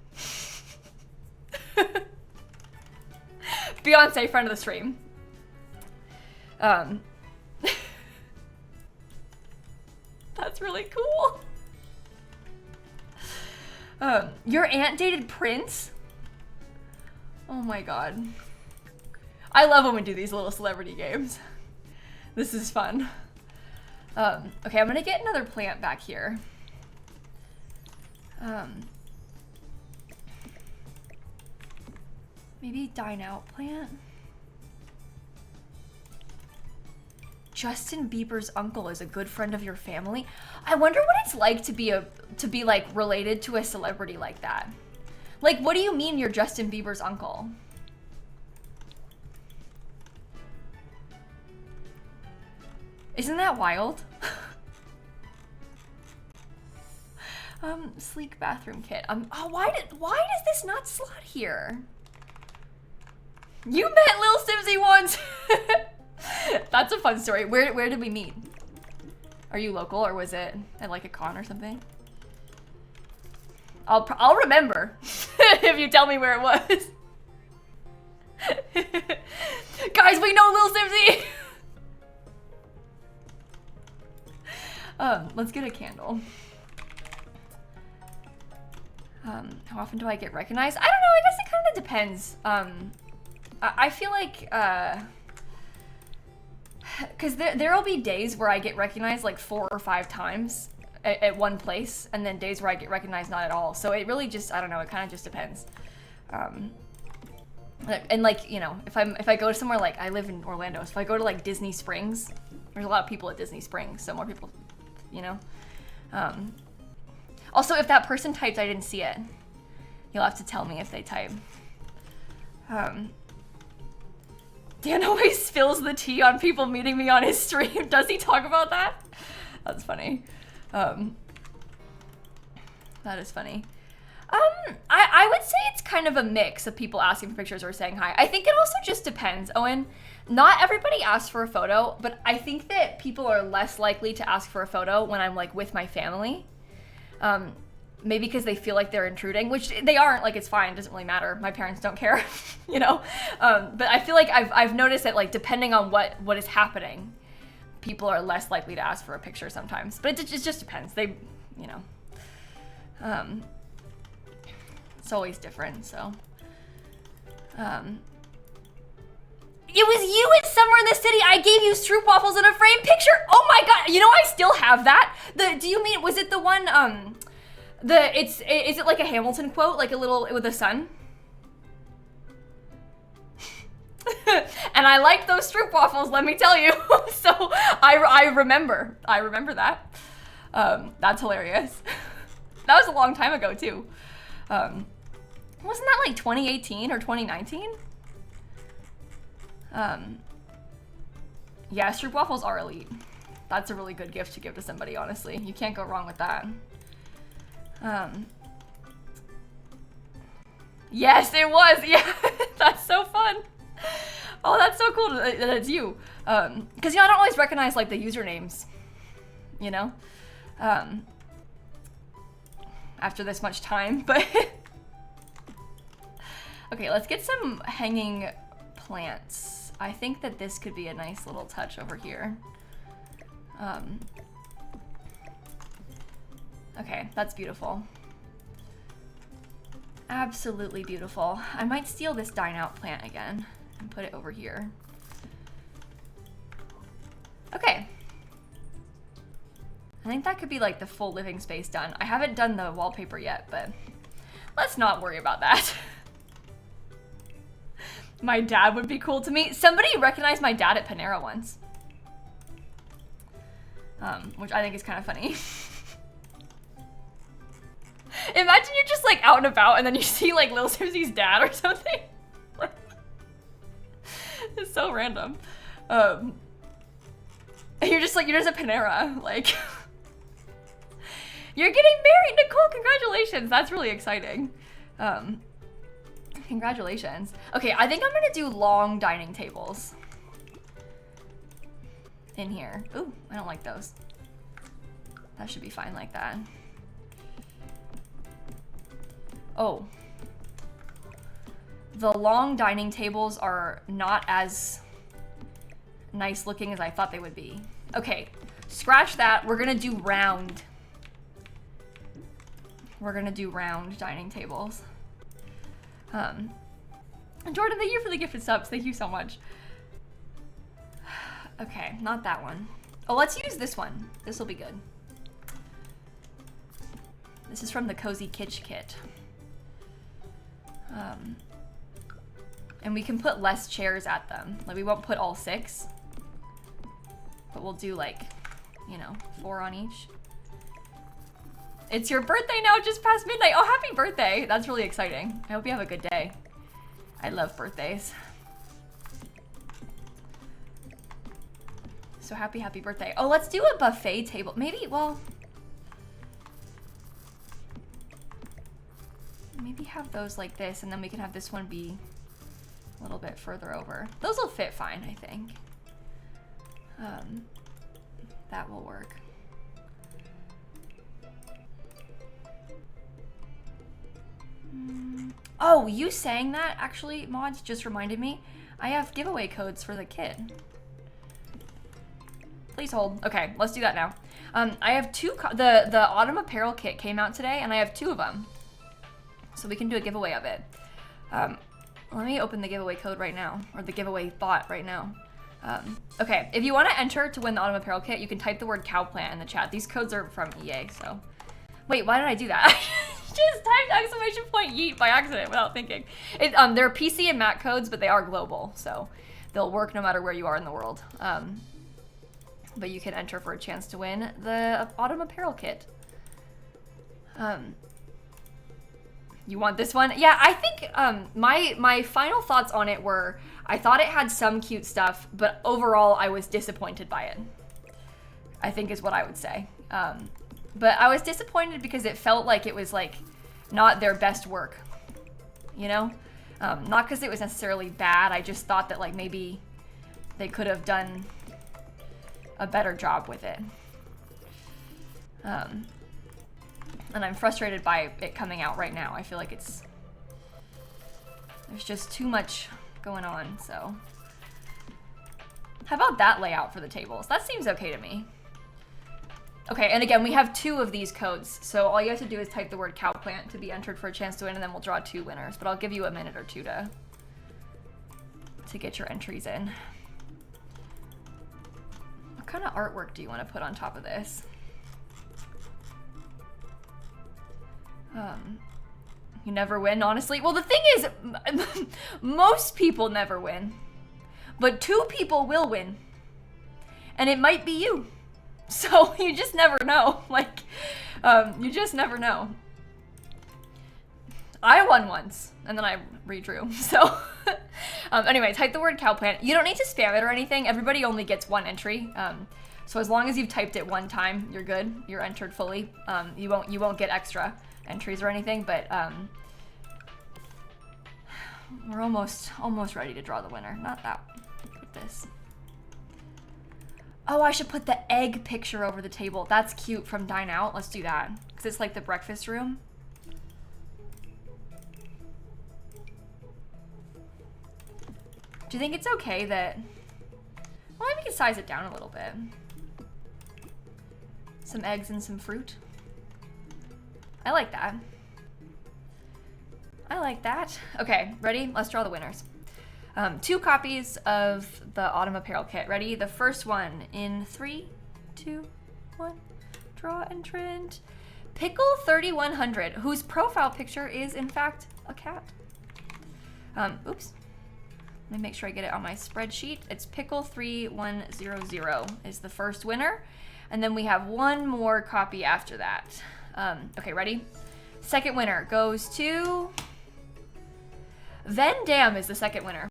Beyonce, friend of the stream. That's really cool. Your aunt dated Prince? Oh my god. I love when we do these little celebrity games. This is fun. Okay, I'm gonna get another plant back here. Maybe dine out plant. Justin Bieber's uncle is a good friend of your family. I wonder what it's like to be like related to a celebrity like that. Like, what do you mean you're Justin Bieber's uncle? Isn't that wild? Sleek bathroom kit. Oh, why does this not slot here? You met Lil Simsie once. That's a fun story. Where did we meet? Are you local, or was it at like a con or something? I'll remember if you tell me where it was. Guys, we know Lil Simsie. Let's get a candle. How often do I get recognized? I don't know, I guess it kind of depends. I feel like, cause there'll be days where I get recognized like 4 or 5 times at one place, and then days where I get recognized not at all. So it really just, I don't know, it kind of just depends. And like, you know, if I go to somewhere, like I live in Orlando, so if I go to like Disney Springs, there's a lot of people at Disney Springs, so more people, you know. Also, if that person types, I didn't see it. You'll have to tell me if they type. Dan always spills the tea on people meeting me on his stream. Does he talk about that? That's funny. That is funny. I would say it's kind of a mix of people asking for pictures or saying hi. I think it also just depends, Owen. Not everybody asks for a photo, but I think that people are less likely to ask for a photo when I'm like with my family. Maybe because they feel like they're intruding, which they aren't. Like, it's fine, doesn't really matter. My parents don't care, you know? But I feel like I've noticed that, like, depending on what is happening, people are less likely to ask for a picture sometimes. But it just depends. They, you know. It's always different, so. It was you at Summer in the City. I gave you stroop waffles in a framed picture. Oh my god, you know I still have that. Do you mean, was it the one, is it like a Hamilton quote, like a little, with a sun? And I like those stroop waffles, let me tell you. So I remember that. That's hilarious. That was a long time ago too. Wasn't that like 2018 or 2019? Yeah, stroop waffles are elite. That's a really good gift to give to somebody, honestly. You can't go wrong with that. Yes, it was. Yeah, that's so fun. Oh, that's so cool that it's you. Because, you know, I don't always recognize, like, the usernames, you know? After this much time, but... Okay, let's get some hanging plants. I think that this could be a nice little touch over here. Okay, that's beautiful. Absolutely beautiful. I might steal this dine out plant again and put it over here. Okay. I think that could be like the full living space done. I haven't done the wallpaper yet, but let's not worry about that. My dad would be cool to meet. Somebody recognized my dad at Panera once. Which I think is kind of funny. Imagine you're just like out and about and then you see like Lil Simsie's dad or something. It's so random. And you're just at Panera, like. You're getting married, Nicole, congratulations. That's really exciting. Congratulations. Okay, I think I'm gonna do long dining tables in here. Ooh, I don't like those. That should be fine like that. Oh. The long dining tables are not as nice looking as I thought they would be. Okay, scratch that. We're gonna do round. We're gonna do round dining tables. Jordan, thank you for the gifted subs. Thank you so much. Okay, not that one. Oh, let's use this one. This will be good. This is from the Cozy Kitsch kit. And we can put less chairs at them. Like, we won't put all 6. But we'll do like, you know, 4 on each. It's your birthday now, just past midnight. Oh, happy birthday. That's really exciting. I hope you have a good day. I love birthdays. So happy birthday. Oh, let's do a buffet table. Maybe, well, maybe have those like this, and then we can have this one be a little bit further over. Those will fit fine, I think. That will work. Oh, you saying that actually, mods, just reminded me. I have giveaway codes for the kit. Please hold. Okay, let's do that now. I have 2, the autumn apparel kit came out today, and I have 2 of them. So we can do a giveaway of it. Let me open the giveaway code right now, or the giveaway bot right now. Okay, if you want to enter to win the autumn apparel kit, you can type the word cow plant in the chat. These codes are from EA, so. Wait, why did I do that? Just typed ! Yeet by accident without thinking. They're PC and Mac codes, but they are global, so they'll work no matter where you are in the world. But you can enter for a chance to win the autumn apparel kit. You want this one? Yeah, I think my final thoughts on it were, I thought it had some cute stuff, but overall I was disappointed by it, I think is what I would say. But I was disappointed because it felt like it was like not their best work, you know? Not because it was necessarily bad, I just thought that like maybe they could have done a better job with it. And I'm frustrated by it coming out right now. I feel like there's just too much going on, so. How about that layout for the tables? That seems okay to me. Okay, and again, we have 2 of these codes, so all you have to do is type the word cow plant to be entered for a chance to win, and then we'll draw 2 winners. But I'll give you a minute or 2 to get your entries in. What kind of artwork do you want to put on top of this? You never win, honestly. Well, the thing is, most people never win, but 2 people will win, and it might be you. So you just never know. Like, you just never know. I won once, and then I redrew. So, anyway, type the word cow plant. You don't need to spam it or anything. Everybody only gets 1 entry. So as long as you've typed it 1 time, you're good. You're entered fully. You won't get extra entries or anything. But we're almost ready to draw the winner. Not that. Like this. Oh, I should put the egg picture over the table. That's cute from Dine Out. Let's do that. Because it's like the breakfast room. Do you think it's okay that... Well, maybe we can size it down a little bit. Some eggs and some fruit. I like that. I like that. Okay, ready? Let's draw the winners. 2 copies of the Autumn Apparel Kit. Ready? The first one in 3, 2, 1. Draw entrant. Pickle 3100, whose profile picture is, in fact, a cat. Oops. Let me make sure I get it on my spreadsheet. It's Pickle 3100 is the first winner. And then we have one more copy after that. Okay, ready? Second winner goes to... Van Dam is the second winner.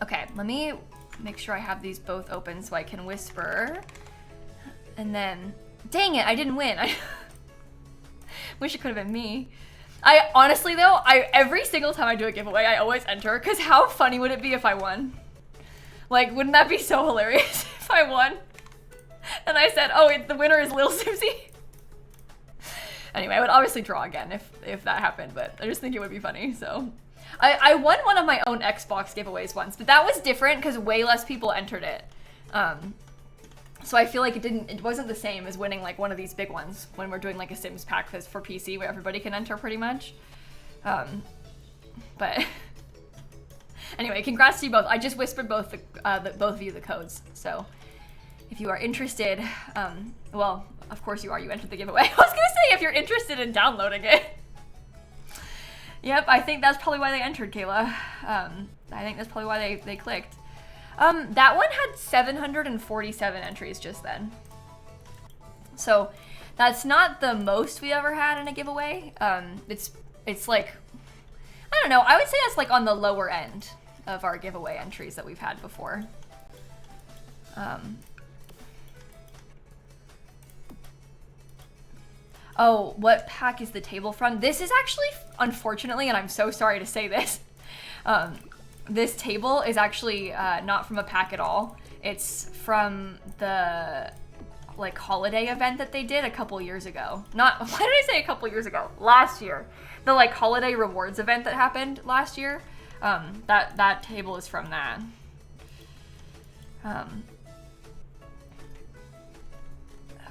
Okay, let me make sure I have these both open so I can whisper. And then, dang it, I didn't win. I wish it could have been me. I honestly though, every single time I do a giveaway, I always enter, because how funny would it be if I won? Like, wouldn't that be so hilarious if I won? And I said, oh, the winner is lilsimsie. Anyway, I would obviously draw again if that happened, but I just think it would be funny, so. I won one of my own Xbox giveaways once, but that was different because way less people entered it. So I feel like it wasn't the same as winning like one of these big ones when we're doing like a Sims pack for PC where everybody can enter pretty much. But anyway, congrats to you both. I just whispered both of you the codes. So if you are interested, well, of course you are, you entered the giveaway. I was gonna say if you're interested in downloading it. Yep, I think that's probably why they entered, Kayla. I think that's probably why they clicked. That one had 747 entries just then. So that's not the most we ever had in a giveaway. It's like, I don't know, I would say that's like on the lower end of our giveaway entries that we've had before. Oh, what pack is the table from? This is actually, unfortunately, and I'm so sorry to say this, this table is actually not from a pack at all. It's from the like holiday event that they did a couple years ago. Why did I say a couple years ago? Last year. The like holiday rewards event that happened last year. That table is from that.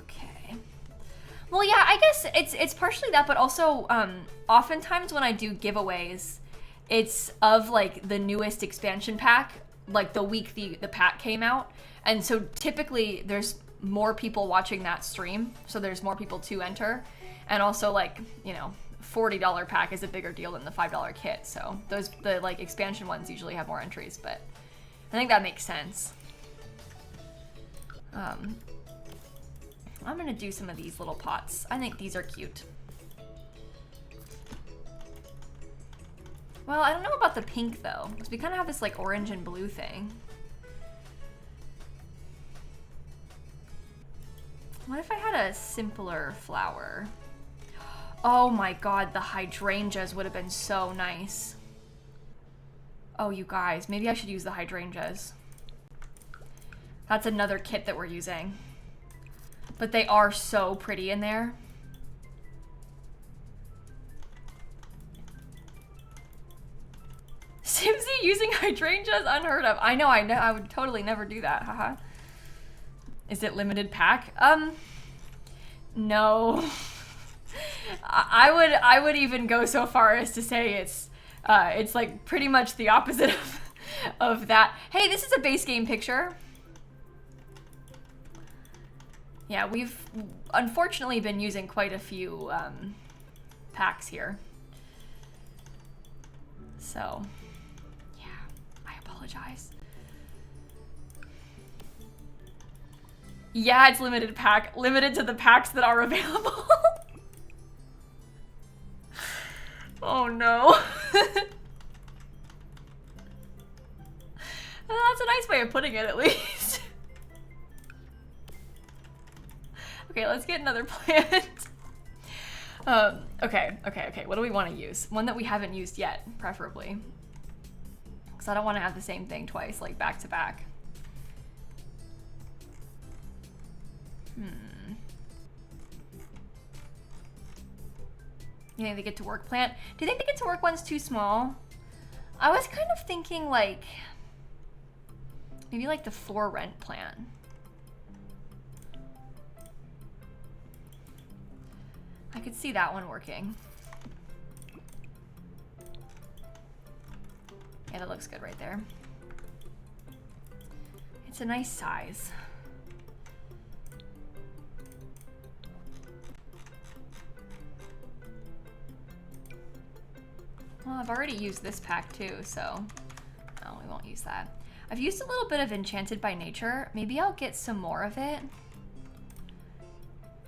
Okay. Well, yeah, I guess it's partially that, but also oftentimes when I do giveaways, it's of like the newest expansion pack, like the week the pack came out. And so typically there's more people watching that stream, so there's more people to enter. And also like, you know, $40 pack is a bigger deal than the $5 kit. So the like expansion ones usually have more entries, but I think that makes sense. I'm gonna do some of these little pots. I think these are cute. Well, I don't know about the pink though, because we kind of have this like orange and blue thing. What if I had a simpler flower? Oh my god, the hydrangeas would have been so nice. Oh, you guys, maybe I should use the hydrangeas. That's another kit that we're using. But they are so pretty in there. Simsie using hydrangeas? Unheard of. I know, I would totally never do that, haha. Is it limited pack? No. I would even go so far as to say it's like pretty much the opposite of that. Hey, this is a base game picture. Yeah, we've unfortunately been using quite a few packs here. So, yeah, I apologize. Yeah, it's limited pack. Limited to the packs that are available. Oh no. That's a nice way of putting it, at least. Okay, let's get another plant. Okay. What do we want to use? One that we haven't used yet, preferably. Because I don't want to have the same thing twice, like back to back. You think the get to work plant? Do you think the get to work one's too small? I was kind of thinking like, maybe like the for rent plan. I could see that one working. Yeah, that looks good right there. It's a nice size. Well, I've already used this pack too, so no, we won't use that. I've used a little bit of Enchanted by Nature. Maybe I'll get some more of it,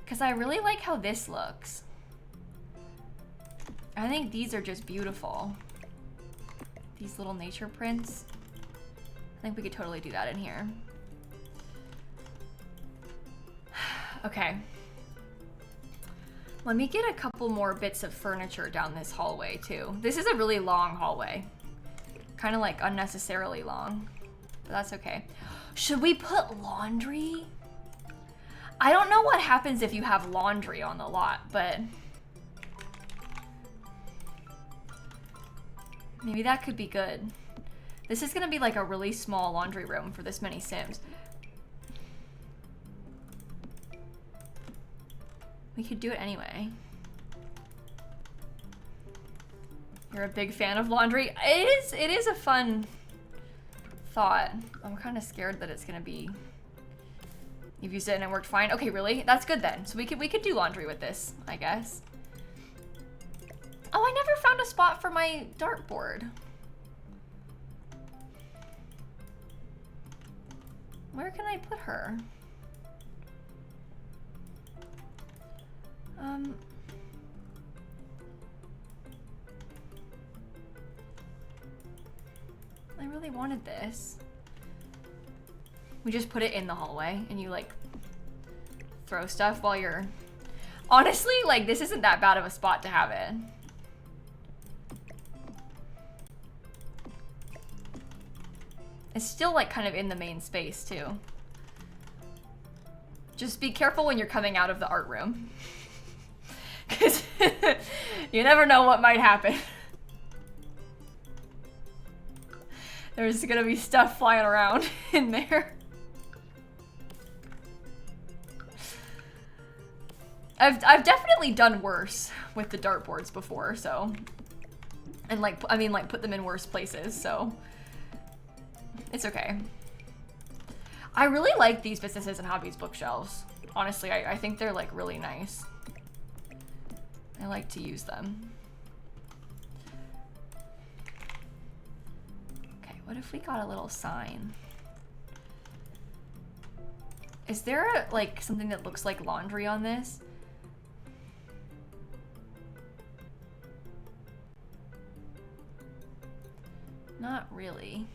because I really like how this looks. I think these are just beautiful. These little nature prints. I think we could totally do that in here. Okay. Let me get a couple more bits of furniture down this hallway too. This is a really long hallway. Kind of like unnecessarily long, but that's okay. Should we put laundry? I don't know what happens if you have laundry on the lot, but maybe that could be good. This is gonna be like a really small laundry room for this many Sims. We could do it anyway. You're a big fan of laundry? It is a fun thought. I'm kind of scared that it's gonna be, you've used it and it worked fine. Okay, really? That's good then. So we could do laundry with this, I guess. Oh, I never found a spot for my dartboard. Where can I put her? I really wanted this. We just put it in the hallway and you like throw stuff while you're... Honestly, like this isn't that bad of a spot to have it. It's still like kind of in the main space too. Just be careful when you're coming out of the art room. Because you never know what might happen. There's gonna be stuff flying around in there. I've definitely done worse with the dartboards before, so. And like, I mean like put them in worse places, so. It's okay. I really like these businesses and hobbies bookshelves. Honestly, I think they're like really nice. I like to use them. Okay, what if we got a little sign? Is there like something that looks like laundry on this? Not really.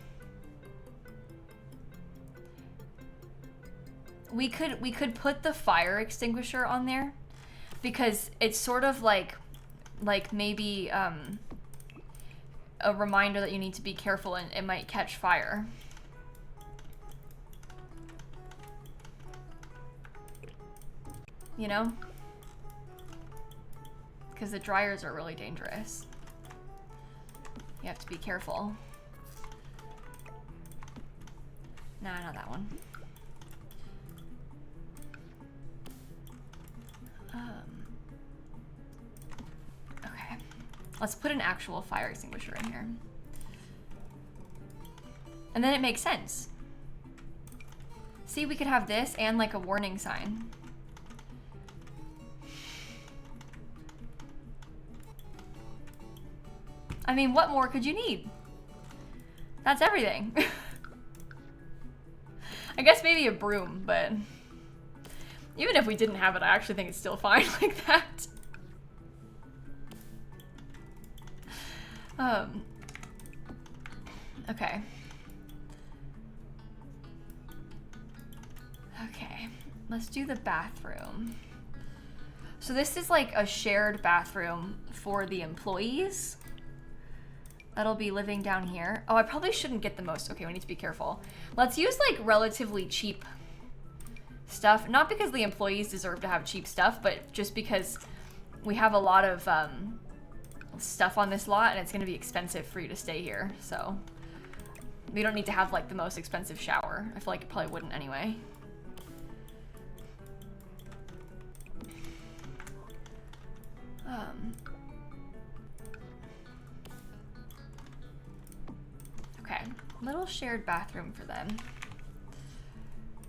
We could put the fire extinguisher on there because it's sort of like maybe a reminder that you need to be careful and it might catch fire. You know? Because the dryers are really dangerous. You have to be careful. Nah, not that one. Okay, let's put an actual fire extinguisher in here. And then it makes sense. See, we could have this and like a warning sign. I mean, what more could you need? That's everything. I guess maybe a broom, but even if we didn't have it, I actually think it's still fine like that. Okay. Okay, let's do the bathroom. So this is like a shared bathroom for the employees that'll be living down here. Oh, I probably shouldn't get the most. Okay, we need to be careful. Let's use like relatively cheap stuff. Not because the employees deserve to have cheap stuff, but just because we have a lot of stuff on this lot, and it's gonna be expensive for you to stay here, so we don't need to have like the most expensive shower. I feel like it probably wouldn't anyway. Okay, little shared bathroom for them.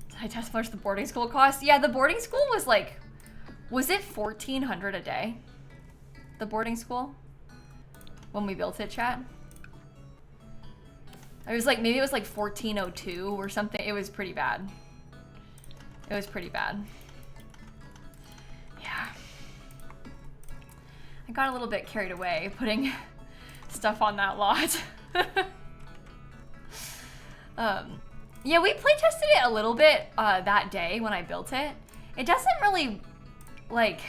Did I test how much the boarding school cost? Yeah, the boarding school was like, was it $1,400 a day? The boarding school? When we built it, chat? It was like, maybe it was like 1402 or something. It was pretty bad. It was pretty bad. Yeah. I got a little bit carried away putting stuff on that lot. Yeah, we play tested it a little bit that day when I built it. It doesn't really, like,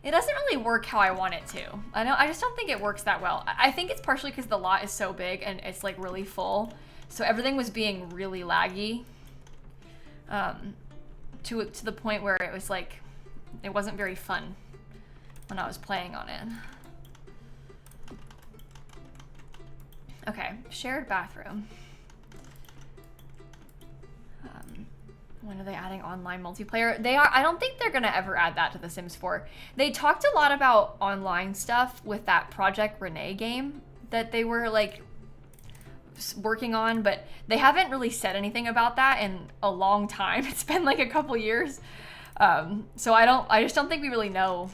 it doesn't really work how I want it to. I just don't think it works that well. I think it's partially because the lot is so big and it's like really full. So everything was being really laggy to the point where it was like, it wasn't very fun when I was playing on it. Okay, shared bathroom. When are they adding online multiplayer? They are. I don't think they're gonna ever add that to The Sims 4. They talked a lot about online stuff with that Project Renee game that they were like working on, but they haven't really said anything about that in a long time. It's been like a couple years. So I just don't think we really know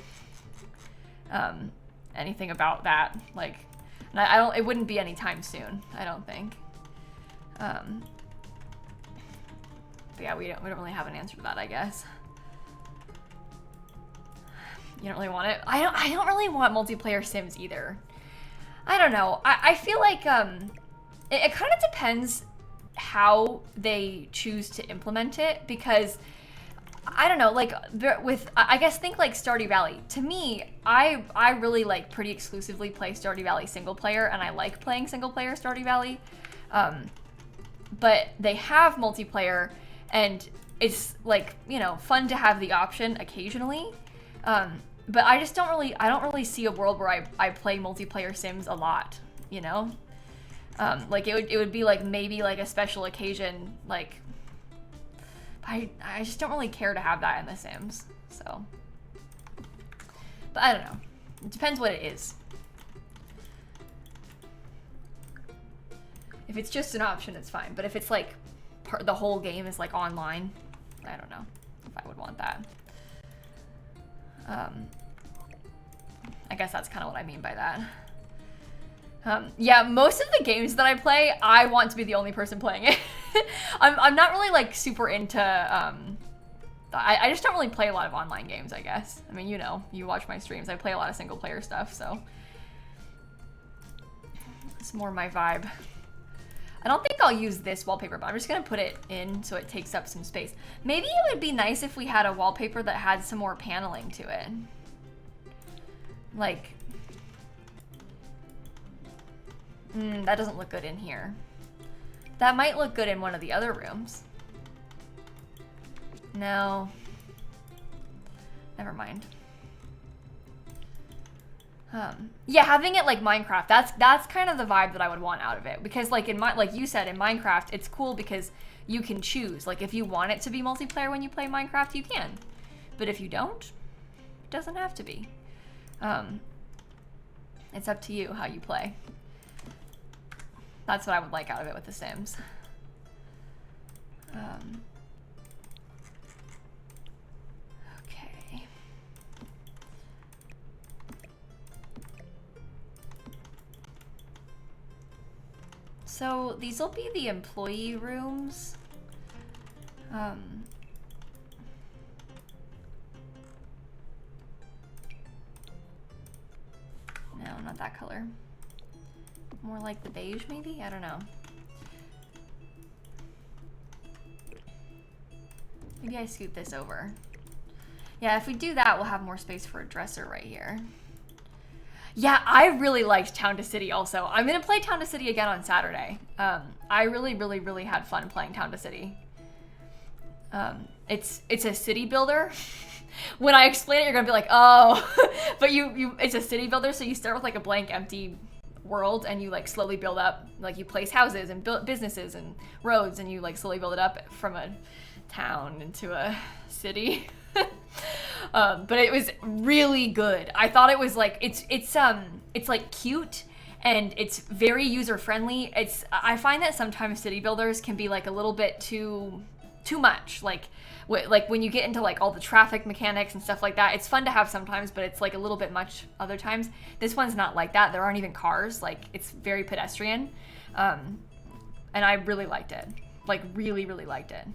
anything about that. Like, it wouldn't be anytime soon, I don't think. But yeah, we don't really have an answer to that, I guess. You don't really want it? I don't really want multiplayer Sims either. I don't know. I feel like it kind of depends how they choose to implement it, because I don't know, like I guess think like Stardew Valley. To me, I really like pretty exclusively play Stardew Valley single player, and I like playing single player Stardew Valley. But they have multiplayer, and it's like, you know, fun to have the option occasionally. But I don't really see a world where I play multiplayer Sims a lot, you know? Like it would be like maybe like a special occasion, like I just don't really care to have that in The Sims, so. But I don't know. It depends what it is. If it's just an option, it's fine. But if it's like the whole game is like online, I don't know if I would want that. I guess that's kind of what I mean by that. Yeah, most of the games that I play, I want to be the only person playing it. I'm not really like super into, I just don't really play a lot of online games, I guess. I mean, you know, you watch my streams, I play a lot of single player stuff, so. It's more my vibe. I don't think I'll use this wallpaper, but I'm just gonna put it in so it takes up some space. Maybe it would be nice if we had a wallpaper that had some more paneling to it. Like, that doesn't look good in here. That might look good in one of the other rooms. No. Never mind. Yeah, having it like Minecraft, that's kind of the vibe that I would want out of it. Because like like you said, in Minecraft, it's cool because you can choose. Like if you want it to be multiplayer when you play Minecraft, you can. But if you don't, it doesn't have to be. It's up to you how you play. That's what I would like out of it with The Sims. Okay. So these will be the employee rooms. No, not that color. More like the beige, maybe? I don't know. Maybe I scoot this over. Yeah, if we do that, we'll have more space for a dresser right here. Yeah, I really liked Town to City also. I'm gonna play Town to City again on Saturday. I really had fun playing Town to City. It's a city builder, when I explain it, you're gonna be like, oh, but it's a city builder, so you start with like a blank, empty world, and you like slowly build up. Like you place houses and build businesses and roads, and you like slowly build it up from a town into a city. But it was really good. I thought it was like it's like cute. And it's very user-friendly. I find that sometimes city builders can be like a little bit too much. Like when you get into like all the traffic mechanics and stuff like that, it's fun to have sometimes, but it's like a little bit much other times. This one's not like that. There aren't even cars. Like it's very pedestrian. And I really liked it. Like really, really liked it.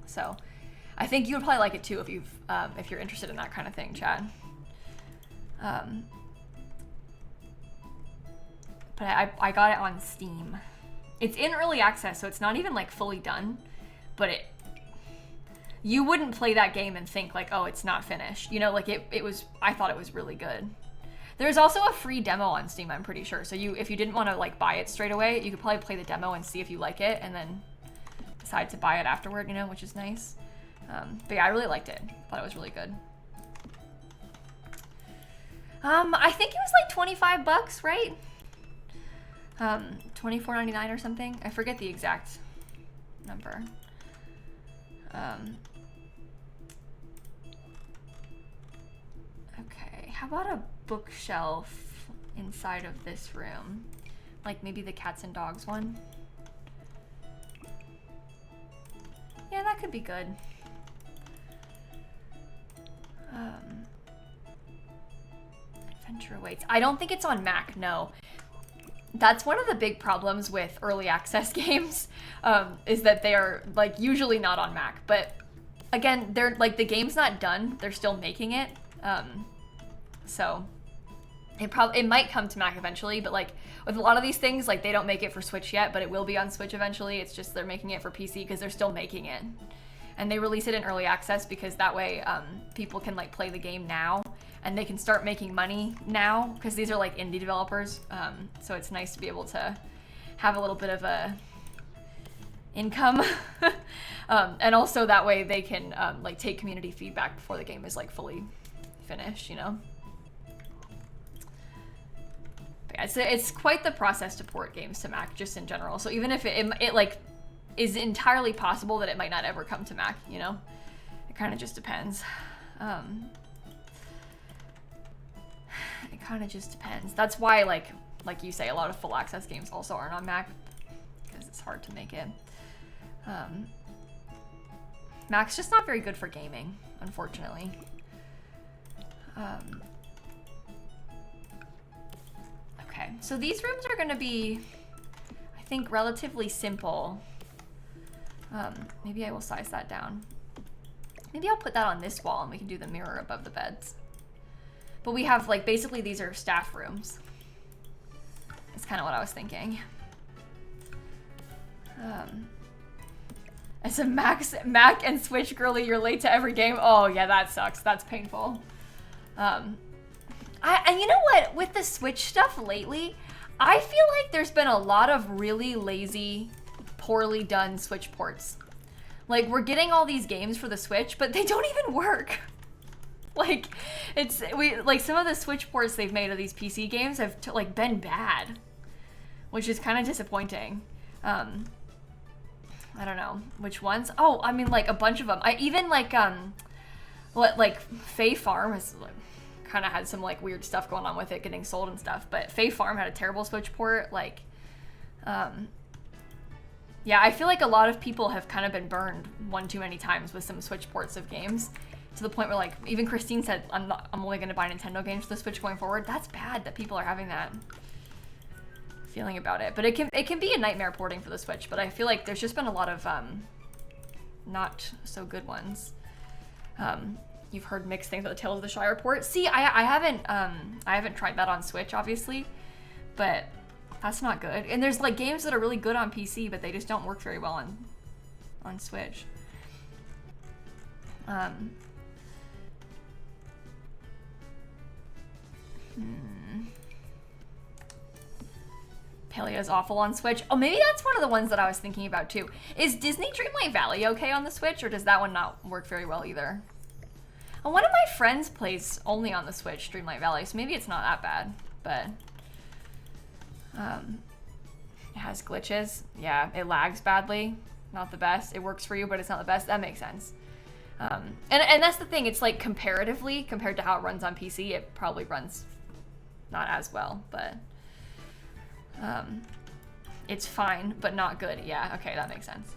So I think you would probably like it too if you're interested in that kind of thing, Chad. But I got it on Steam. It's in early access, so it's not even like fully done, but you wouldn't play that game and think like, oh, it's not finished. You know, like I thought it was really good. There's also a free demo on Steam, I'm pretty sure. So if you didn't want to like buy it straight away, you could probably play the demo and see if you like it and then decide to buy it afterward, you know, which is nice. But yeah, I really liked it. Thought it was really good. I think it was like 25 bucks, right? $24.99 or something. I forget the exact number. Okay, how about a bookshelf inside of this room? Like maybe the cats and dogs one? Yeah, that could be good. Adventure awaits. I don't think it's on Mac, no. That's one of the big problems with early access games, is that they are like usually not on Mac. But again, they're like the game's not done; they're still making it. So it might come to Mac eventually. But like with a lot of these things, like they don't make it for Switch yet, but it will be on Switch eventually. It's just they're making it for PC because they're still making it, and they release it in early access because that way people can like play the game now. And they can start making money now because these are like indie developers. So it's nice to be able to have a little bit of a income. And also that way they can like take community feedback before the game is like fully finished, you know? But yeah, it's quite the process to port games to Mac just in general. So even if it like is entirely possible that it might not ever come to Mac, you know? It kind of just depends. It kind of just depends. That's why, like you say, a lot of full access games also aren't on Mac because it's hard to make it. Mac's just not very good for gaming, unfortunately. Okay, so these rooms are going to be, I think, relatively simple. Maybe I will size that down. Maybe I'll put that on this wall and we can do the mirror above the beds. But we have, like, basically these are staff rooms. That's kind of what I was thinking. As a Mac and Switch girly, you're late to every game. Oh, yeah, that sucks. That's painful. And you know what? With the Switch stuff lately, I feel like there's been a lot of really lazy, poorly done Switch ports. Like, we're getting all these games for the Switch, but they don't even work. Like, some of the Switch ports they've made of these PC games have like been bad, which is kind of disappointing. I don't know which ones. Oh, I mean, like a bunch of them. I even like Fae Farm has kind of had some like weird stuff going on with it getting sold and stuff. But Fae Farm had a terrible Switch port. Like, yeah, I feel like a lot of people have kind of been burned one too many times with some Switch ports of games. To the point where, like, even Christine said, I'm only going to buy Nintendo games for the Switch going forward. That's bad that people are having that feeling about it. But it can be a nightmare porting for the Switch. But I feel like there's just been a lot of not so good ones. You've heard mixed things about the Tales of the Shire port. See, I haven't tried that on Switch, obviously, but that's not good. And there's like games that are really good on PC, but they just don't work very well on Switch. Paleo is awful on Switch. Oh, maybe that's one of the ones that I was thinking about too. Is Disney Dreamlight Valley okay on the Switch, or does that one not work very well either? One of my friends plays only on the Switch, Dreamlight Valley, so maybe it's not that bad, but it has glitches. Yeah, it lags badly. Not the best. It works for you, but it's not the best. That makes sense. And that's the thing. It's like comparatively, compared to how it runs on PC, it probably runs not as well, but it's fine, but not good. Yeah, okay, that makes sense.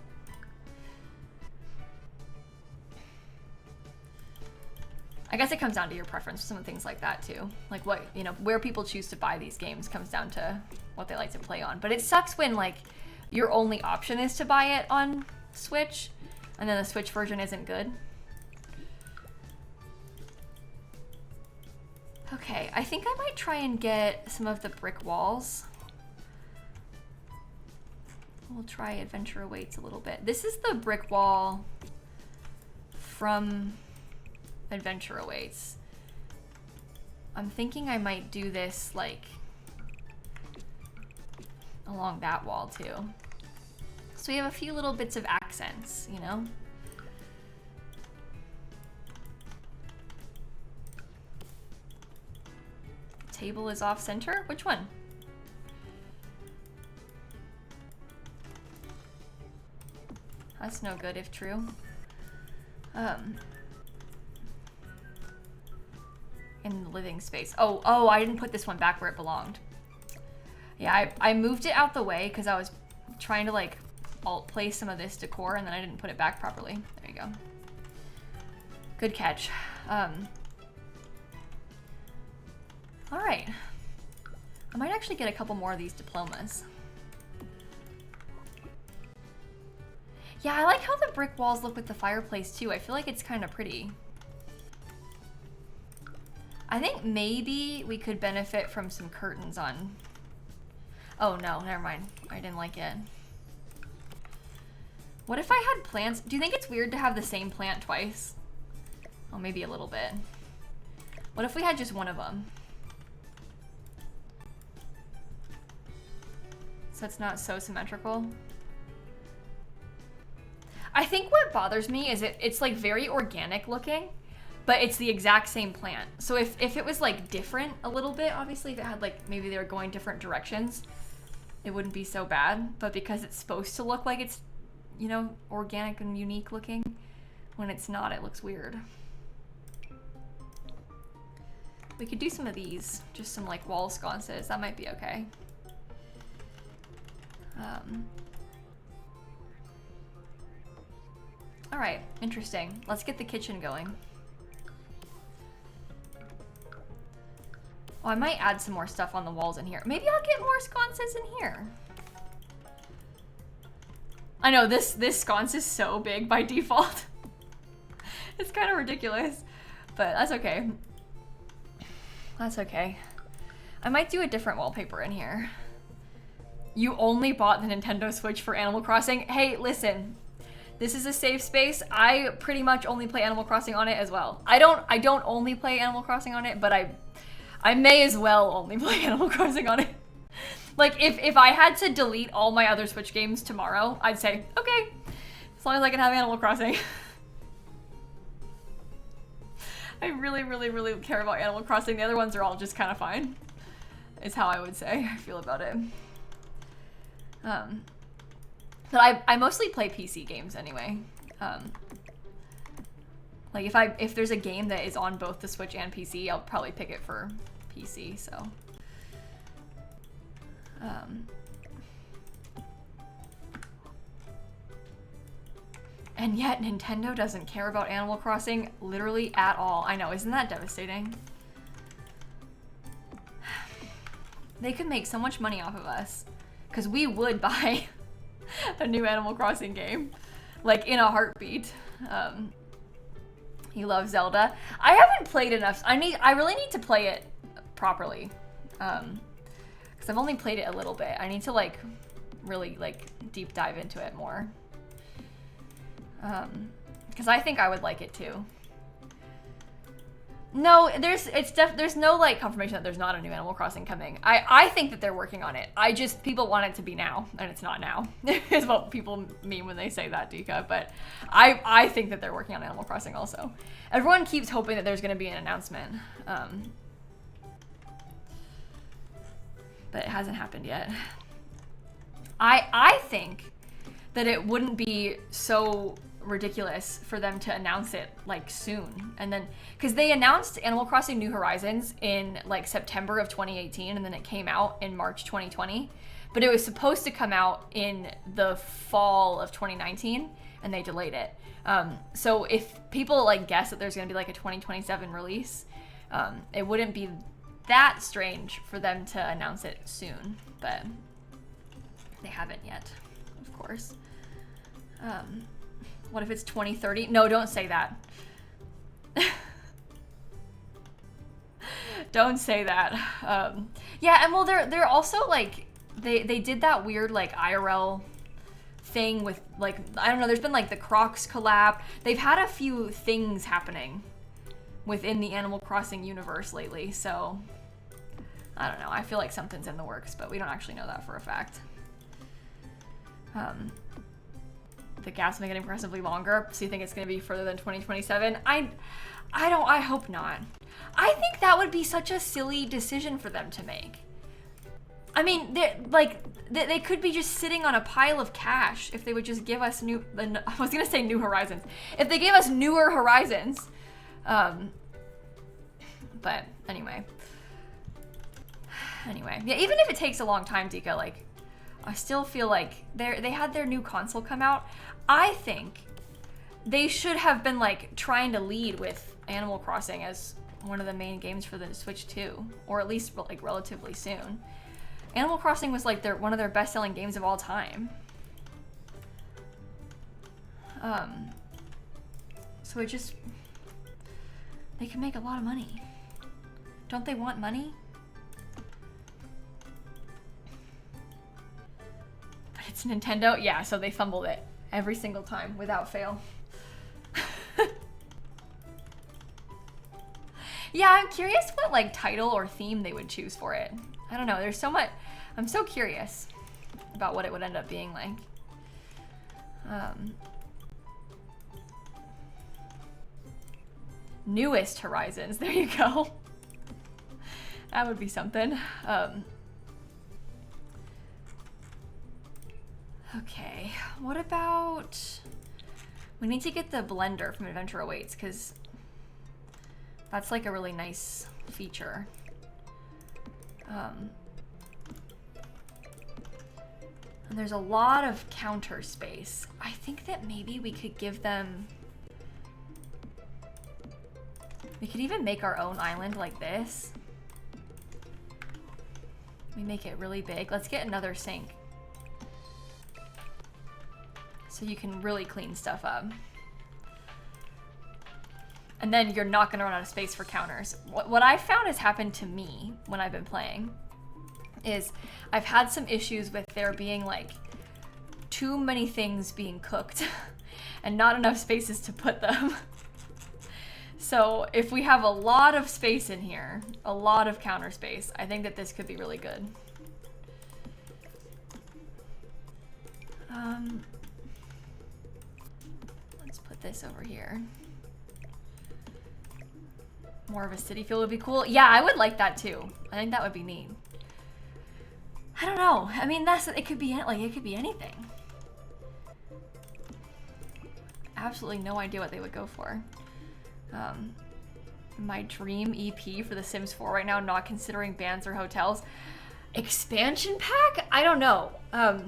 I guess it comes down to your preference for some of things like that too. Like what, you know, where people choose to buy these games comes down to what they like to play on. But it sucks when like your only option is to buy it on Switch and then the Switch version isn't good. Okay, I think I might try and get some of the brick walls. We'll try Adventure Awaits a little bit. This is the brick wall from Adventure Awaits. I'm thinking I might do this like along that wall too. So we have a few little bits of accents, you know? Table is off center? Which one? That's no good if true. In the living space. Oh, I didn't put this one back where it belonged. Yeah, I moved it out the way because I was trying to like alt place some of this decor and then I didn't put it back properly. There you go. Good catch. All right. I might actually get a couple more of these diplomas. Yeah, I like how the brick walls look with the fireplace too. I feel like it's kind of pretty. I think maybe we could benefit from some curtains on. Oh no, never mind. I didn't like it. What if I had plants? Do you think it's weird to have the same plant twice? Oh, maybe a little bit. What if we had just one of them? So it's not so symmetrical. I think what bothers me is it's like very organic looking, but it's the exact same plant. So if it was like different a little bit, obviously if it had like, maybe they were going different directions, it wouldn't be so bad. But because it's supposed to look like it's, you know, organic and unique looking, when it's not, it looks weird. We could do some of these, just some like wall sconces. That might be okay. All right, interesting. Let's get the kitchen going. Oh, I might add some more stuff on the walls in here. Maybe I'll get more sconces in here. I know this sconce is so big by default. It's kind of ridiculous, but that's okay. That's okay. I might do a different wallpaper in here. You only bought the Nintendo Switch for Animal Crossing? Hey, listen. This is a safe space. I pretty much only play Animal Crossing on it as well. I don't only play Animal Crossing on it, but I may as well only play Animal Crossing on it. Like if I had to delete all my other Switch games tomorrow, I'd say, okay, as long as I can have Animal Crossing. I really, really, really care about Animal Crossing. The other ones are all just kind of fine, is how I would say I feel about it. But I mostly play PC games anyway. Like if there's a game that is on both the Switch and PC, I'll probably pick it for PC, so. And yet Nintendo doesn't care about Animal Crossing literally at all. I know, isn't that devastating? They could make so much money off of us, because we would buy a new Animal Crossing game, like in a heartbeat. You love Zelda. I haven't played enough. I really need to play it properly, because I've only played it a little bit. I need to like really like deep dive into it more, because I think I would like it too. No, there's no like confirmation that there's not a new Animal Crossing coming. I think that they're working on it. People want it to be now, and it's not now. Is what people mean when they say that, Dika. But I think that they're working on Animal Crossing also. Everyone keeps hoping that there's going to be an announcement, but it hasn't happened yet. I think that it wouldn't be so ridiculous for them to announce it like soon, and then because they announced Animal Crossing New Horizons in like September of 2018, and then it came out in March 2020, but it was supposed to come out in the fall of 2019, and they delayed it. So if people like guess that there's going to be like a 2027 release, it wouldn't be that strange for them to announce it soon, but they haven't yet, of course. What if it's 2030? No, don't say that. Don't say that. Yeah, and well, they're also like they did that weird like IRL thing with like, I don't know. There's been like the Crocs collab. They've had a few things happening within the Animal Crossing universe lately. So I don't know. I feel like something's in the works, but we don't actually know that for a fact. The gap's been getting progressively longer, so you think it's going to be further than 2027? I hope not. I think that would be such a silly decision for them to make. I mean, they could be just sitting on a pile of cash if they would just give us I was going to say New Horizons. If they gave us newer Horizons. But anyway. Yeah, even if it takes a long time, Dika, like, I still feel like they had their new console come out. I think they should have been like trying to lead with Animal Crossing as one of the main games for the Switch 2, or at least like relatively soon. Animal Crossing was like one of their best-selling games of all time. So they can make a lot of money. Don't they want money? But it's Nintendo? Yeah, so they fumbled it every single time without fail. Yeah, I'm curious what like title or theme they would choose for it. I don't know, there's so much. I'm so curious about what it would end up being like. Newest Horizons, there you go. That would be something. Okay, what about, we need to get the blender from Adventure Awaits, because that's like a really nice feature. And there's a lot of counter space. I think that maybe we could give them, we could even make our own island like this. We make it really big. Let's get another sink, so you can really clean stuff up. And then you're not gonna run out of space for counters. What I found has happened to me when I've been playing is I've had some issues with there being like too many things being cooked and not enough spaces to put them. So if we have a lot of space in here, a lot of counter space, I think that this could be really good. Let's put this over here. More of a city feel would be cool. Yeah, I would like that too. I think that would be neat. I don't know. I mean, it could be like, it could be anything. Absolutely no idea what they would go for. My dream EP for The Sims 4 right now, not considering bands or hotels. Expansion pack? I don't know. I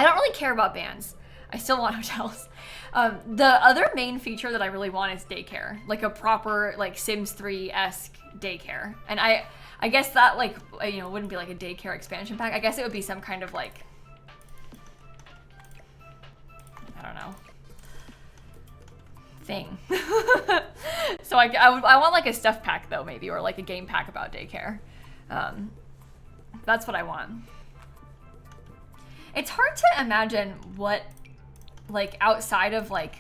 don't really care about bands. I still want hotels. The other main feature that I really want is daycare, like a proper like Sims 3-esque daycare. And I guess that like, you know, wouldn't be like a daycare expansion pack. I guess it would be some kind of like, I don't know, thing. So I want like a stuff pack though, maybe, or like a game pack about daycare. That's what I want. It's hard to imagine what, like, outside of like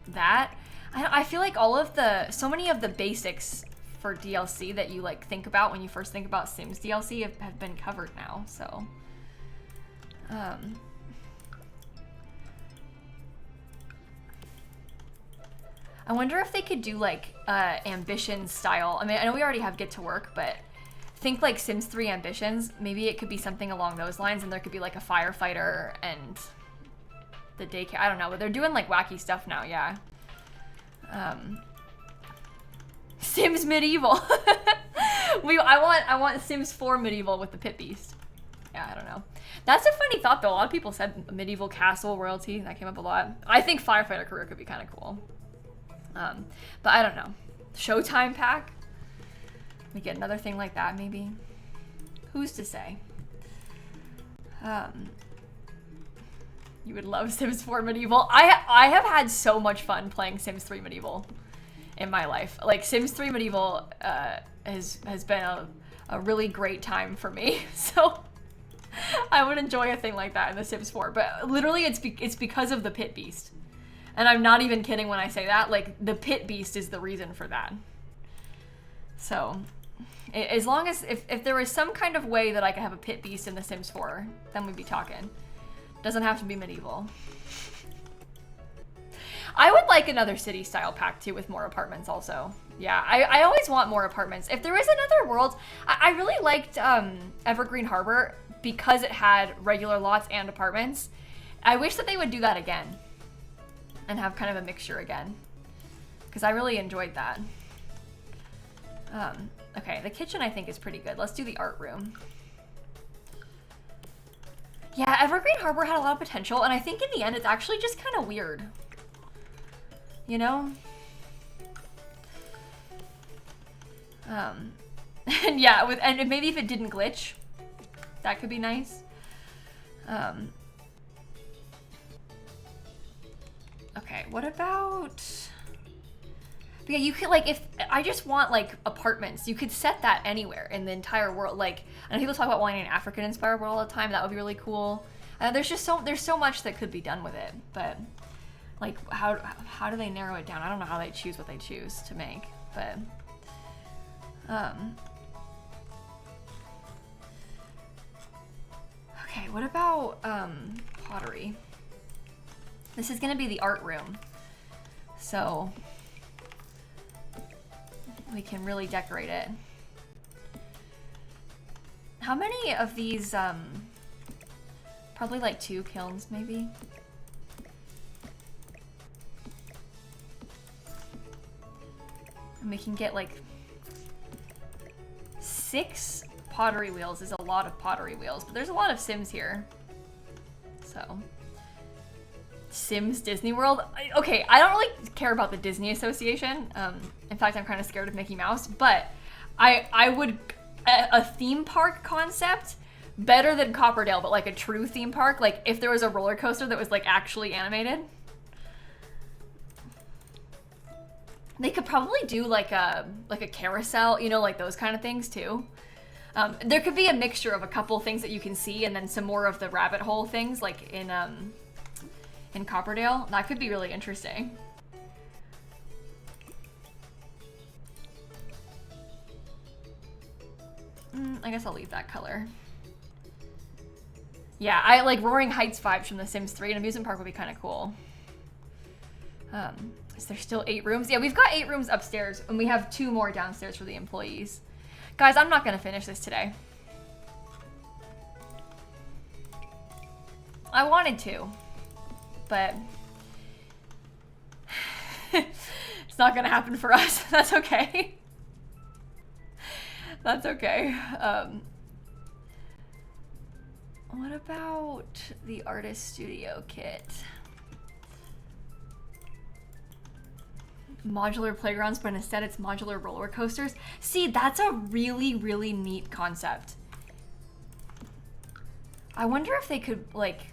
that. I feel like all of so many of the basics for DLC that you like think about when you first think about Sims DLC have been covered now, so. I wonder if they could do like ambition style. I mean, I know we already have Get to Work, but think like Sims 3 ambitions. Maybe it could be something along those lines, and there could be like a firefighter and the daycare. I don't know, but they're doing like wacky stuff now, yeah. Sims Medieval. I want Sims 4 Medieval with the Pit Beast. Yeah, I don't know. That's a funny thought though. A lot of people said medieval castle royalty. That came up a lot. I think firefighter career could be kind of cool. But I don't know. Showtime pack? We get another thing like that, maybe? Who's to say? You would love Sims 4 Medieval. I have had so much fun playing Sims 3 Medieval in my life. Like, Sims 3 Medieval has been a really great time for me. So I would enjoy a thing like that in The Sims 4. But literally, it's because of the Pit Beast. And I'm not even kidding when I say that. Like, the Pit Beast is the reason for that. So, as long as, if there was some kind of way that I could have a Pit Beast in The Sims 4, then we'd be talking. Doesn't have to be medieval. I would like another city-style pack, too, with more apartments also. Yeah, I always want more apartments. If there is another world, I really liked Evergreen Harbor because it had regular lots and apartments. I wish that they would do that again. And have kind of a mixture again. Because I really enjoyed that. Okay, the kitchen I think is pretty good. Let's do the art room. Yeah, Evergreen Harbor had a lot of potential, and I think in the end it's actually just kind of weird. You know? And yeah, and maybe if it didn't glitch, that could be nice. Okay, what about... Yeah, you could, like, if I just want, like, apartments, you could set that anywhere in the entire world. Like, I know people talk about wanting an African-inspired world all the time. That would be really cool. There's so much that could be done with it. But, like, how do they narrow it down? I don't know how they choose what they choose to make. But, okay, what about, pottery? This is gonna be the art room. So... we can really decorate it. How many of these, probably like 2 kilns, maybe? And we can get like 6 pottery wheels is a lot of pottery wheels, but there's a lot of Sims here. So, Sims Disney World. Okay, I don't really care about the Disney Association. In fact, I'm kind of scared of Mickey Mouse, but I would, a theme park concept, better than Copperdale, but like a true theme park. Like if there was a roller coaster that was like actually animated. They could probably do like a carousel, you know, like those kind of things too. There could be a mixture of a couple things that you can see and then some more of the rabbit hole things like in Copperdale. That could be really interesting. I guess I'll leave that color. Yeah, I like Roaring Heights vibes from The Sims 3. An amusement park would be kind of cool. Is there still 8 rooms? Yeah, we've got 8 rooms upstairs, and we have 2 more downstairs for the employees. Guys, I'm not gonna finish this today. I wanted to, but it's not gonna happen for us. That's okay. That's okay. What about the artist studio kit? Modular playgrounds, but instead it's modular roller coasters. See, that's a really, really neat concept. I wonder if they could, like,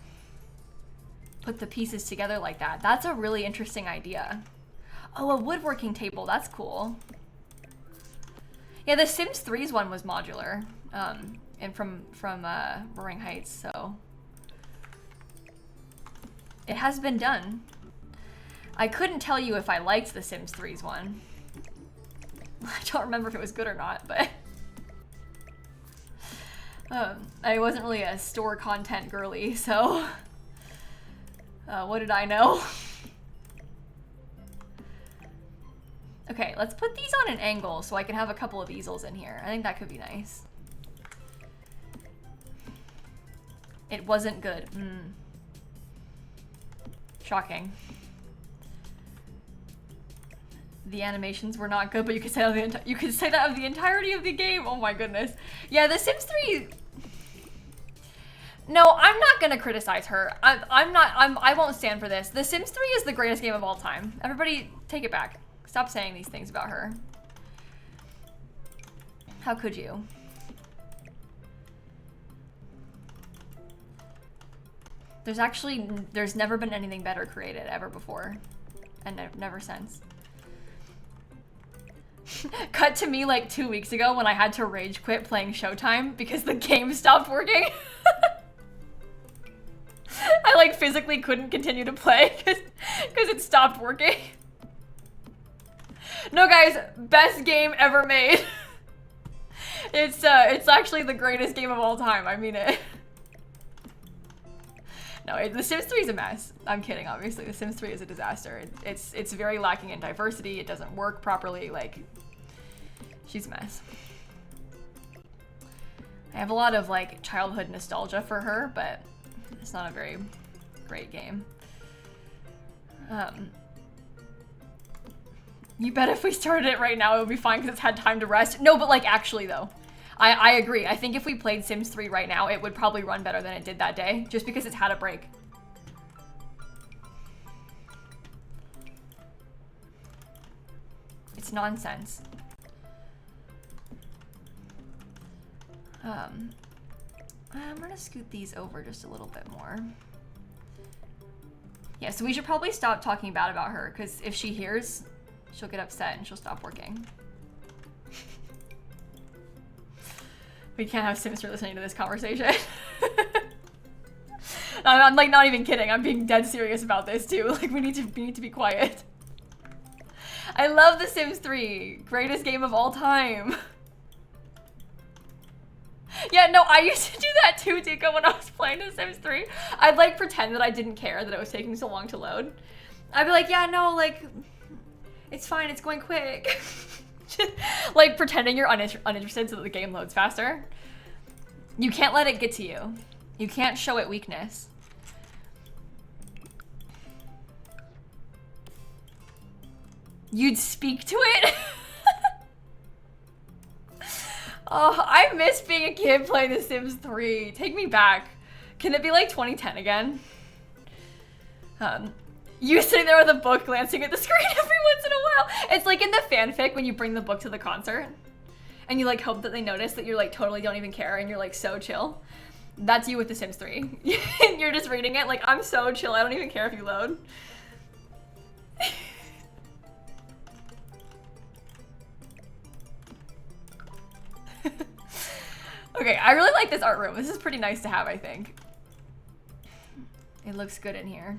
put the pieces together like that. That's a really interesting idea. Oh, a woodworking table. That's cool. Yeah, the Sims 3's one was modular, and from Roaring Heights, so it has been done. I couldn't tell you if I liked the Sims 3's one. I don't remember if it was good or not, but I wasn't really a store content girly, so what did I know? Okay, let's put these on an angle so I can have a couple of easels in here. I think that could be nice. It wasn't good. Shocking. The animations were not good, but you could say that of the entirety of the game. Oh my goodness. Yeah, The Sims 3. No, I'm not gonna criticize her. I won't stand for this. The Sims 3 is the greatest game of all time. Everybody, take it back. Stop saying these things about her. How could you? There's never been anything better created ever before, and never since. Cut to me like 2 weeks ago when I had to rage quit playing Showtime because the game stopped working. I like physically couldn't continue to play because it stopped working. No guys, best game ever made. It's actually the greatest game of all time. I mean it. No, The Sims 3 is a mess. I'm kidding, obviously. The Sims 3 is a disaster. It's very lacking in diversity. It doesn't work properly. Like, she's a mess. I have a lot of like childhood nostalgia for her, but it's not a very great game. You bet if we started it right now, it would be fine because it's had time to rest. No, but like actually though. I agree. I think if we played Sims 3 right now, it would probably run better than it did that day, just because it's had a break. It's nonsense. I'm gonna scoot these over just a little bit more. Yeah, so we should probably stop talking bad about her, because if she hears, she'll get upset and she'll stop working. We can't have Sims listening to this conversation. I'm like not even kidding. I'm being dead serious about this too. Like we need to be quiet. I love The Sims 3. Greatest game of all time. Yeah, no, I used to do that too, Dika, when I was playing The Sims 3. I'd like pretend that I didn't care that it was taking so long to load. I'd be like, yeah, no, like, it's fine, it's going quick. Like pretending you're uninterested so that the game loads faster. You can't let it get to you. You can't show it weakness. You'd speak to it? Oh, I miss being a kid playing The Sims 3. Take me back. Can it be like 2010 again? You sitting there with a book glancing at the screen every once in a while. It's like in the fanfic when you bring the book to the concert and you like hope that they notice that you're like totally don't even care and you're like so chill. That's you with The Sims 3. You're just reading it like, I'm so chill, I don't even care if you load. Okay, I really like this art room. This is pretty nice to have, I think. It looks good in here.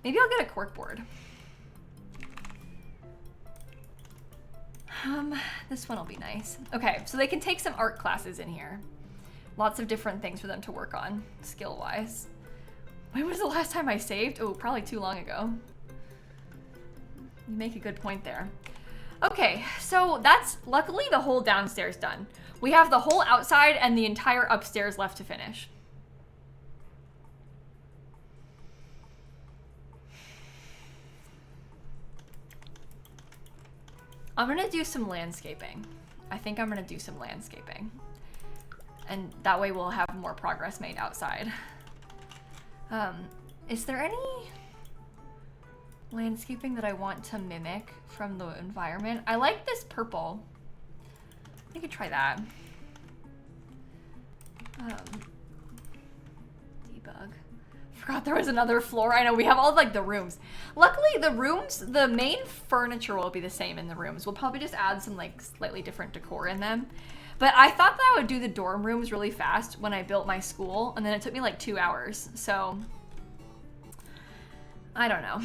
Maybe I'll get a corkboard. This one will be nice. Okay, so they can take some art classes in here. Lots of different things for them to work on, skill-wise. When was the last time I saved? Oh, probably too long ago. You make a good point there. Okay, so that's luckily the whole downstairs done. We have the whole outside and the entire upstairs left to finish. I'm gonna do some landscaping. I think I'm gonna do some landscaping. And that way we'll have more progress made outside. Is there any landscaping that I want to mimic from the environment? I like this purple. I could try that. Debug. Forgot there was another floor. I know we have all like the rooms. Luckily the rooms, the main furniture will be the same in the rooms. We'll probably just add some like slightly different decor in them. But I thought that I would do the dorm rooms really fast when I built my school, and then it took me like 2 hours. So I don't know.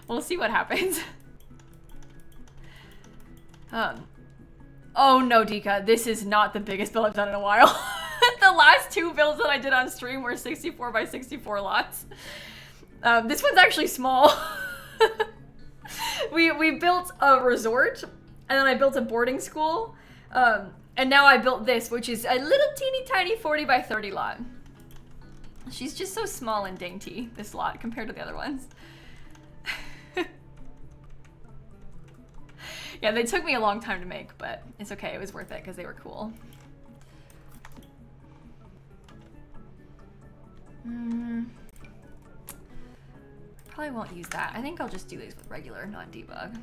We'll see what happens. Oh no, Dika, this is not the biggest build I've done in a while. The last 2 builds that I did on stream were 64 by 64 lots. This one's actually small. We built a resort, and then I built a boarding school, and now I built this, which is a little teeny tiny 40 by 30 lot. She's just so small and dainty, this lot, compared to the other ones. Yeah, they took me a long time to make, but it's okay. It was worth it because they were cool. Probably won't use that. I think I'll just do these with regular, not debug.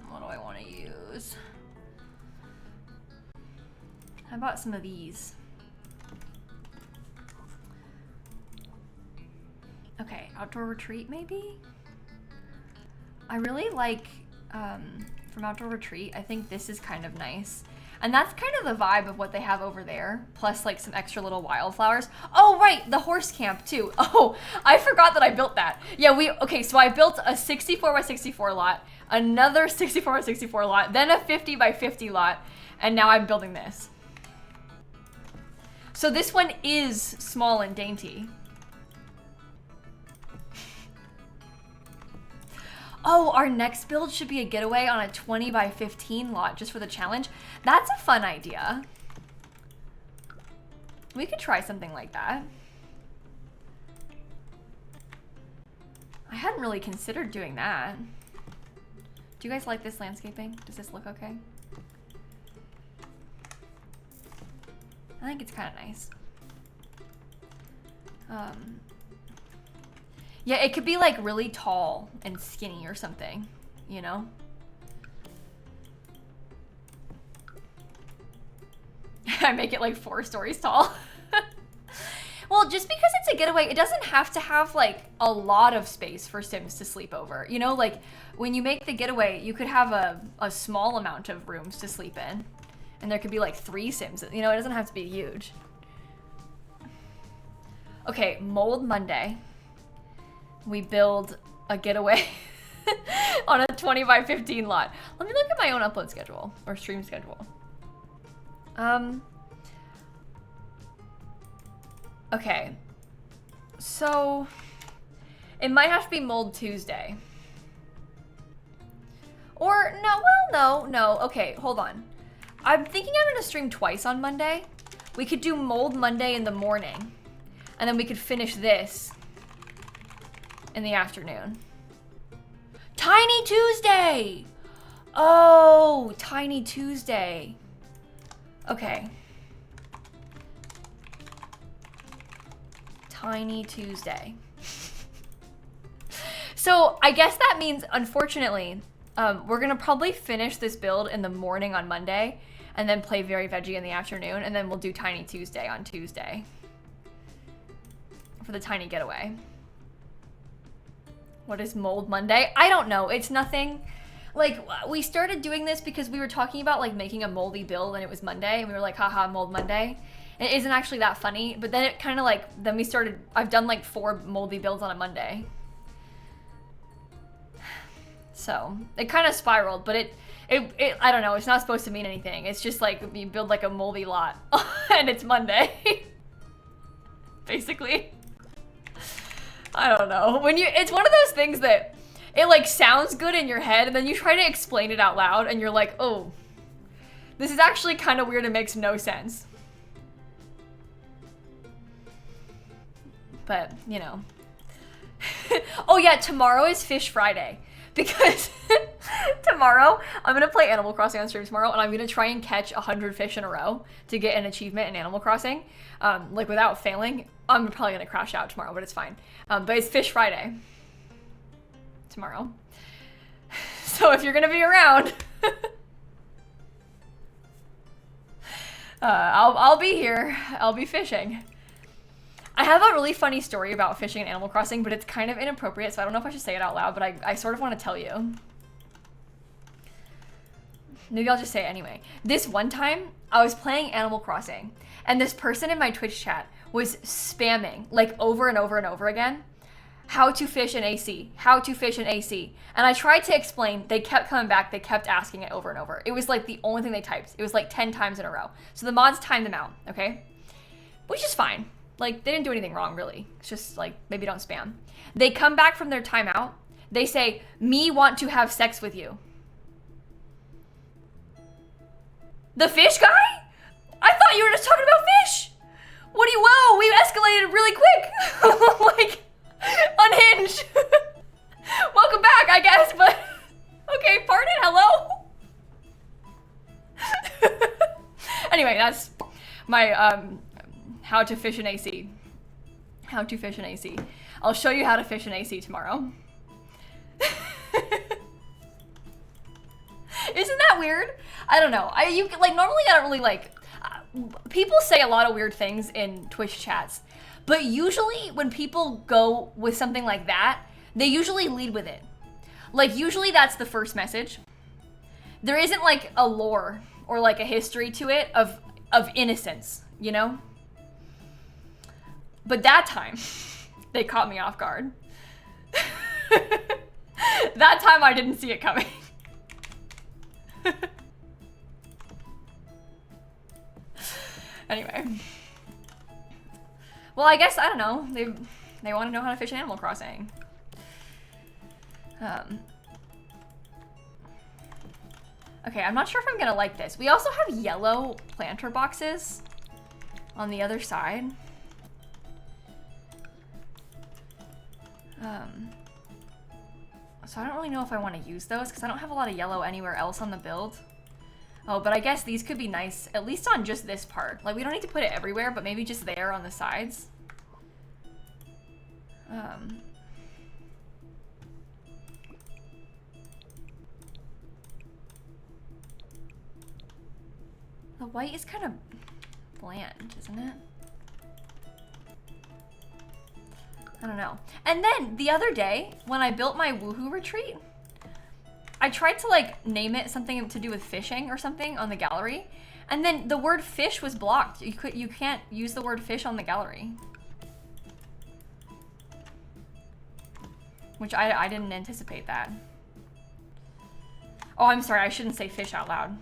What do I want to use? How about some of these? Okay, outdoor retreat maybe? I really like, from outdoor retreat, I think this is kind of nice. And that's kind of the vibe of what they have over there, plus like some extra little wildflowers. Oh, right, the horse camp too. Oh, I forgot that I built that. Yeah, okay, so I built a 64 by 64 lot, another 64 by 64 lot, then a 50 by 50 lot, and now I'm building this. So this one is small and dainty. Oh, our next build should be a getaway on a 20 by 15 lot just for the challenge. That's a fun idea. We could try something like that. I hadn't really considered doing that. Do you guys like this landscaping? Does this look okay? I think it's kind of nice. Yeah, it could be like really tall and skinny or something, you know? I make it like 4 stories tall. Well, just because it's a getaway, it doesn't have to have like a lot of space for Sims to sleep over. You know, like when you make the getaway, you could have a small amount of rooms to sleep in. And there could be like 3 Sims, you know, it doesn't have to be huge. Okay, Mold Monday. We build a getaway on a 20 by 15 lot. Let me look at my own upload schedule or stream schedule. Okay, so it might have to be Mold Tuesday. Or no. Okay, hold on. I'm thinking I'm gonna stream twice on Monday. We could do Mold Monday in the morning, and then we could finish this in the afternoon. Tiny Tuesday! Oh, Tiny Tuesday. Okay. Tiny Tuesday. So I guess that means, unfortunately, we're gonna probably finish this build in the morning on Monday, and then play Very Veggie in the afternoon, and then we'll do Tiny Tuesday on Tuesday for the tiny getaway. What is Mold Monday? I don't know. It's nothing. Like, we started doing this because we were talking about like making a moldy build and it was Monday, and we were like, haha, Mold Monday. And it isn't actually that funny, but then it kind of like, then we started, I've done like 4 moldy builds on a Monday. So it kind of spiraled, but it I don't know, it's not supposed to mean anything. It's just like you build like a moldy lot and it's Monday. Basically. I don't know. It's one of those things that it like sounds good in your head and then you try to explain it out loud and you're like, oh, this is actually kind of weird and makes no sense. But, you know. Oh yeah, tomorrow is Fish Friday. Because tomorrow, I'm going to play Animal Crossing on stream tomorrow, and I'm going to try and catch 100 fish in a row to get an achievement in Animal Crossing. Like, without failing. I'm probably going to crash out tomorrow, but it's fine. But it's Fish Friday tomorrow. So if you're going to be around, I'll be here. I'll be fishing. I have a really funny story about fishing in Animal Crossing, but it's kind of inappropriate, so I don't know if I should say it out loud, but I sort of want to tell you. maybe I'll just say it anyway. This one time, I was playing Animal Crossing, and this person in my Twitch chat was spamming, like over and over and over again, how to fish an AC, how to fish an AC. And I tried to explain, they kept coming back, they kept asking it over and over. It was like the only thing they typed. It was like 10 times in a row. So the mods timed them out, okay? Which is fine. Like, they didn't do anything wrong, really. It's just like, maybe don't spam. They come back from their timeout, they say, me want to have sex with you. The fish guy? I thought you were just talking about fish. What do you, whoa, we escalated really quick. Like, unhinged. Welcome back, I guess, but, okay, pardon, hello? Anyway, that's my, how to fish an AC. How to fish an AC. I'll show you how to fish an AC tomorrow. Isn't that weird? I don't know. Normally I don't really like, people say a lot of weird things in Twitch chats, but usually when people go with something like that, they usually lead with it. Like, usually that's the first message. There isn't like a lore or like a history to it of innocence, you know? But that time, they caught me off guard. That time I didn't see it coming. Anyway. Well, I guess, I don't know. They want to know how to fish in Animal Crossing. Okay, I'm not sure if I'm gonna like this. We also have yellow planter boxes on the other side. So I don't really know if I want to use those because I don't have a lot of yellow anywhere else on the build. Oh, but I guess these could be nice, at least on just this part. Like, we don't need to put it everywhere, but maybe just there on the sides. The white is kind of bland, isn't it? I don't know. And then the other day, when I built my woohoo retreat, I tried to like name it something to do with fishing or something on the gallery, and then the word fish was blocked. You can't use the word fish on the gallery, which I didn't anticipate that. Oh, I'm sorry. I shouldn't say fish out loud.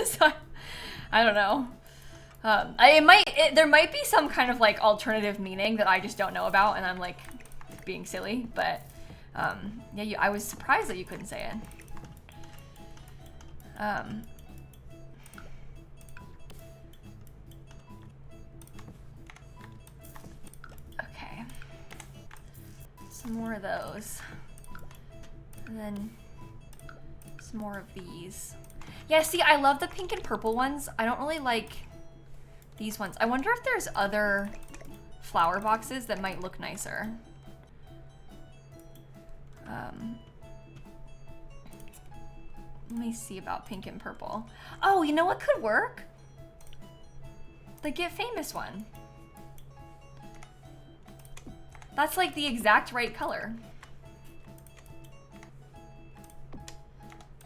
So I don't know. There might be some kind of like alternative meaning that I just don't know about, and I'm like being silly, but yeah, I was surprised that you couldn't say it. Okay, some more of those, and then some more of these. Yeah, see, I love the pink and purple ones. I don't really like these ones. I wonder if there's other flower boxes that might look nicer. Let me see about pink and purple. Oh, you know what could work? The Get Famous one. That's like the exact right color.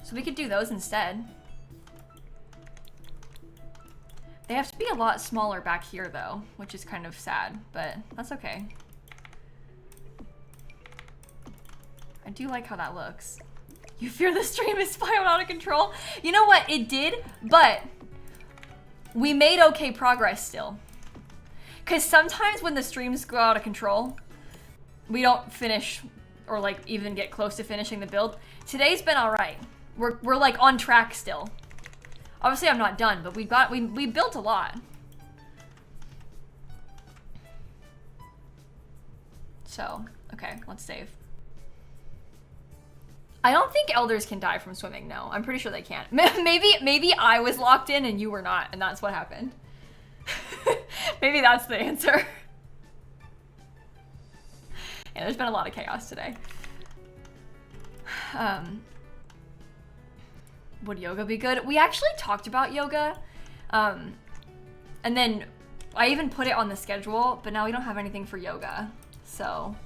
So we could do those instead. They have to be a lot smaller back here though, which is kind of sad, but that's okay. I do like how that looks. You fear the stream is spiraled out of control? You know what? It did, but we made okay progress still. Because sometimes when the streams go out of control, we don't finish or like even get close to finishing the build. Today's been all right. We're like on track still. Obviously I'm not done, but we built a lot. So, okay, let's save. I don't think elders can die from swimming, no. I'm pretty sure they can't. Maybe I was locked in and you were not, and that's what happened. Maybe that's the answer. Yeah, there's been a lot of chaos today. Would yoga be good? We actually talked about yoga, and then I even put it on the schedule, but now we don't have anything for yoga. So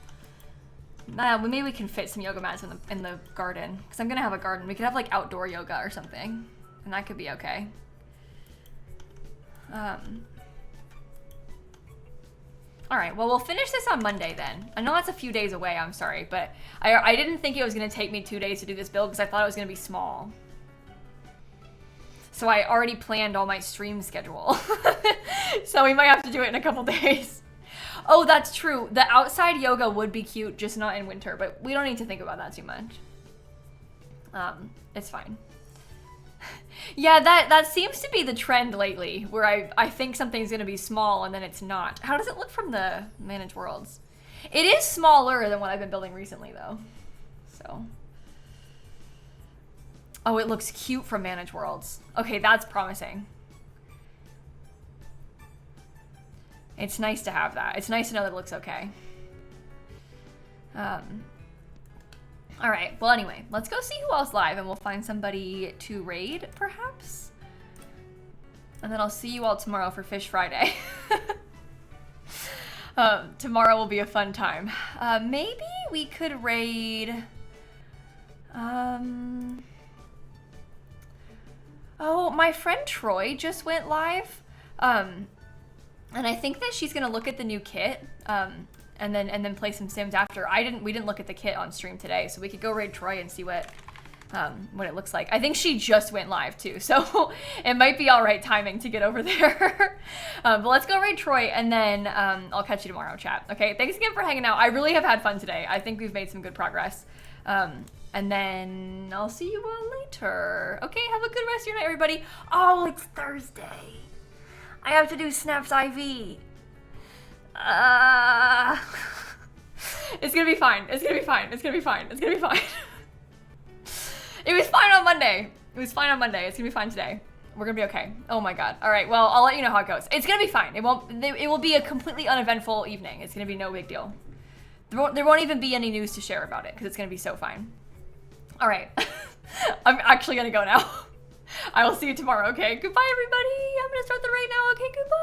Maybe we can fit some yoga mats in the garden, because I'm gonna have a garden. We could have like outdoor yoga or something, and that could be okay. All right, well, we'll finish this on Monday then. I know that's a few days away, I'm sorry, but I didn't think it was gonna take me 2 days to do this build because I thought it was gonna be small. So I already planned all my stream schedule. So we might have to do it in a couple days. Oh, that's true. The outside yoga would be cute, just not in winter, but we don't need to think about that too much. It's fine. Yeah, that seems to be the trend lately, where I think something's gonna be small and then it's not. How does it look from the Managed Worlds? It is smaller than what I've been building recently, though. So. Oh, it looks cute from Managed Worlds. Okay, that's promising. It's nice to have that. It's nice to know that it looks okay. All right, well, anyway, let's go see who else live, and we'll find somebody to raid, perhaps? And then I'll see you all tomorrow for Fish Friday. Tomorrow will be a fun time. Maybe we could raid... Oh, my friend Troy just went live. And I think that she's gonna look at the new kit. And then play some Sims after. We didn't look at the kit on stream today, so we could go raid Troy and see what it looks like. I think she just went live too, so it might be all right timing to get over there. But let's go raid Troy, and then I'll catch you tomorrow, chat. Okay, thanks again for hanging out. I really have had fun today. I think we've made some good progress. And then I'll see you all later. Okay, have a good rest of your night, everybody. Oh, it's Thursday. I have to do Snaps IV. It's gonna be fine. It's gonna be fine. It's gonna be fine. It's gonna be fine. It was fine on Monday. It was fine on Monday. It's gonna be fine today. We're gonna be okay. Oh my god. All right. Well, I'll let you know how it goes. It's gonna be fine. It will be a completely uneventful evening. It's gonna be no big deal. There won't even be any news to share about it because it's gonna be so fine. All right. I'm actually gonna go now. I will see you tomorrow. Okay. Goodbye, everybody. I'm gonna start the raid now. Okay. Goodbye.